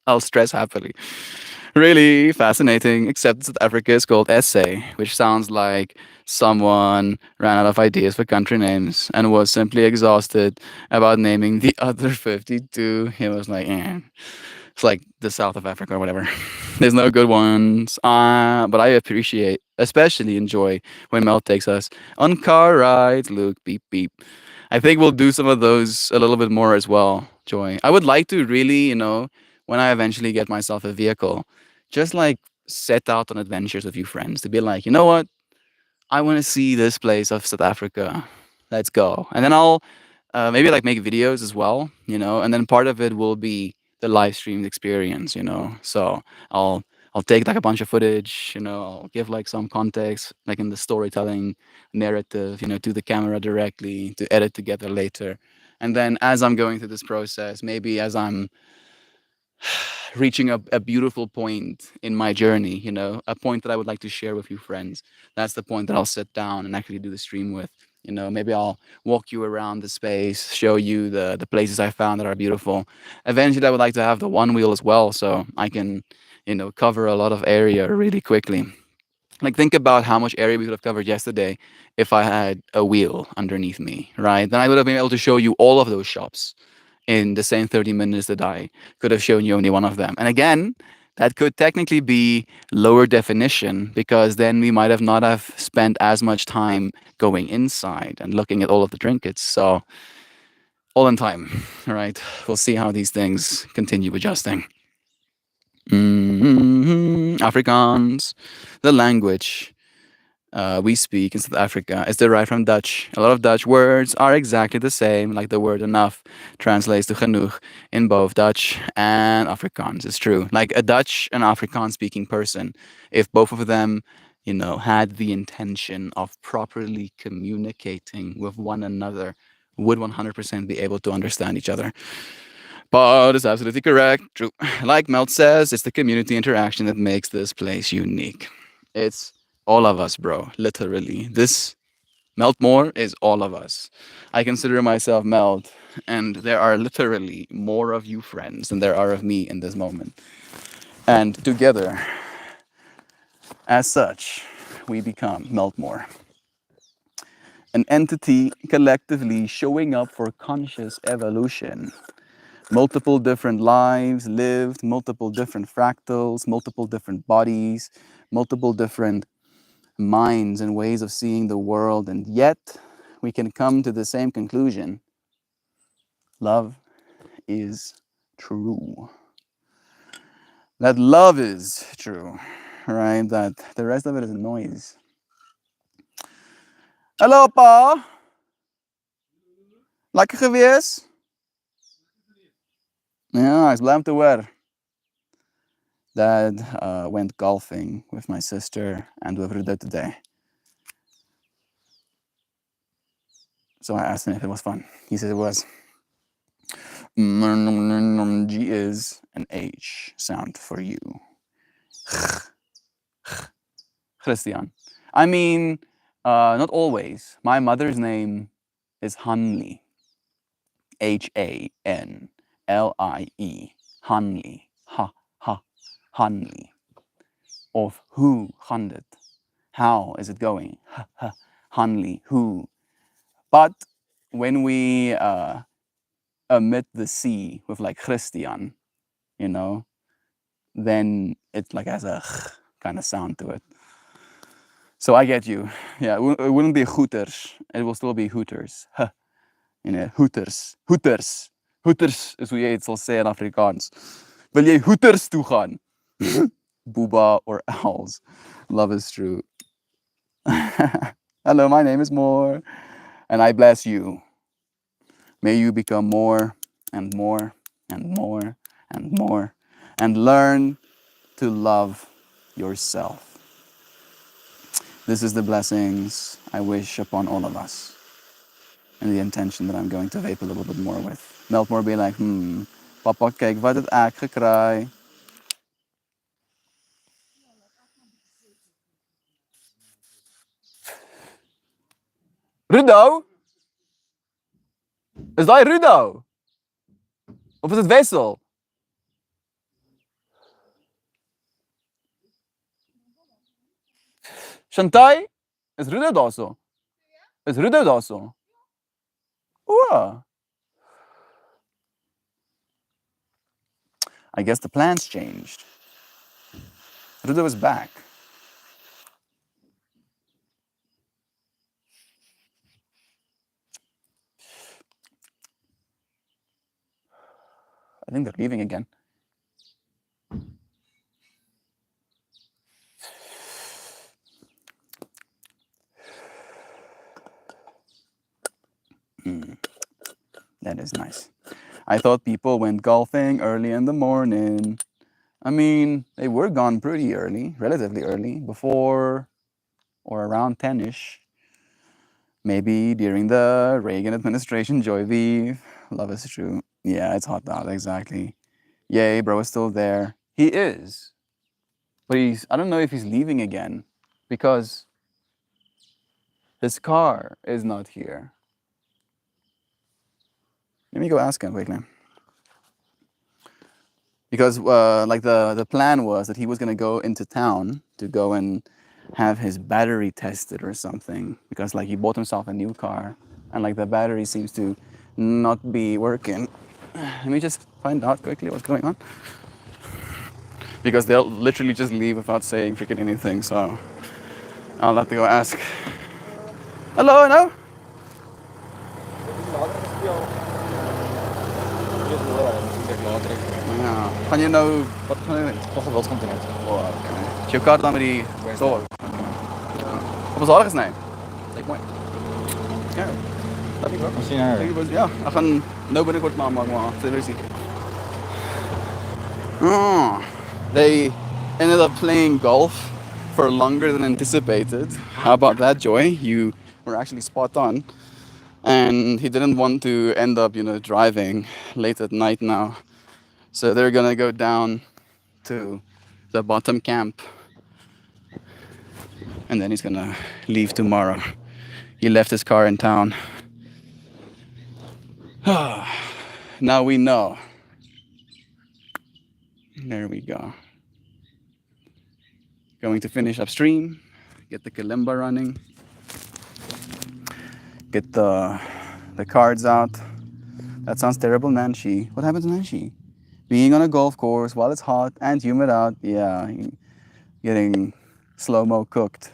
I'll stress happily. Really fascinating, except South Africa is called SA, which sounds like someone ran out of ideas for country names and was simply exhausted about naming the other 52. He was like, it's like the south of Africa or whatever. There's no good ones. But I especially enjoy when Mel takes us on car rides. Luke, beep, beep. I think we'll do some of those a little bit more as well, Joy. I would like to really, you know, when I eventually get myself a vehicle, just like set out on adventures with your friends to be like, you know what, I want to see this place of South Africa. Let's go. And then I'll maybe like make videos as well, and then part of it will be the live streamed experience. So I'll I'll take like a bunch of footage, I'll give like some context, like in the storytelling narrative, to the camera directly to edit together later. And then as I'm going through this process, maybe as I'm reaching a beautiful point in my journey, a point that I would like to share with you friends. That's the point that I'll sit down and actually do the stream with. Maybe I'll walk you around the space, show you the places I found that are beautiful. Eventually, I would like to have the one wheel as well, so I can, cover a lot of area really quickly. Like think about how much area we could have covered yesterday if I had a wheel underneath me, right? Then I would have been able to show you all of those shops in the same 30 minutes that I could have shown you only one of them. And again, that could technically be lower definition because then we might have not have spent as much time going inside and looking at all of the trinkets. So all in time, right? We'll see how these things continue adjusting. Afrikaans, the language we speak in South Africa is derived from Dutch. A lot of Dutch words are exactly the same, like the word enough translates to genoeg in both Dutch and Afrikaans. It's true. Like a Dutch and Afrikaans speaking person, if both of them, had the intention of properly communicating with one another, would 100% be able to understand each other. But it's absolutely correct. True. Like Melt says, it's the community interaction that makes this place unique. It's all of us, bro. Literally. This Meltmore is all of us. I consider myself Melt, and there are literally more of you friends than there are of me in this moment. And together, as such, we become Meltmore. An entity collectively showing up for conscious evolution. Multiple different lives lived, multiple different fractals, multiple different bodies, multiple different minds and ways of seeing the world, and yet we can come to the same conclusion. Love is true. That love is true, right? That the rest of it is noise. Hallo pa! Lekker geweest? Ja, is blij om te hoor. Dad went golfing with my sister and with Ruda today. So I asked him if it was fun. He said it was. G is an H sound for you. Christian. I mean, not always. My mother's name is Hanli. Hanlie. Hanli. Ha. Hanli. Of who handed. How is it going? Hanli. Who. But when we omit the C with like Christian, then it like has a kind of sound to it. So I get you. Yeah, it wouldn't be Hooters. It will still be Hooters. Hooters. Hooters. Hooters is hoe jy het sal sê in Afrikaans. Wil jy Hooters toe gaan? Booba or owls. Love is true. Hello, my name is Moore, and I bless you. May you become more and more and more and more and learn to love yourself. This is the blessings I wish upon all of us and the intention that I'm going to vape a little bit more with. Meltmore be like, papa, kyk wat het ek gekry. Rudo? Is daai Rudo? Of is dit Wessel? Shantai? Is Rudo daarso? Is Rudo daarso? Ooh. I guess the plans changed. Rudo is back. I think they're leaving again. That is nice. I thought people went golfing early in the morning. I mean, they were gone pretty early, relatively early, before or around 10ish. Maybe during the Reagan administration, Joy Vive. Love is true. Yeah, it's hot out, exactly. Yay, bro is still there. He is. But I don't know if he's leaving again because his car is not here. Let me go ask him quickly. Because like the plan was that he was gonna go into town to go and have his battery tested or something. Because like he bought himself a new car and like the battery seems to not be working. Let me just find out quickly what's going on. Because they'll literally just leave without saying freaking anything, so I'll have to go ask. Hello, hello? Ja. Gaan je nou... Wat gaan je doen? Toch wel komt eruit. Oh, oké. Is je kaart dan met die... Door. Op een zorg nee. Kijk mooi. Ja. Dat ik ook. Misschien haar. Ja, we gaan nou binnenkort maar seriously. Oh, they ended up playing golf for longer than anticipated. How about that, Joy? You were actually spot on. And he didn't want to end up, driving late at night now. So they're gonna go down to the bottom camp. And then he's gonna leave tomorrow. He left his car in town. Now we know. There we go. Going to finish upstream, get the kalimba running, get the cards out. That sounds terrible, Nancy. What happened to Nancy? Being on a golf course while it's hot and humid out, yeah, getting slow-mo cooked.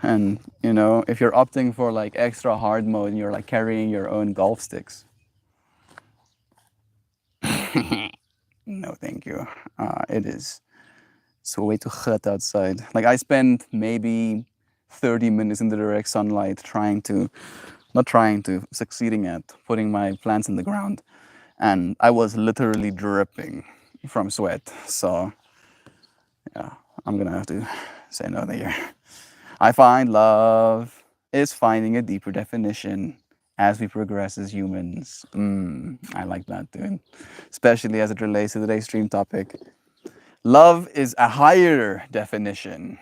And, if you're opting for like extra hard mode and you're like carrying your own golf sticks. No, thank you. It is so way too hot outside. Like I spent maybe 30 minutes in the direct sunlight succeeding at putting my plants in the ground. And I was literally dripping from sweat. So yeah, I'm gonna have to say no there. I find love is finding a deeper definition as we progress as humans. I like that, dude. Especially as it relates to today's stream topic. Love is a higher definition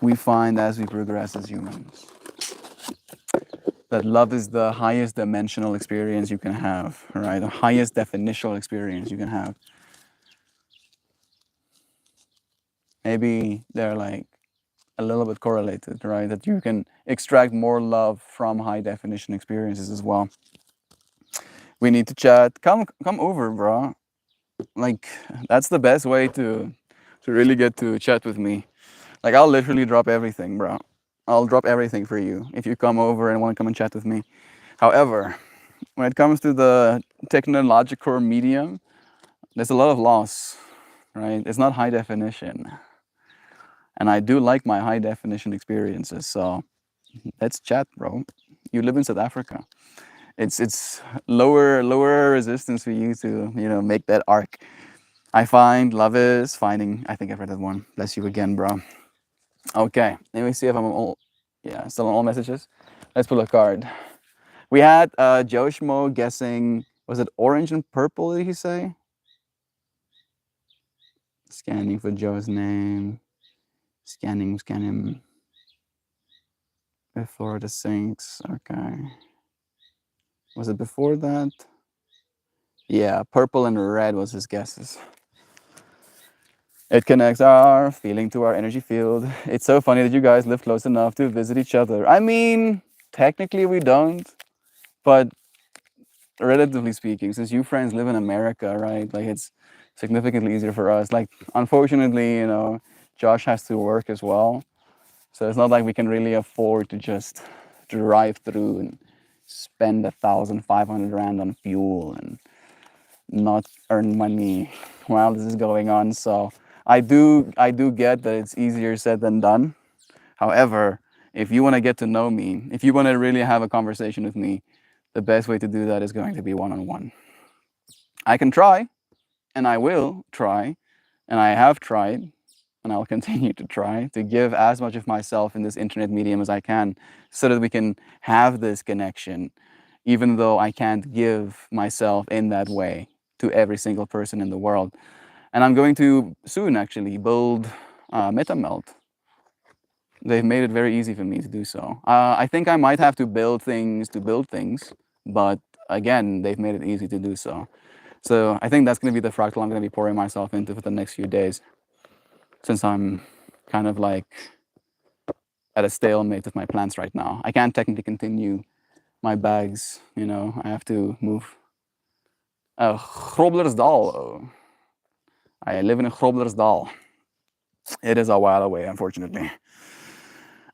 we find as we progress as humans. That love is the highest dimensional experience you can have, right? The highest definitional experience you can have. Maybe they're like a little bit correlated, right? That you can extract more love from high definition experiences as well. We need to chat. Come over, bro. Like that's the best way to really get to chat with me. Like I'll literally drop everything, bro. I'll drop everything for you if you come over and want to come and chat with me. However, when it comes to the technological medium, there's a lot of loss, right? It's not high definition. And I do like my high definition experiences. So let's chat, bro. You live in South Africa. It's lower resistance for you to, make that arc. I find love is finding. I think I've read that one. Bless you again, bro. Okay, let me see if I'm still on all messages. Let's pull a card. We had Joe Schmo guessing, was it orange and purple, did he say? Scanning for Joe's name. Scanning. Before the sinks, okay. Was it before that? Yeah, purple and red was his guesses. It connects our feeling to our energy field. It's so funny that you guys live close enough to visit each other. I mean, technically we don't, but relatively speaking, since you friends live in America, right? Like it's significantly easier for us. Like, unfortunately, Josh has to work as well. So it's not like we can really afford to just drive through and spend 1,500 rand on fuel and not earn money while this is going on. So I do get that it's easier said than done. However, if you want to get to know me, if you want to really have a conversation with me, the best way to do that is going to be one-on-one. I can try, and I will try, and I have tried, and I'll continue to try to give as much of myself in this internet medium as I can so that we can have this connection, even though I can't give myself in that way to every single person in the world. And I'm going to soon actually build MetaMelt. They've made it very easy for me to do so. I think I might have to build things, but again, they've made it easy to do so. So I think that's going to be the fractal I'm going to be pouring myself into for the next few days, since I'm kind of like at a stalemate with my plants right now. I can't technically continue my bags, you know, I have to move. Groblersdal. I live in Groblersdal. It is a while away, unfortunately.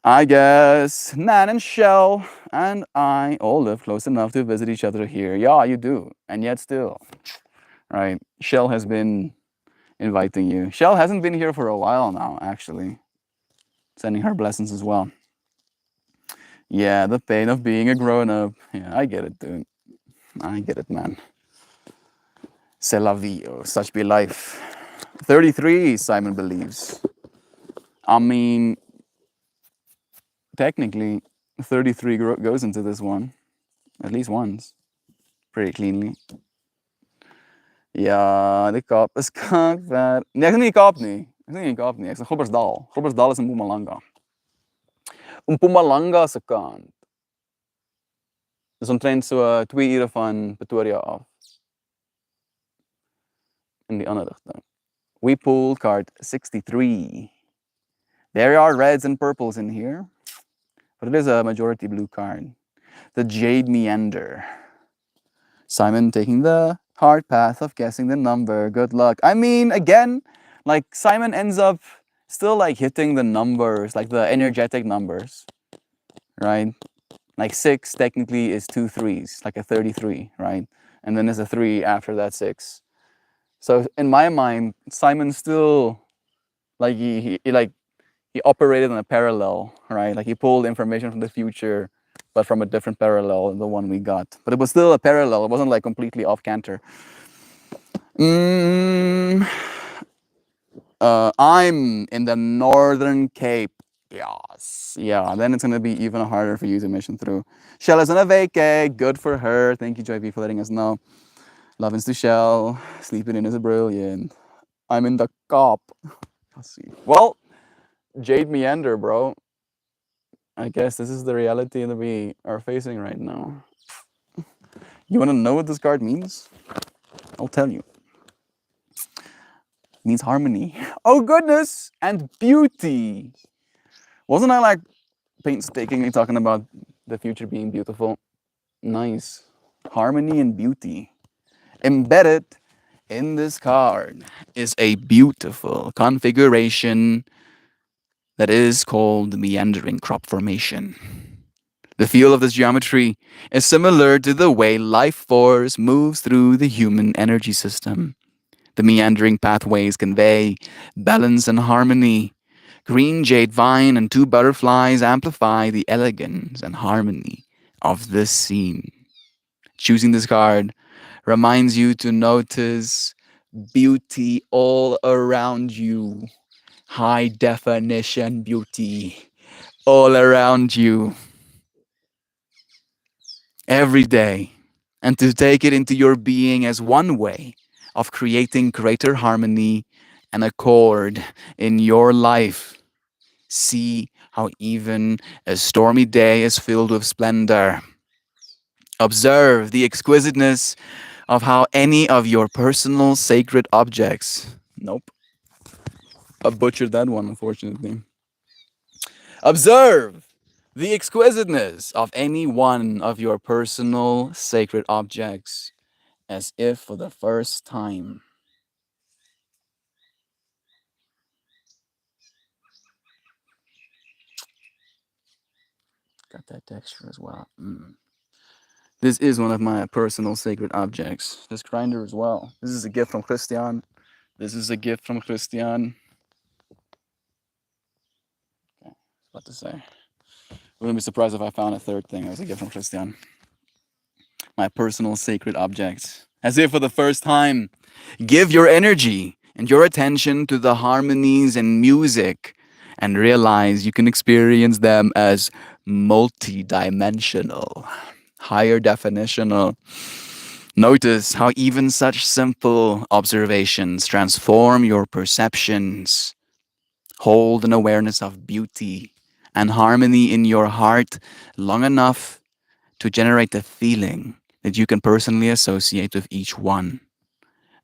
I guess Nan and Shell and I all live close enough to visit each other here. Yeah, you do. And yet still, right? Shell has been inviting you. Shell hasn't been here for a while now, actually. Sending her blessings as well. Yeah, the pain of being a grown-up. Yeah, I get it, dude. I get it, man. C'est la vie, oh, such be life. 33, Simon believes. I mean, technically, 33 goes into this one. At least once. Pretty cleanly. Ja, die kop is kankvet. Nee, ek is nie die Kaap nie. Ek is nie in die Kaap nie. Ek is in Groblersdal. Groblersdal is in Mpumalanga. Mpumalanga se kant. Dis omtrent so 2 ure van Pretoria af. In die ander rigting. We pulled card 63. There are reds and purples in here, but it is a majority blue card. The Jade Meander. Simon taking the hard path of guessing the number. Good luck. I mean, again, like Simon ends up still like hitting the numbers, like the energetic numbers, right? Like 6 technically is 2 3s, like a 33, right? And then there's a 3 after that 6. So in my mind, Simon still, like he operated in a parallel, right? Like he pulled information from the future, but from a different parallel than the one we got. But it was still a parallel. It wasn't like completely off canter. I'm in the Northern Cape. Yes. Yeah, then it's going to be even harder for you to mission through. Shell is on a vacay. Good for her. Thank you, JP, for letting us know. Lovins to Shell. Sleeping in is brilliant. I'm in the Cape. Let's see. Well, Jade Meander, bro. I guess this is the reality that we are facing right now. You want to know what this card means? I'll tell you. It means harmony. Oh, goodness! And beauty. Wasn't I like painstakingly talking about the future being beautiful? Nice. Harmony and beauty. Embedded in this card is a beautiful configuration that is called the meandering crop formation. The feel of this geometry is similar to the way life force moves through the human energy system. The meandering pathways convey balance and harmony. Green jade vine and 2 butterflies amplify the elegance and harmony of this scene. Choosing this card reminds you to notice beauty all around you. High definition beauty all around you. Every day. And to take it into your being as one way of creating greater harmony and accord in your life. See how even a stormy day is filled with splendor. Observe the exquisiteness of how any of your personal sacred objects. Nope. I butchered that one, unfortunately. Observe the exquisiteness of any one of your personal sacred objects as if for the first time. Got that texture as well. This is one of my personal sacred objects. This grinder as well. This is a gift from Christian. This is a gift from Christian. Okay, what to say. Wouldn't be surprised if I found a third thing. It was a gift from Christian. My personal sacred object. As if for the first time, give your energy and your attention to the harmonies and music and realize you can experience them as multi-dimensional, higher definitional. Notice how even such simple observations transform your perceptions. Hold an awareness of beauty and harmony in your heart long enough to generate a feeling that you can personally associate with each one.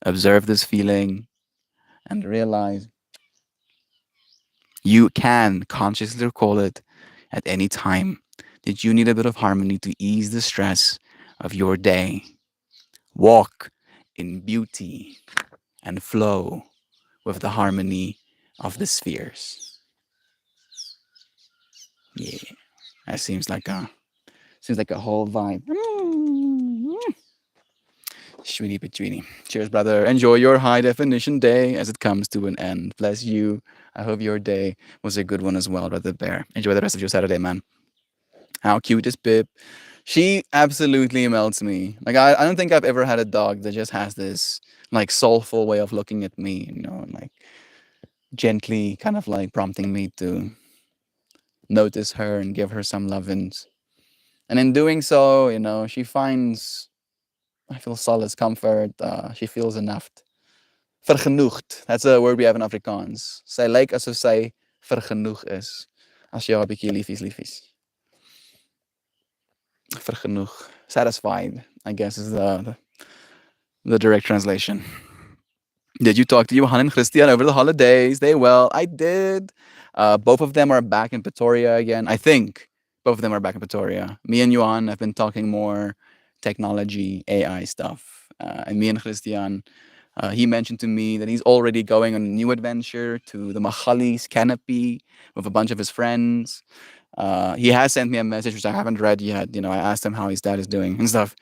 Observe this feeling and realize you can consciously recall it at any time that you need a bit of harmony to ease the stress of your day. Walk in beauty and flow with the harmony of the spheres. Yeah, that seems like a whole vibe. Sweetie patweenie. Cheers, brother. Enjoy your high definition day as it comes to an end. Bless you. I hope your day was a good one as well, brother Bear. Enjoy the rest of your Saturday, man. How cute is Pip? She absolutely melts me. Like I don't think I've ever had a dog that just has this like soulful way of looking at me, you know, and like gently kind of like prompting me to notice her and give her some lovins. And in doing so, you know, she finds I feel solace, comfort. She feels enough. Vergenoegd. That's a word we have in Afrikaans. Sy lyk asof sy vergenoeg is. As jy haar bietjie liefies. Vergenoeg. Satisfied, I guess is the direct translation. Did you talk to Johan and Christian over the holidays? They well. I did. Both of them are back in Pretoria again. I think both of them are back in Pretoria. Me and Johan have been talking more technology, AI stuff. And me and Christian, he mentioned to me that he's already going on a new adventure to the Magalies canopy with a bunch of his friends. He has sent me a message which I haven't read yet. You know, I asked him how his dad is doing and stuff.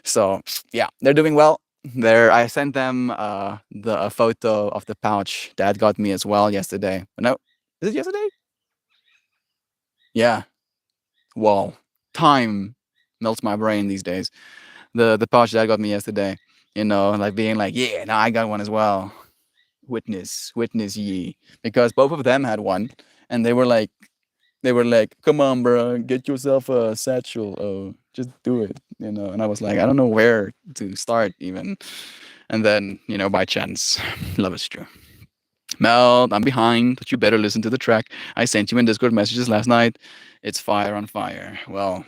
So yeah, they're doing well. I sent them a photo of the pouch Dad got me as well yesterday. No, is it yesterday? Yeah. Wow. Time melts my brain these days. The pouch Dad got me yesterday. You know, like being like, yeah, now I got one as well. Witness ye, because both of them had one, and they were like, come on, bro, get yourself a satchel. Just do it, you know. And I was like, I don't know where to start even. And then, you know, by chance, love is true. Mel, I'm behind, but you better listen to the track I sent you in Discord messages last night. It's fire on fire. Well,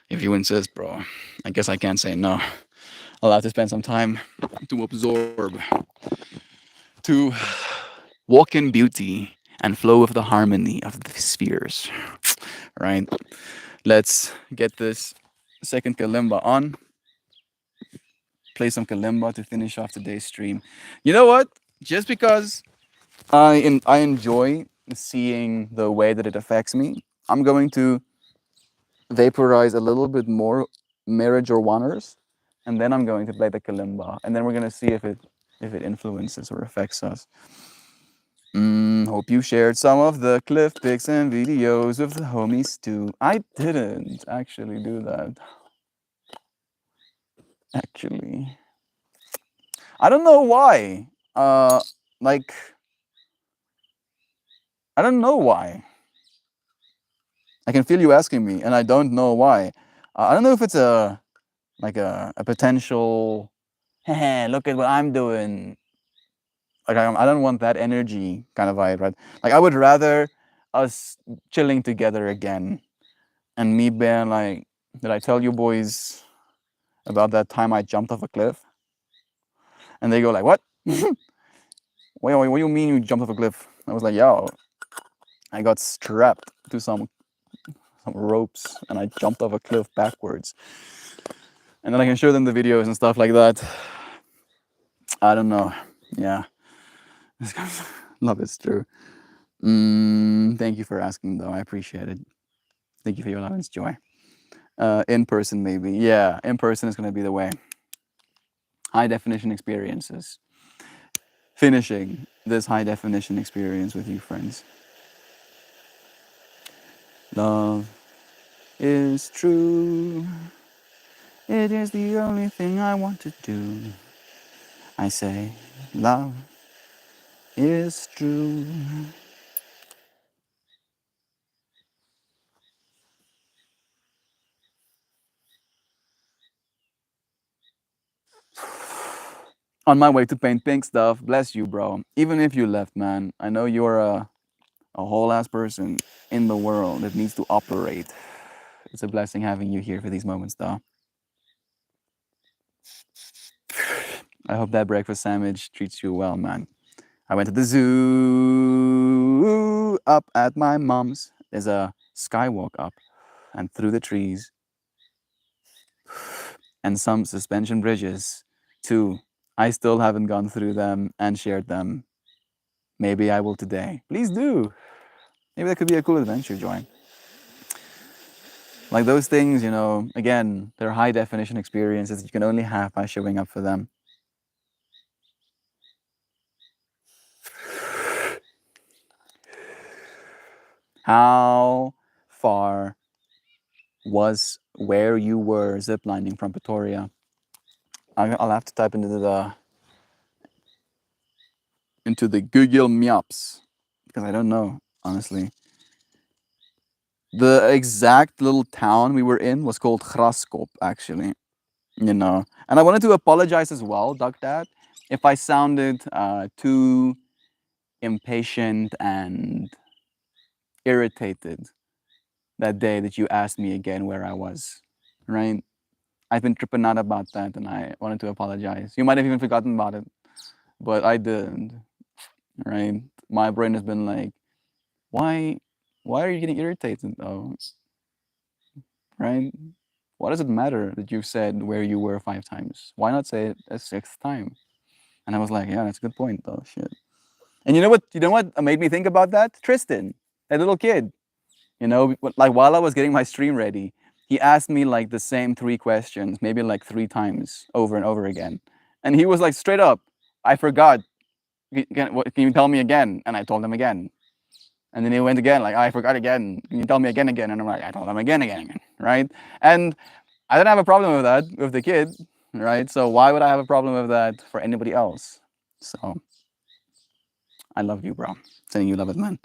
if you insist, bro, I guess I can't say no. I'll have to spend some time to absorb, to walk in beauty and flow with the harmony of the spheres. Right? Let's get this second kalimba on. Play some kalimba to finish off today's stream. You know what? Just because I enjoy seeing the way that it affects me, I'm going to vaporize a little bit more marriage or wanners, and then I'm going to play the kalimba, and then we're gonna see if it influences or affects us. Hope you shared some of the cliff pics and videos with the homies too. I didn't actually do that. Actually, I don't know why. Like, I don't know why. I can feel you asking me, and I don't know why. I don't know if it's a potential. Hey, look at what I'm doing. Like I don't want that energy kind of vibe, right? Like I would rather us chilling together again, and me being like, "Did I tell you boys about that time I jumped off a cliff?" And they go like, "What? What do you mean you jumped off a cliff?" I was like, "Yo, I got strapped to some ropes and I jumped off a cliff backwards." And then I can show them the videos and stuff like that. I don't know. Yeah. Love is true. Thank you for asking, though. I appreciate it. Thank you for your love and joy. In person, maybe. Yeah, in person is going to be the way. High definition experiences. Finishing this high definition experience with you, friends. Love is true. It is the only thing I want to do. I say, love is true. On my way to paint pink stuff. Bless you, bro. Even if you left, man, I know you're a whole ass person in the world that needs to operate. It's a blessing having you here for these moments, though. I hope that breakfast sandwich treats you well, man. I went to the zoo up at my mom's. There's a skywalk up and through the trees and some suspension bridges too. I still haven't gone through them and shared them. Maybe I will today. Please do. Maybe that could be a cool adventure, Joy. Like those things, you know, again, they're high definition experiences you can only have by showing up for them. How far was where you were ziplining from Pretoria? I'll have to type into the Google Maps because I don't know, honestly. The exact little town we were in was called Graskop, actually. You know, and I wanted to apologize as well, Duck Dad, if I sounded too impatient and irritated that day that you asked me again where I was, right? I've been tripping out about that and I wanted to apologize. You might have even forgotten about it, but I didn't, right? My brain has been like, why are you getting irritated though, right? What does it matter that you've said where you were 5 times? Why not say it a 6th time? And I was like, yeah, that's a good point though, shit. And you know what made me think about that? Tristan, that little kid. You know, like while I was getting my stream ready, he asked me like the same 3 questions, maybe like 3 times over and over again. And he was like, straight up, I forgot. Can you tell me again? And I told him again. And then he went again, like, I forgot again. Can you tell me again? And I'm like, I told him again, right? And I didn't have a problem with that with the kid, right? So why would I have a problem with that for anybody else? So I love you, bro. Saying you love it, man.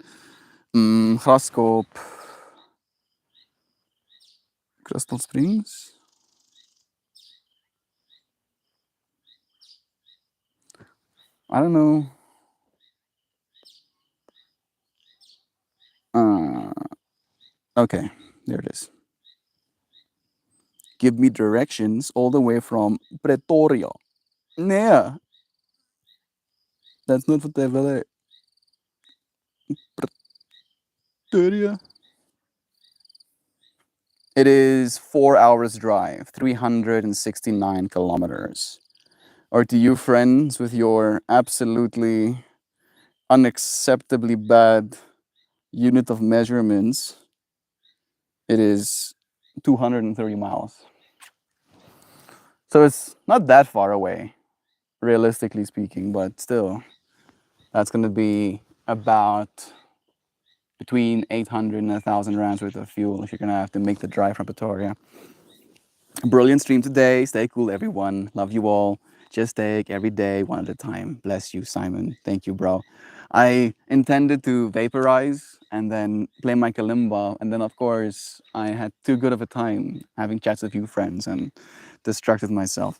Graskop. Crystal Springs. I don't know. Okay, there it is. Give me directions all the way from Pretoria. Yeah, that's not what they were. Pretoria. It is 4 hours drive, 369 kilometers. Or to you friends with your absolutely unacceptably bad unit of measurements, it is 230 miles. So it's not that far away, realistically speaking, but still, that's going to be about between 800 and 1,000 rands worth of fuel if you're going to have to make the drive from Pretoria. Brilliant stream today. Stay cool, everyone. Love you all. Just take every day one at a time. Bless you, Simon. Thank you, bro. I intended to vaporize and then play my kalimba. And then, of course, I had too good of a time having chats with you friends and distracted myself.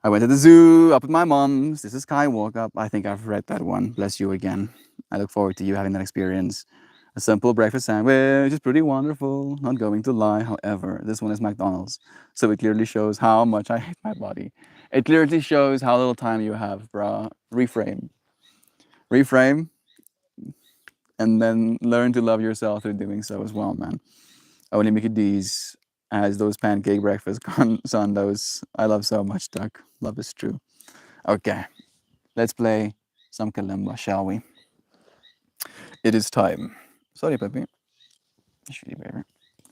I went to the zoo, up with my mom's. This is Skywalk up. I think I've read that one. Bless you again. I look forward to you having that experience. A simple breakfast sandwich is pretty wonderful, not going to lie. However, this one is McDonald's. So it clearly shows how much I hate my body. It clearly shows how little time you have, bruh. Reframe. Reframe, and then learn to love yourself through doing so as well, man. Only Mickey D's has those pancake breakfast sundaes. I love so much, Duck. Love is true. Okay, let's play some kalimba, shall we? It is time. Sorry, Pepe. Shitty baby.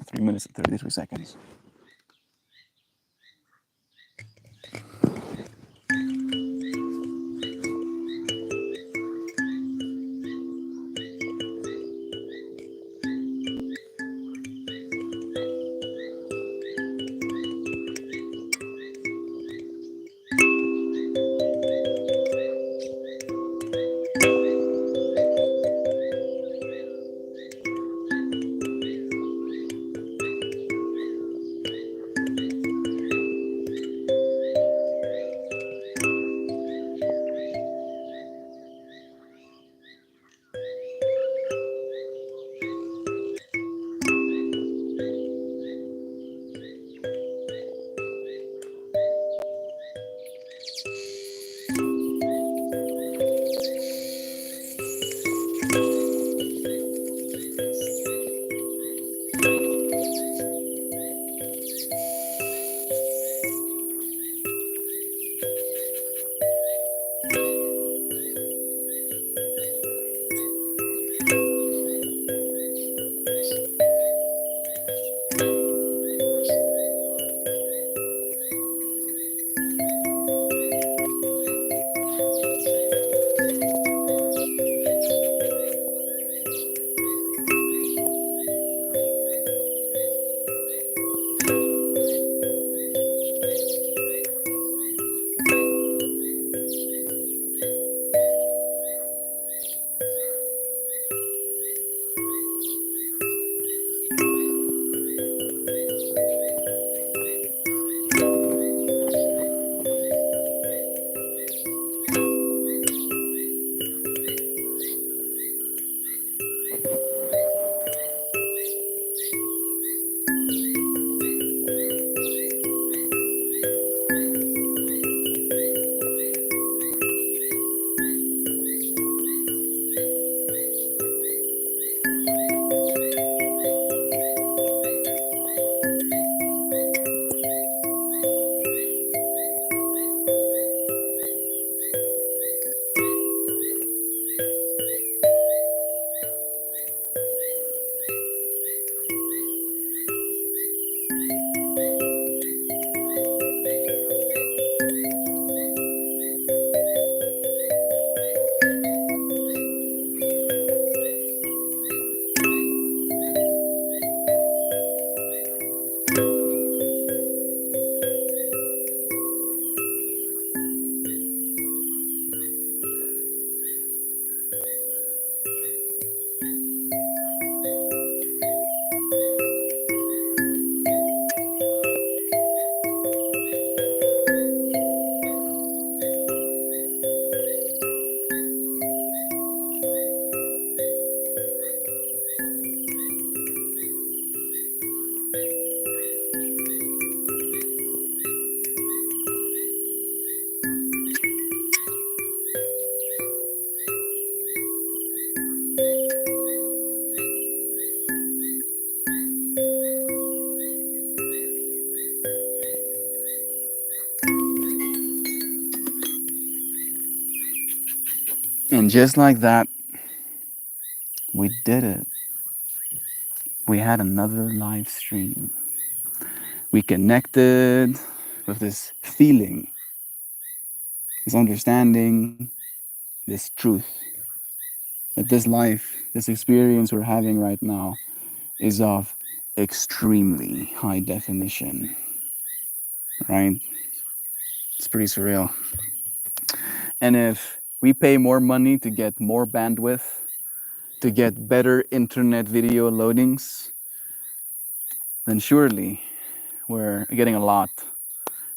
3 minutes and 33 seconds. And just like that, we did it. We had another live stream. We connected with this feeling, this understanding, this truth that this life, this experience we're having right now is of extremely high definition, right? It's pretty surreal. And if we pay more money to get more bandwidth, to get better internet video loadings, then surely we're getting a lot.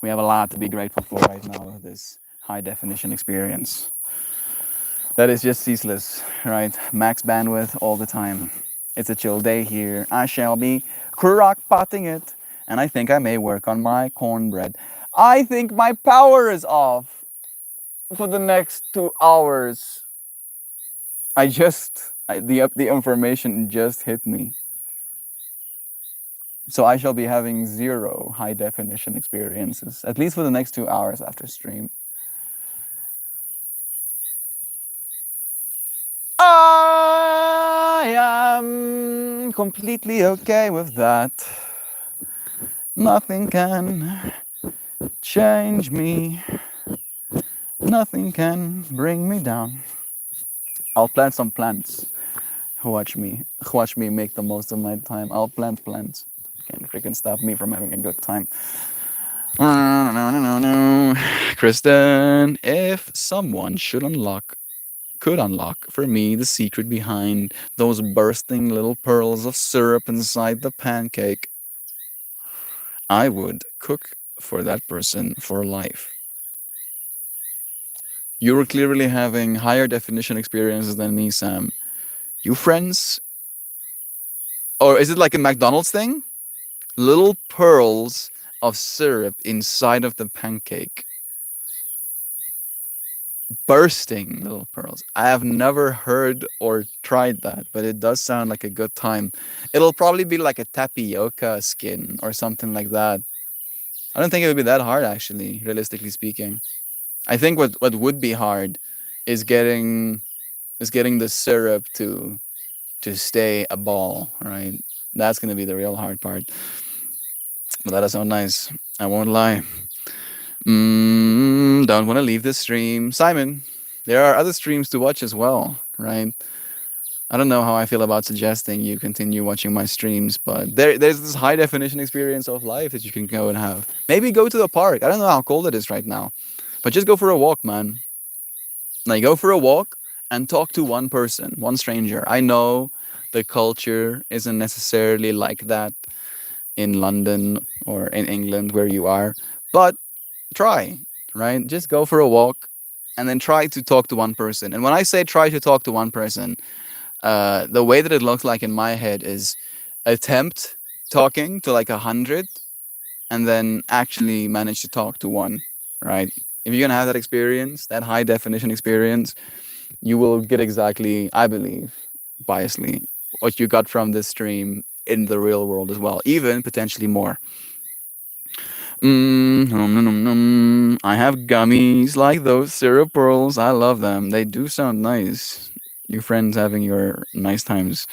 We have a lot to be grateful for right now with this high definition experience. That is just ceaseless, right? Max bandwidth all the time. It's a chill day here. I shall be crock potting it, and I think I may work on my cornbread. I think my power is off for the next 2 hours. The information just hit me. So I shall be having 0 high definition experiences, at least for the next 2 hours after stream. I am completely okay with that. Nothing can change me. Nothing can bring me down. I'll plant some plants. Watch me make the most of my time. I'll plant plants. Can't freaking stop me from having a good time. No. Kristen, if someone could unlock for me the secret behind those bursting little pearls of syrup inside the pancake, I would cook for that person for life. You're clearly having higher definition experiences than me, Sam. You friends? Or is it like a McDonald's thing? Little pearls of syrup inside of the pancake. Bursting little pearls. I have never heard or tried that, but it does sound like a good time. It'll probably be like a tapioca skin or something like that. I don't think it would be that hard, actually, realistically speaking. I think what would be hard is getting the syrup to stay a ball, right? That's gonna be the real hard part. But that does sound nice. I won't lie. Don't want to leave this stream. Simon, there are other streams to watch as well, right? I don't know how I feel about suggesting you continue watching my streams, but there's this high definition experience of life that you can go and have. Maybe go to the park. I don't know how cold it is right now, but just go for a walk, man. Like, go for a walk and talk to one person, one stranger. I know the culture isn't necessarily like that in London or in England where you are, but try, right? Just go for a walk and then try to talk to one person. And when I say try to talk to one person, the way that it looks like in my head is attempt talking to like 100 and then actually manage to talk to one, right? If you're gonna have that experience, that high definition experience, you will get exactly, I believe, biasly, what you got from this stream in the real world as well, even potentially more. I have gummies like those syrup pearls. I love them. They do sound nice. You friends having your nice times.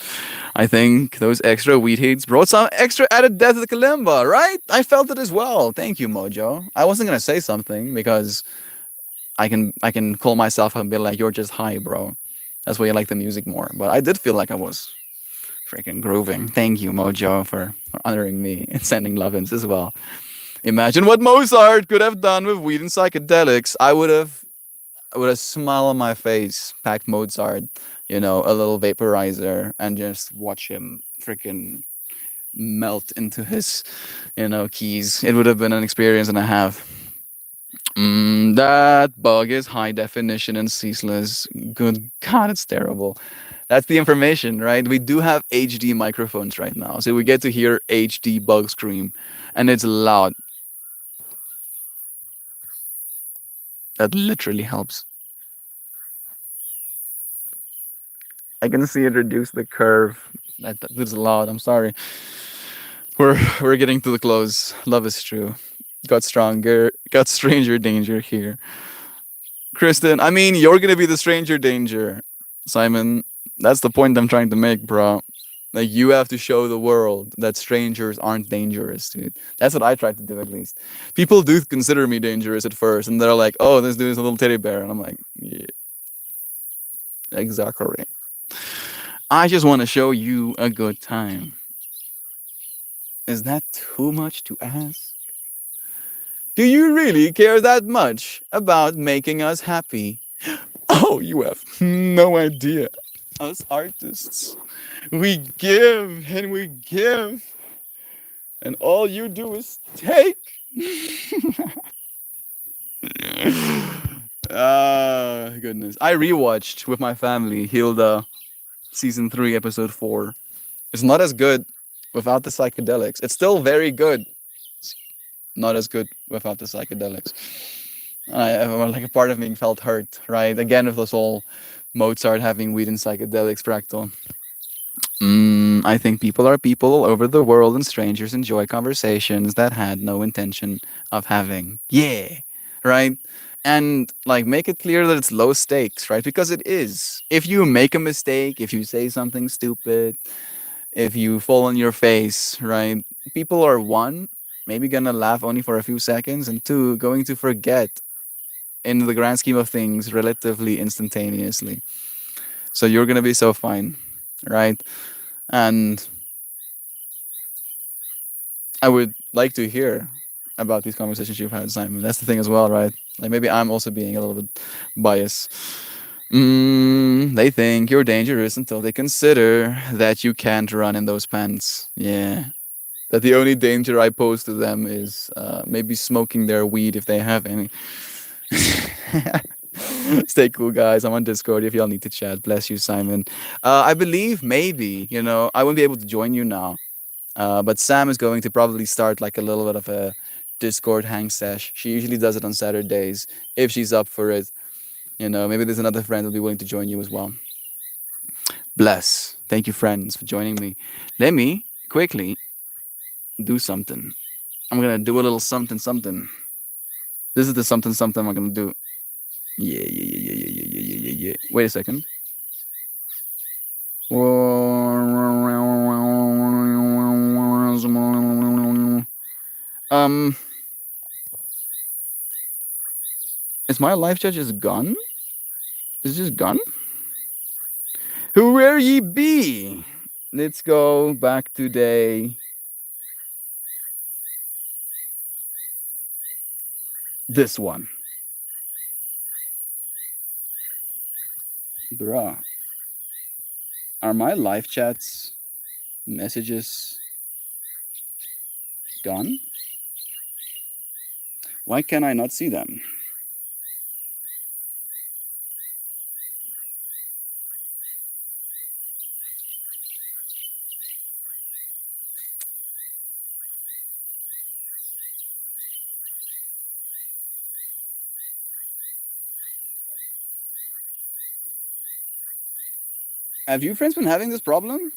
I think those extra wheat heats brought some extra added depth to the kalimba, right? I felt it as well. Thank you, Mojo. I wasn't gonna say something because I can call myself and be like, you're just high, bro. That's why you like the music more. But I did feel like I was freaking grooving. Thank you, Mojo, for honoring me and sending love-ins as well. Imagine what Mozart could have done with weed and psychedelics. I would have a smile on my face, packed Mozart, a little vaporizer, and just watch him freaking melt into his, keys. It would have been an experience and a half. That bug is high definition and ceaseless. Good God, it's terrible. That's the information, right? We do have HD microphones right now, so we get to hear HD bug scream, and it's loud. That literally helps. I can see it reduce the curve. That's loud. I'm sorry. We're getting to the close. Love is true. Got stronger. Got stranger danger here. Kristen, I mean, you're gonna be the stranger danger, Simon. That's the point I'm trying to make, bro. Like, you have to show the world that strangers aren't dangerous, dude. That's what I try to do, at least. People do consider me dangerous at first, and they're like, "Oh, this dude is a little teddy bear," and I'm like, "Yeah, exactly. I just want to show you a good time." Is that too much to ask? Do you really care that much about making us happy? Oh, you have no idea. Us artists, we give and we give, and all you do is take. Ah, goodness. I rewatched with my family Hilda season 3, episode 4. It's not as good without the psychedelics. It's still very good. It's not as good without the psychedelics. Like a part of me felt hurt, right? Again, with this whole Mozart having weed and psychedelics fractal. I think people are people all over the world, and strangers enjoy conversations that had no intention of having. Yeah, right? And like, make it clear that it's low stakes, right? Because it is. If you make a mistake, if you say something stupid, if you fall on your face, right? People are, one, maybe gonna laugh only for a few seconds, and two, going to forget in the grand scheme of things relatively instantaneously. So you're gonna be so fine, right? And I would like to hear about these conversations you've had, Simon. That's the thing as well, right? Like, maybe I'm also being a little bit biased. They think you're dangerous until they consider that you can't run in those pants. Yeah. That the only danger I pose to them is maybe smoking their weed if they have any. Stay cool, guys. I'm on Discord if y'all need to chat. Bless you, Simon. I believe maybe, I won't be able to join you now. But Sam is going to probably start like a little bit of a Discord hang sesh. She usually does it on Saturdays if she's up for it. Maybe there's another friend who'll be willing to join you as well. Bless. Thank you, friends, for joining me. Let me quickly do something. I'm gonna do a little something something. This is the something something I'm gonna do. Yeah, yeah, yeah, yeah, yeah, yeah, yeah, yeah, yeah. Wait a second. Um, is my live chat just gone? Is it just gone? Where ye be? Let's go back to day. This one. Bruh. Are my live chats messages gone? Why can I not see them? Have you friends been having this problem?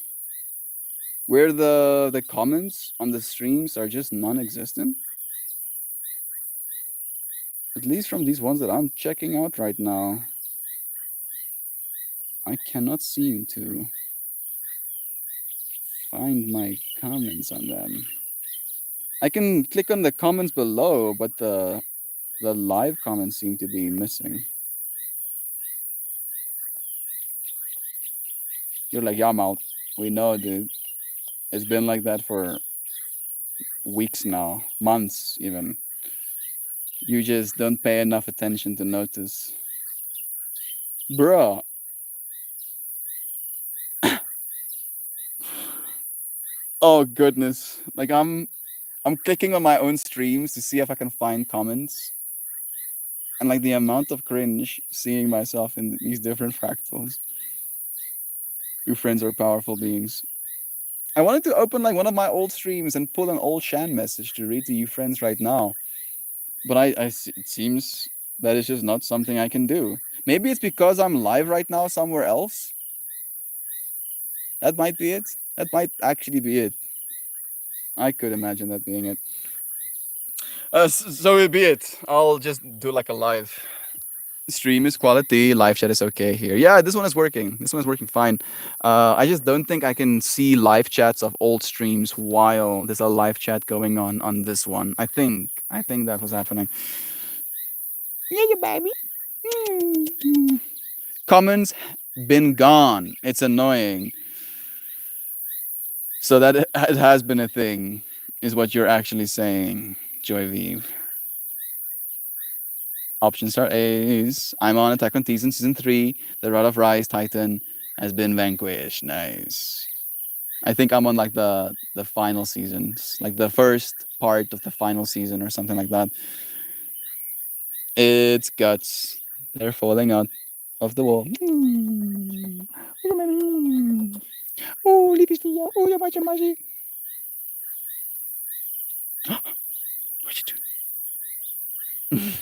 Where the comments on the streams are just non-existent? At least from these ones that I'm checking out right now. I cannot seem to find my comments on them. I can click on the comments below, but the live comments seem to be missing. You're like, yeah, Mal, we know, dude. It's been like that for weeks now, months even. You just don't pay enough attention to notice. Bruh. Oh goodness. Like, I'm clicking on my own streams to see if I can find comments. And like, the amount of cringe seeing myself in these different fractals. Your friends are powerful beings. I wanted to open like one of my old streams and pull an old Shan message to read to you friends right now. But it seems that is just not something I can do. Maybe it's because I'm live right now somewhere else. That might be it. That might actually be it. I could imagine that being it. So it be it. I'll just do like a live. Stream is quality. Live chat is okay here. Yeah, this one is working. This one is working fine. I just don't think I can see live chats of old streams while there's a live chat going on this one. I think that was happening. Yeah, you baby. Mm. Comments been gone. It's annoying. So that it has been a thing, is what you're actually saying, Joy Vive. Option star A's. I'm on Attack on Titan season 3. The Rod of Rise Titan has been vanquished. Nice. I think I'm on like the final seasons, like the first part of the final season or something like that. It's guts. They're falling out of the wall. Mm. Oh, Liebesfia. Oh, ja, warte mal. What you doing?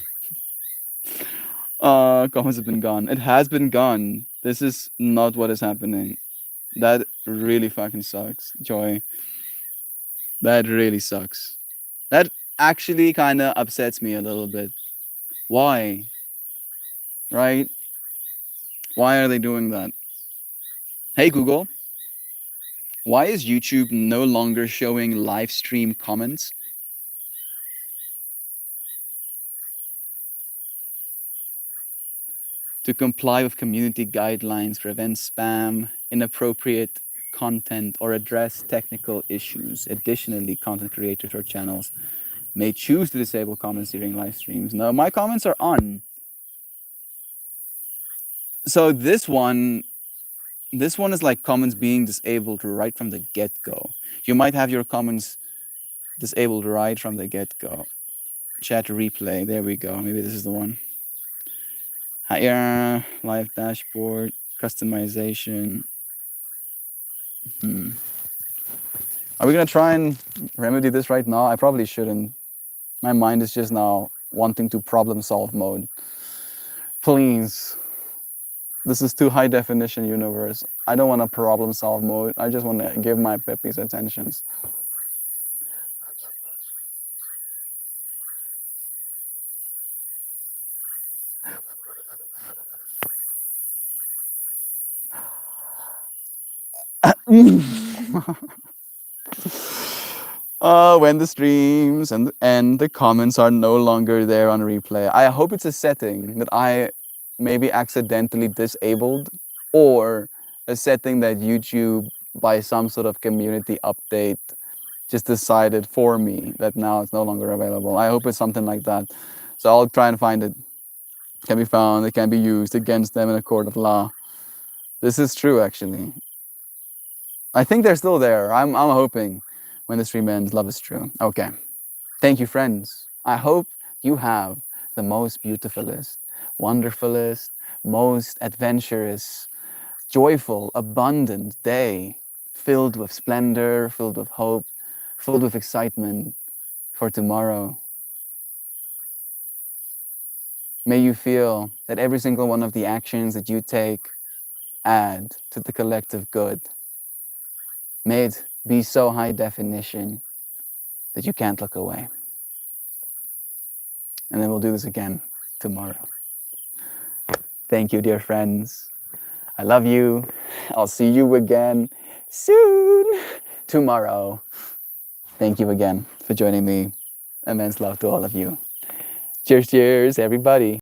Comments have been gone. It has been gone. This is not what is happening. That really fucking sucks, Joy. That really sucks. That actually kind of upsets me a little bit. Why? Right? Why are they doing that? Hey, Google, why is YouTube no longer showing live stream comments? To comply with community guidelines, prevent spam, inappropriate content, or address technical issues. Additionally, content creators or channels may choose to disable comments during live streams. No, my comments are on. So this one is like comments being disabled right from the get-go. You might have your comments disabled right from the get-go. Chat replay, there we go. Maybe this is the one. Higher live dashboard, customization. Are we gonna try and remedy this right now? I probably shouldn't. My mind is just now wanting to problem solve mode. Please. This is too high definition universe. I don't want a problem solve mode. I just want to give my peppies attentions. When the streams and the comments are no longer there on replay. I hope it's a setting that I maybe accidentally disabled, or a setting that YouTube, by some sort of community update, just decided for me that now it's no longer available. I hope it's something like that. So I'll try and find it. It can be found, it can be used against them in a court of law. This is true, actually. I think they're still there. I'm hoping when the stream ends, love is true. Okay. Thank you, friends. I hope you have the most beautifulest, wonderfulest, most adventurous, joyful, abundant day, filled with splendor, filled with hope, filled with excitement for tomorrow. May you feel that every single one of the actions that you take add to the collective good. May it be so high definition that you can't look away. And then we'll do this again tomorrow. Thank you, dear friends. I love you. I'll see you again soon, tomorrow. Thank you again for joining me. Immense love to all of you. Cheers, cheers, everybody.